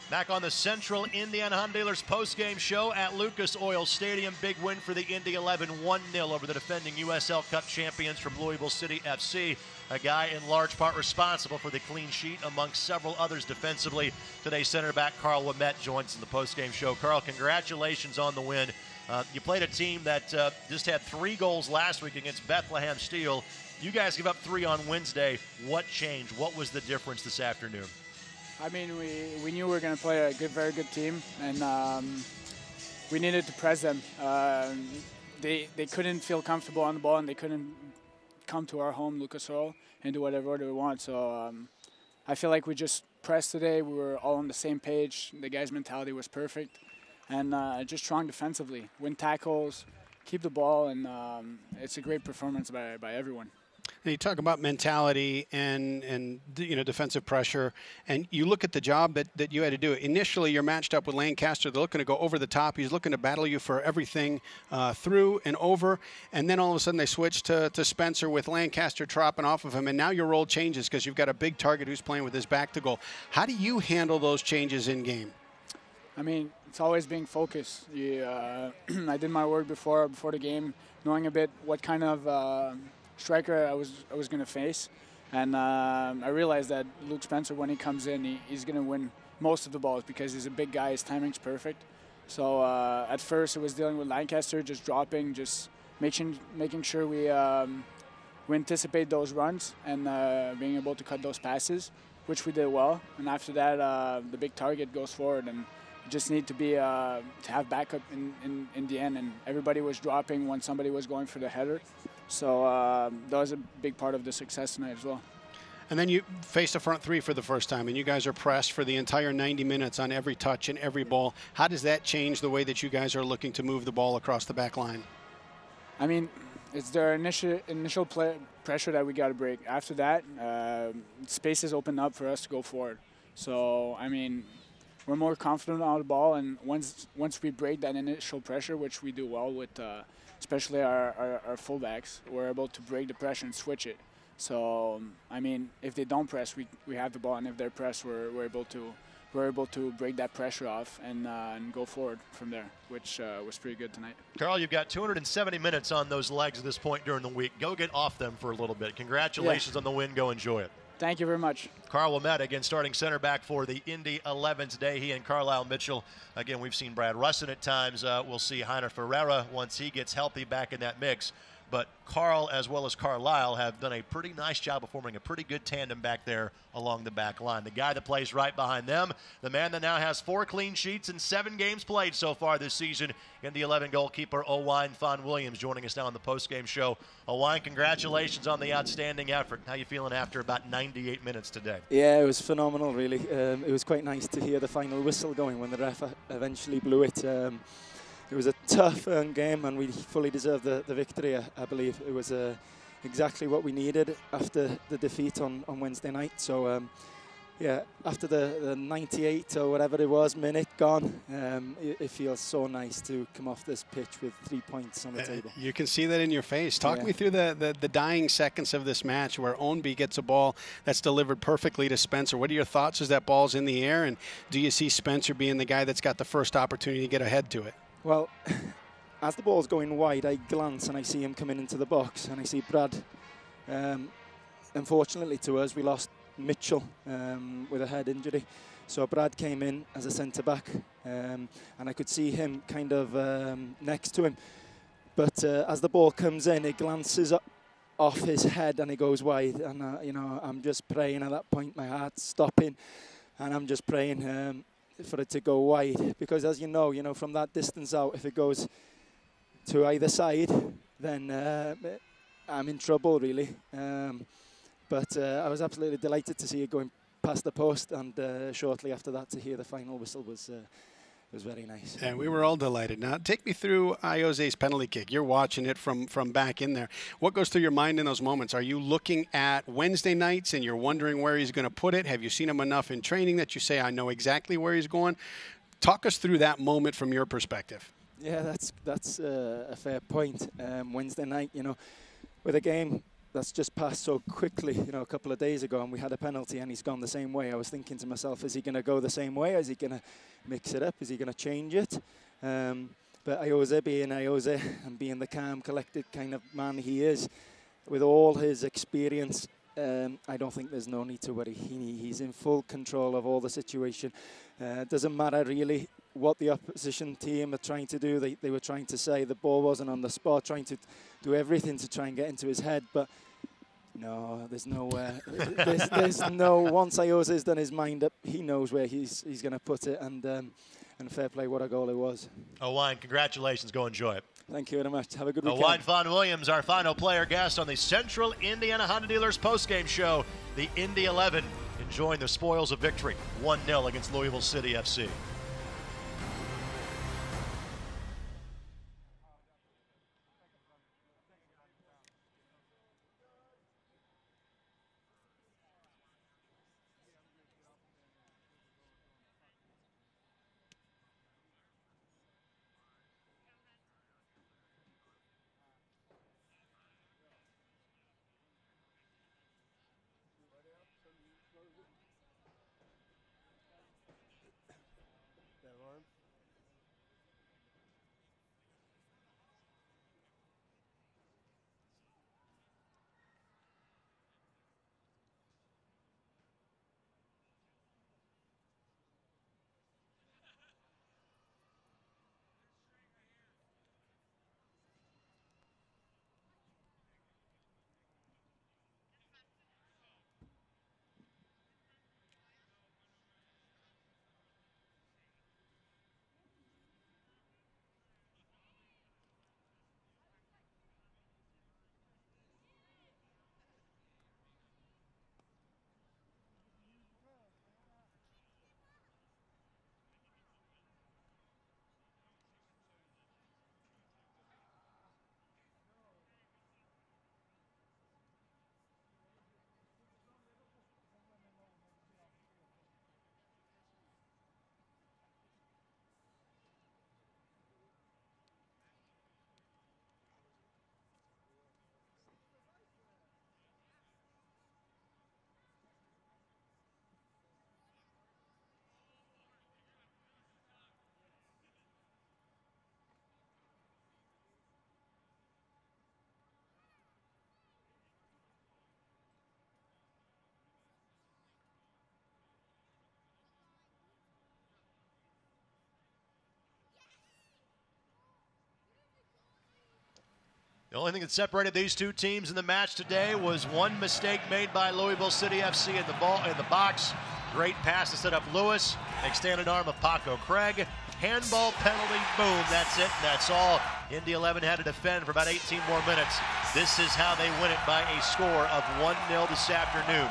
Back on the Central Indiana Honda Dealers post-game show at Lucas Oil Stadium. Big win for the Indy 11, 1-0 over the defending USL Cup champions from Louisville City FC. A guy in large part responsible for the clean sheet amongst several others defensively. Today, center back Carl Ouimet joins us in the post-game show. Carl, congratulations on the win. You played a team that just had 3 goals last week against Bethlehem Steel. You guys give up 3 on Wednesday. What changed? What was the difference this afternoon? I mean, we knew we were going to play a very good team, and we needed to press them. They couldn't feel comfortable on the ball, and they couldn't come to our home, Lucas Oil, and do whatever they want. So I feel like we just pressed today. We were all on the same page. The guys' mentality was perfect, and just strong defensively. Win tackles, keep the ball, and it's a great performance by everyone. And you talk about mentality and defensive pressure, and you look at the job that you had to do. Initially, you're matched up with Lancaster. They're looking to go over the top. He's looking to battle you for everything through and over, and then all of a sudden they switch to Spencer with Lancaster dropping off of him, and now your role changes because you've got a big target who's playing with his back to goal. How do you handle those changes in game? I mean, it's always being focused. I did my work before the game, knowing a bit what kind of striker I was going to face, and I realized that Luke Spencer, when he comes in, he's going to win most of the balls because he's a big guy. His timing's perfect. So at first it was dealing with Lancaster, just dropping, just making sure we anticipate those runs and being able to cut those passes, which we did well. And after that, the big target goes forward, and you just need to be to have backup in the end. And everybody was dropping when somebody was going for the header. So that was a big part of the success tonight as well. And then you faced a front 3 for the first time, and you guys are pressed for the entire 90 minutes on every touch and every ball. How does that change the way that you guys are looking to move the ball across the back line? I mean, it's their initial pressure that we got to break. After that, spaces open up for us to go forward. So, I mean, we're more confident on the ball, and once we break that initial pressure, which we do well with especially our fullbacks, we're able to break the pressure and switch it. So, I mean, if they don't press, we have the ball, and if they're pressed, we're able to break that pressure off and go forward from there, which was pretty good tonight. Carl, you've got 270 minutes on those legs at this point during the week. Go get off them for a little bit. Congratulations on the win. Go enjoy it. Thank you very much. Carl Ouimet, again, starting center back for the Indy 11 today. He and Carlisle Mitchell. Again, we've seen Brad Russin at times. We'll see Heiner Ferreira once he gets healthy back in that mix. But Carl, as well as Carlisle, have done a pretty nice job of forming a pretty good tandem back there along the back line. The guy that plays right behind them, the man that now has 4 clean sheets in 7 games played so far this season, in the 11 goalkeeper, Owain Fawn Williams, joining us now on the postgame show. Owain, congratulations on the outstanding effort. How you feeling after about 98 minutes today? Yeah, it was phenomenal, really. It was quite nice to hear the final whistle going when the ref eventually blew it. It was a tough game, and we fully deserved the victory, I believe. It was exactly what we needed after the defeat on Wednesday night. So, yeah, after the 98 or whatever it was, minute gone, it feels so nice to come off this pitch with 3 points on the table. You can see that in your face. Talk me through the dying seconds of this match where Ownby gets a ball that's delivered perfectly to Spencer. What are your thoughts as that ball's in the air, and do you see Spencer being the guy that's got the first opportunity to get ahead to it? Well, as the ball's going wide, I glance and I see him coming into the box, and I see Brad. Unfortunately to us, we lost Mitchell with a head injury. So Brad came in as a centre-back, and I could see him kind of next to him. But as the ball comes in, it glances off his head and it goes wide. And, I'm just praying at that point, my heart's stopping, and I'm just praying for it to go wide, because as you know, from that distance out, if it goes to either side, then I'm in trouble, really. But I was absolutely delighted to see it going past the post, and shortly after that to hear the final whistle was very nice. And we were all delighted. Now, take me through Iose's penalty kick. You're watching it from back in there. What goes through your mind in those moments? Are you looking at Wednesday nights and you're wondering where he's going to put it? Have you seen him enough in training that you say, I know exactly where he's going? Talk us through that moment from your perspective. Yeah, that's a fair point. Wednesday night, with a game that's just passed so quickly, you know, a couple of days ago, and we had a penalty and he's gone the same way. I was thinking to myself, is he going to go the same way? Is he going to mix it up? Is he going to change it? But Ayoze being Ayoze and being the calm, collected kind of man he is, with all his experience, I don't think there's no need to worry. He's in full control of all the situation. Doesn't matter really what the opposition team are trying to do. They were trying to say the ball wasn't on the spot, trying to do everything to try and get into his head. But no, there's no, there's no. Once Ayoze's done his mind up, he knows where he's going to put it. And fair play, what a goal it was. Owain, congratulations. Go enjoy it. Thank you very much. Have a good weekend. Owain Fawn-Williams, our final player guest on the Central Indiana Honda Dealers postgame show. The Indy 11 enjoying the spoils of victory, 1-0 against Louisville City FC. The only thing that separated these two teams in the match today was one mistake made by Louisville City FC in the box. Great pass to set up Lewis. Extended arm of Paco Craig. Handball penalty, boom, that's it, and that's all. Indy 11 had to defend for about 18 more minutes. This is how they win it by a score of 1-0 this afternoon.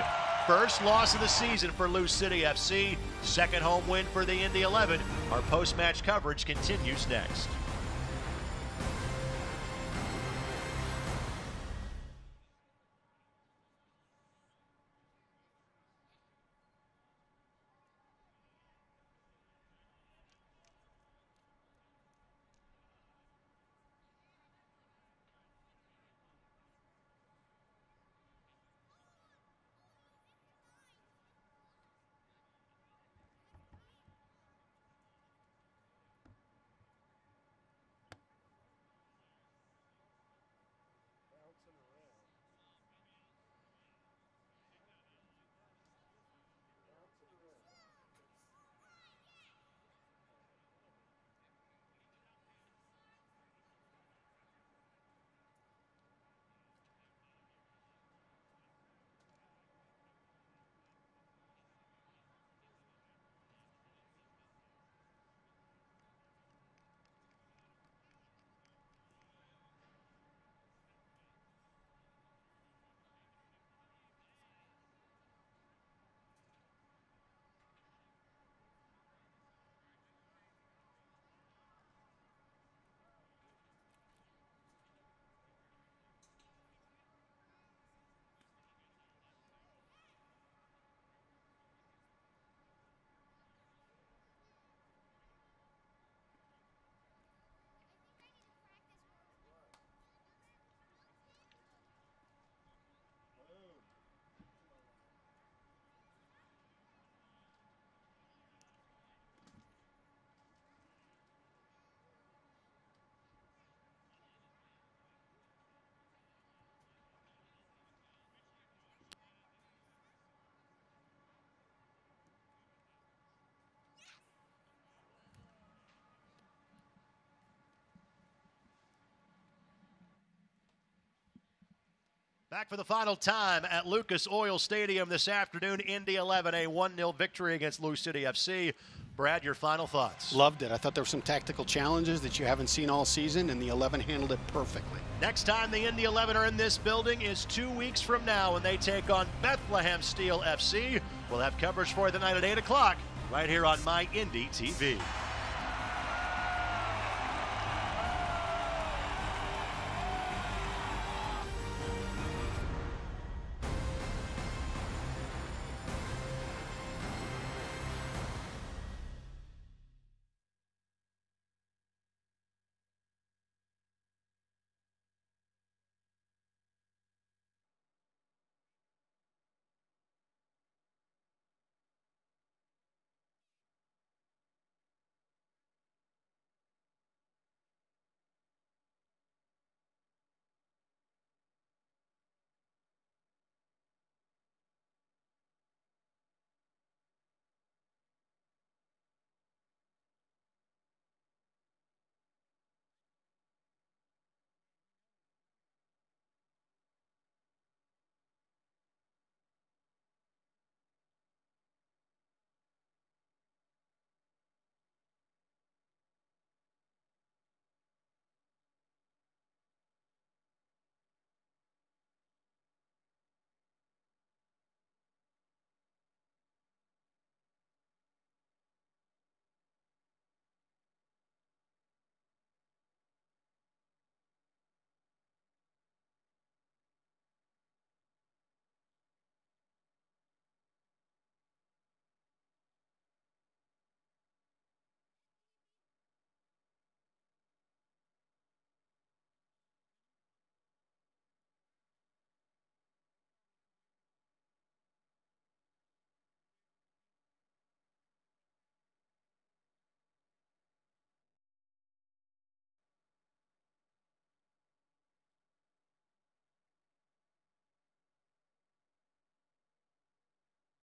First loss of the season for Lou City FC. Second home win for the Indy 11. Our post-match coverage continues next. Back for the final time at Lucas Oil Stadium this afternoon. Indy 11, a 1-0 victory against Louisville City FC. Brad, your final thoughts? Loved it. I thought there were some tactical challenges that you haven't seen all season, and the 11 handled it perfectly. Next time the Indy 11 are in this building is 2 weeks from now when they take on Bethlehem Steel FC. We'll have coverage for you tonight at 8 o'clock right here on My Indy TV.